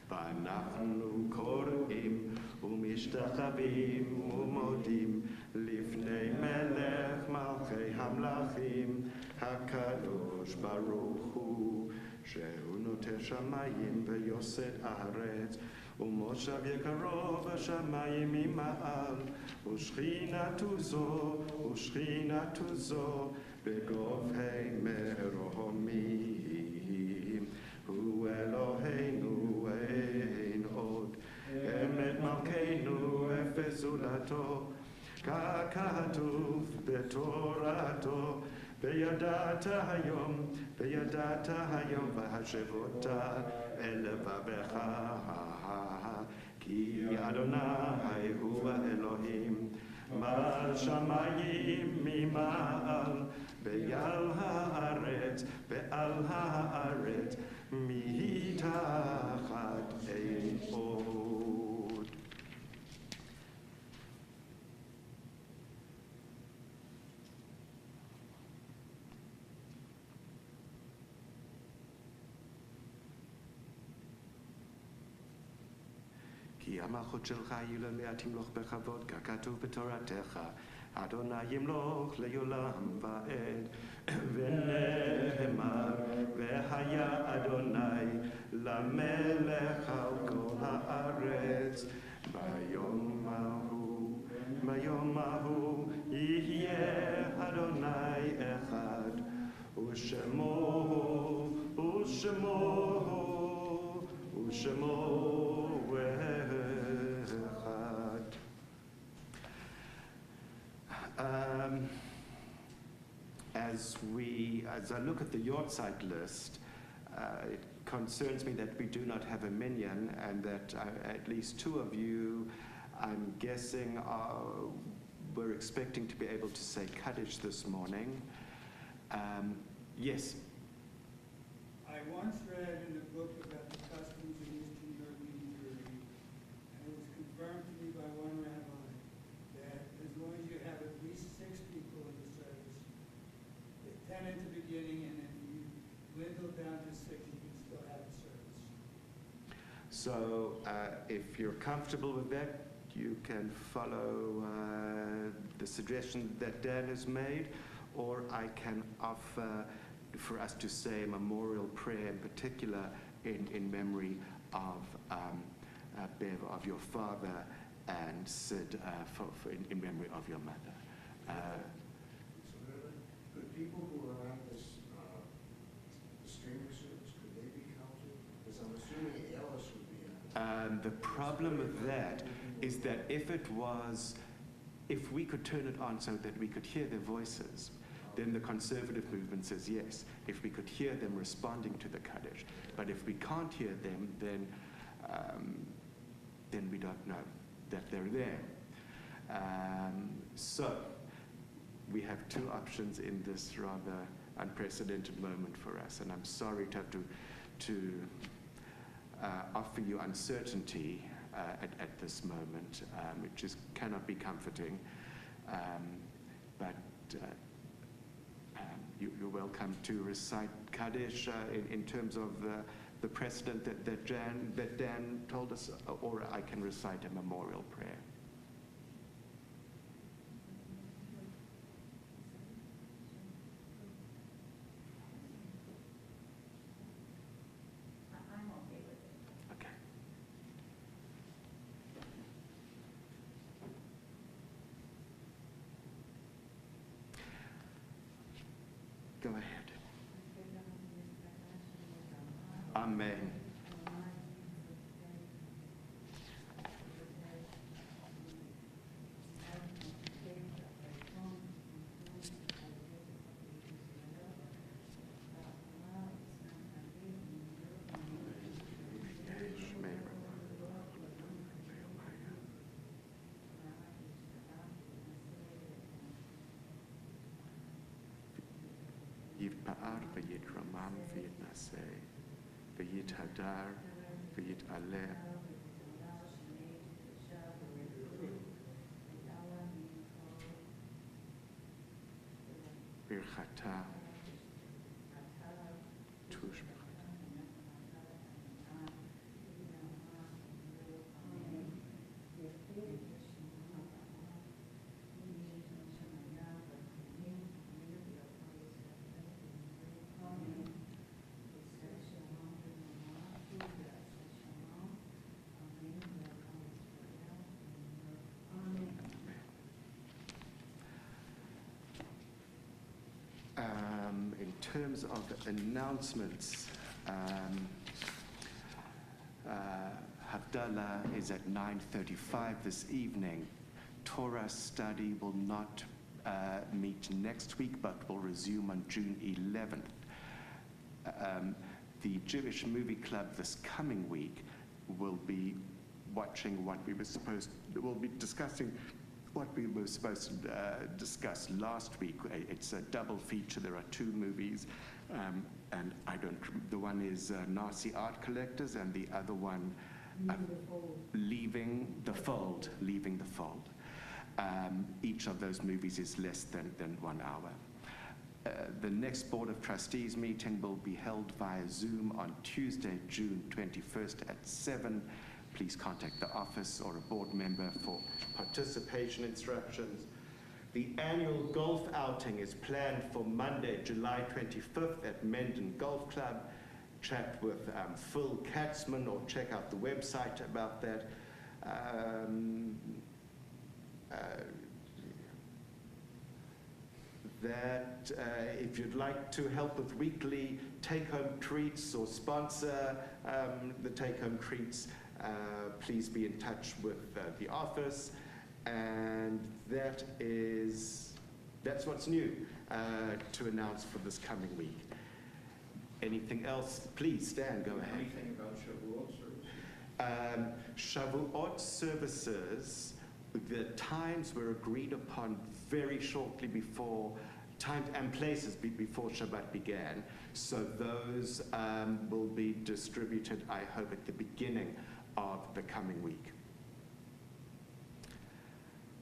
ואנחנו קוראים ומשתחווים ומודים לפני מלך מלכי המלכים, הקדוש ברוך הוא, שהוא נוטה שמיים ויוסד ארץ, ומושב יקרו בשמיים ממעל, ושכינתו זו בגובהי מרומים. הוא אלוהינו אין עוד, אמת מלכנו אפס זולתו, ככתוב בתורתו, וידעת היום והשבותה אל לבבך, כי אדוני הוא האלוהים, מעל שמיים ממעל, ועל הארץ מתחת אין עוד. כי המלכות שלך יהיו למאה תמלוך בכבוד, ככתוב בתורתך. אדוני ימלוך לעולם ועד, ונאמר, והיה אדוני למלך על כל הארץ. ביום ההוא יהיה אדוני אחד, ושמו אחד. As I look at the Yortzeit list, it concerns me that we do not have a minyan, and that at least two of you, I'm guessing, were expecting to be able to say Kaddish this morning. Yes? I once read in a book about the customs of Eastern European Jewry, and it was confirmed to me by one rabbi that as long as you have at least 6 people in the service, 10 at the beginning, and then you dwindle down to 6, you can still have a service. So if you're comfortable with that, you can follow the suggestion that Dan has made, or I can offer for us to say a memorial prayer in particular in memory of Bev, of your father, and Sid in memory of your mother. Could people who are on this streaming service, could they be counted? Because I'm assuming Alice would be on. The problem with that is that if we could turn it on so that we could hear their voices, then the conservative movement says yes, if we could hear them responding to the Kaddish. But if we can't hear them, then we don't know that they're there. So we have 2 options in this rather unprecedented moment for us, and I'm sorry to have to offer you uncertainty at this moment, which cannot be comforting. But you're welcome to recite Kaddish in terms of the precedent that Dan told us, or I can recite a memorial prayer. I'm okay with it. Okay. Go ahead. Amen. Yit Ba'ar v'yit Ramam v'yit Naseh v'yit Hadar v'yit Aleh Birchata Tush in terms of announcements, Havdalah is at 9:35 this evening. Torah study will not meet next week, but will resume on June 11th. The Jewish Movie Club this coming week will be watching we'll be discussing what we were supposed to discuss last week. It's a double feature. There are two movies, and the one is Nazi Art Collectors, and the other one, Leaving the Fold. Each of those movies is less than 1 hour. The next Board of Trustees meeting will be held via Zoom on Tuesday, June 21st at 7. Please contact the office or a board member for participation instructions. The annual golf outing is planned for Monday, July 25th at Mendon Golf Club. Chat with Phil Katzman or check out the website about that. If you'd like to help with weekly take-home treats or sponsor the take-home treats, please be in touch with the office. And that's what's new to announce for this coming week. Anything else? Please, Stan, go ahead. Anything about Shavuot services? Shavuot services, the times were agreed upon very shortly before, times and places before Shabbat began. So those will be distributed, I hope, at the beginning of the coming week.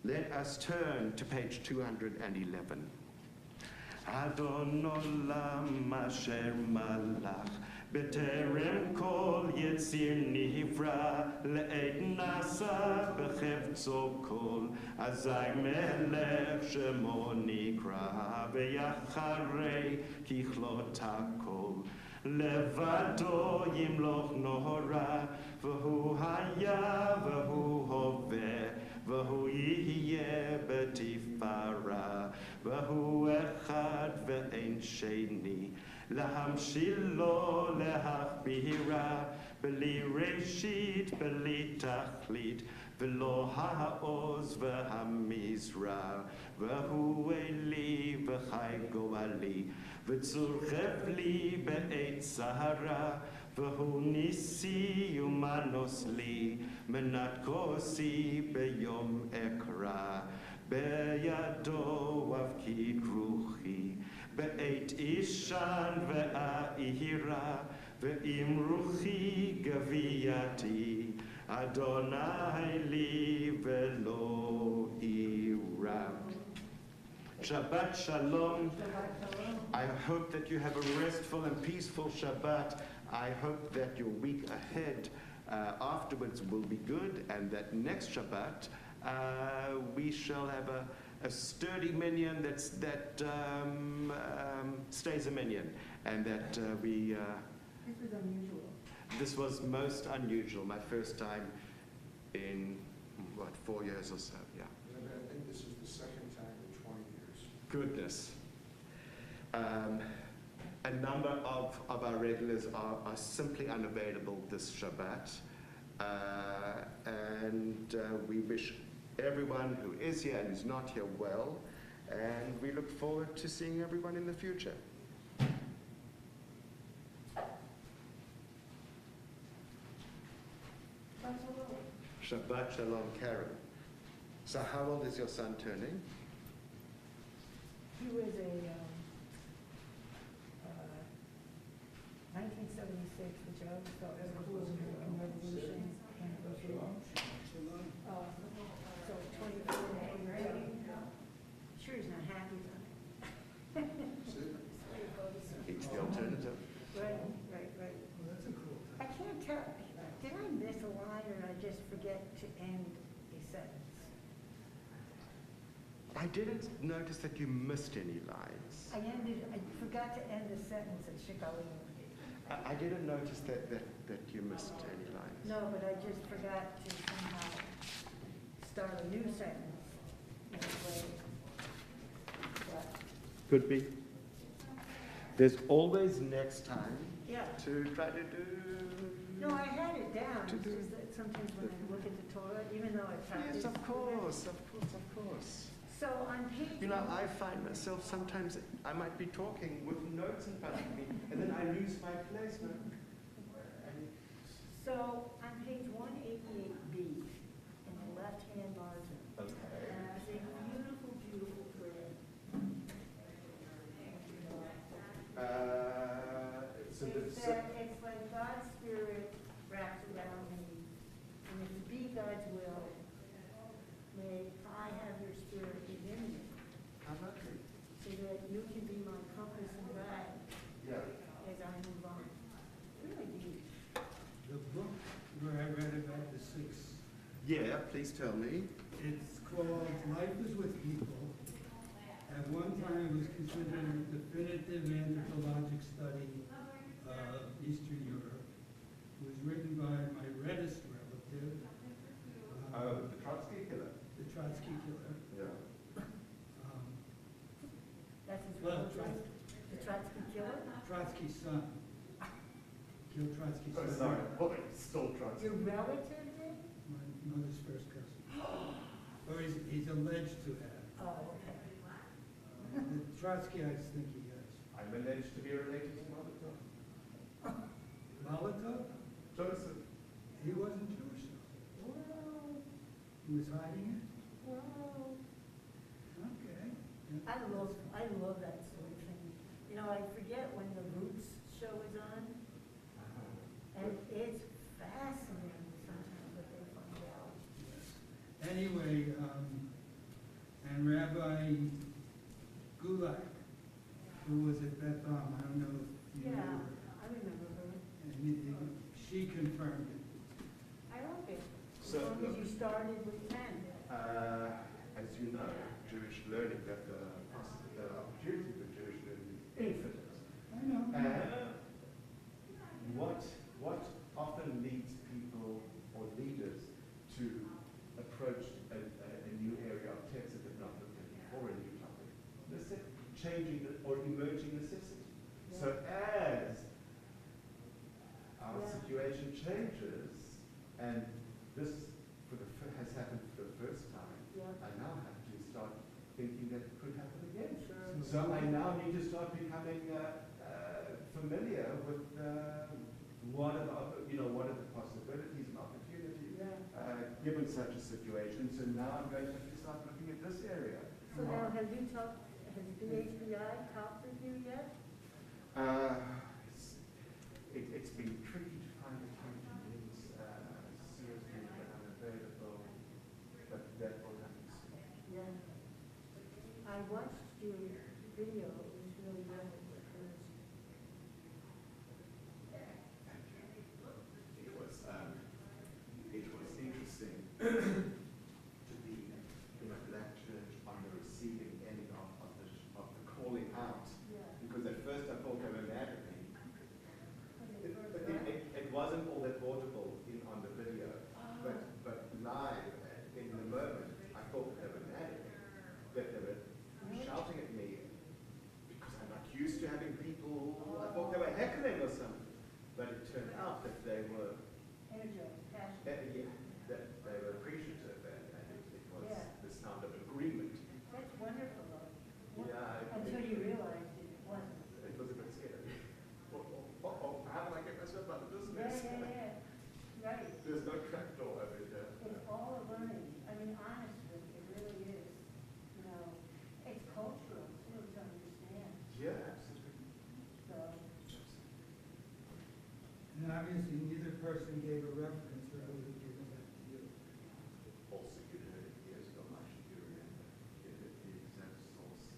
Let us turn to page 211. Adon olam asher malach b'terem kol yetzir nivra le'ed nasa b'chevtzo kol azay melech shemo nikra v'yacharei kichlot hakol levado yimloch nohora v'hu haya v'hu hoveh v'hu yihye b'tifara v'hu echad v'ein sheni להמשילו להכבירה בלי ראשית בלי תכלית ולא העוז והמזרע והוא אלי וחי גואלי וצור חבלי בעת סהרה והוא ניסי ומנוס לי מנת כוסי ביום אקרא בידו אבקיד רוחי בעת אישן ואהירה, ועם רוחי גבייתי, אדוני לי ולא אירא. Shabbat Shalom. I hope that you have a restful and peaceful Shabbat. I hope that your week ahead afterwards will be good, and that next Shabbat we shall have a sturdy minyan that stays a minyan, and that we. This was unusual. This was most unusual. My first time in 4 years or so. Yeah. I think this is the second time in 20 years. Goodness. A number of our regulars are simply unavailable this Shabbat. And we wish everyone who is here and is not here well. And we look forward to seeing everyone in the future. Shabbat Shalom, Karen. So how old is your son turning? He was a 1976, which I always thought was a cool American Revolution anniversary. So 24 and 80. Sure he's not happy though. It's the alternative. Right. Well, that's a cool I can't tell, did I miss a line or did I just forget to end a sentence? I didn't notice that you missed any lines. I forgot to end the sentence at Chicago. I didn't notice that you missed any lines. No, but I just forgot to somehow start a new sentence in a way. But, Could be. There's always next time yeah. to try to do. No, I had it down. To It's do- just that sometimes when I look at the Torah, even though I practice. Yes, of course. So on page. You know, I find myself sometimes I might be talking with notes in front of me, and then I lose my place. So on page 188B, in the left-hand margin, there's a beautiful, beautiful prayer. It's like God's Spirit wraps around me, and if it be God's will, may I have your Spirit within me, How lovely. so that you can be my compass and guide Yeah. as I move on. Really deep. The book where I read about the 6, Yeah, please tell me. it's called Life is with People. At one time, it was considered a definitive anthropologic study of Eastern Europe. It was written by my reddest relative, The Trotsky killer. the Trotsky killer. Yeah. That's his Well, relative, the Trotsky killer? Trotsky's son. Killed Trotsky's son. Oh, sorry. Boy, still Trotsky. Your relative did? My mother's first cousin. Or he's alleged to have. Oh, okay. The Trotsky, I think he has. I'm alleged to be related to Molotov. Molotov? Joseph. He wasn't Jewish though. Well, He was hiding it? well, Okay. Yeah. I love that sort of thing. You know, I forget when the Roots show is on, and it's fascinating sometimes what they find out. Yes. Anyway, and Rabbi Gulak, who was at Beth I don't know if you Yeah, knew her. I remember her. And she confirmed it. I like it. As So, long as look. you started with 10. As you know, Jewish learning, that the opportunity for Jewish learning is infinite. I know. What often leads people or leaders to approach a new area of text that they've not looked at before, a new topic? Changing or emerging necessity. Yeah. So as our Yeah. situation changes, and this has happened for the first time, Yeah. I now have to start thinking that it could happen again. Sure. So I now need to start becoming familiar with what are the possibilities and opportunities given such a situation. So now I'm going to have to start looking at this area. So now, has BHBI talked with you you yet? It's been tricky to find the time to meet. Seriously, but I'm available. But that will happen soon. Yeah. I watched your video, it was really well because It was interesting to be in a black church on the receiving end of the calling out. yeah. Because at first I thought they were mad at me. But It wasn't all that audible on the video, but live in the moment, I thought they were mad at me, that they were shouting at me because I'm not used to having people. I thought they were heckling or something, but it turned out that they were energized, passionate. that they were appreciative, and it was Yeah. the sound of agreement. That's wonderful though. Yeah, Until you realized it wasn't. It was a bit scary. How do I get myself out of this mess? Yeah. Right. There's no trapdoor over here. It's all a learning. I mean, honestly, it really is. You know, it's cultural too to understand. Yeah, absolutely. So, And obviously, neither person gave a reference, or I would have given that to you. Also, you heard it years ago, much do you remember? The exact source.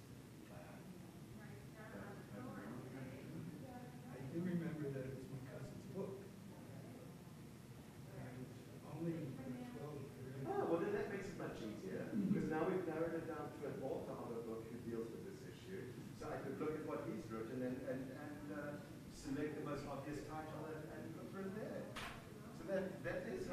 I do remember that it was my cousin's book. And only in grade 12 or Oh, well, then that makes it much easier, because now we've narrowed it down to an author of a book who deals with this issue. So I could look at what he's written and select the most obvious title and put it there. So that is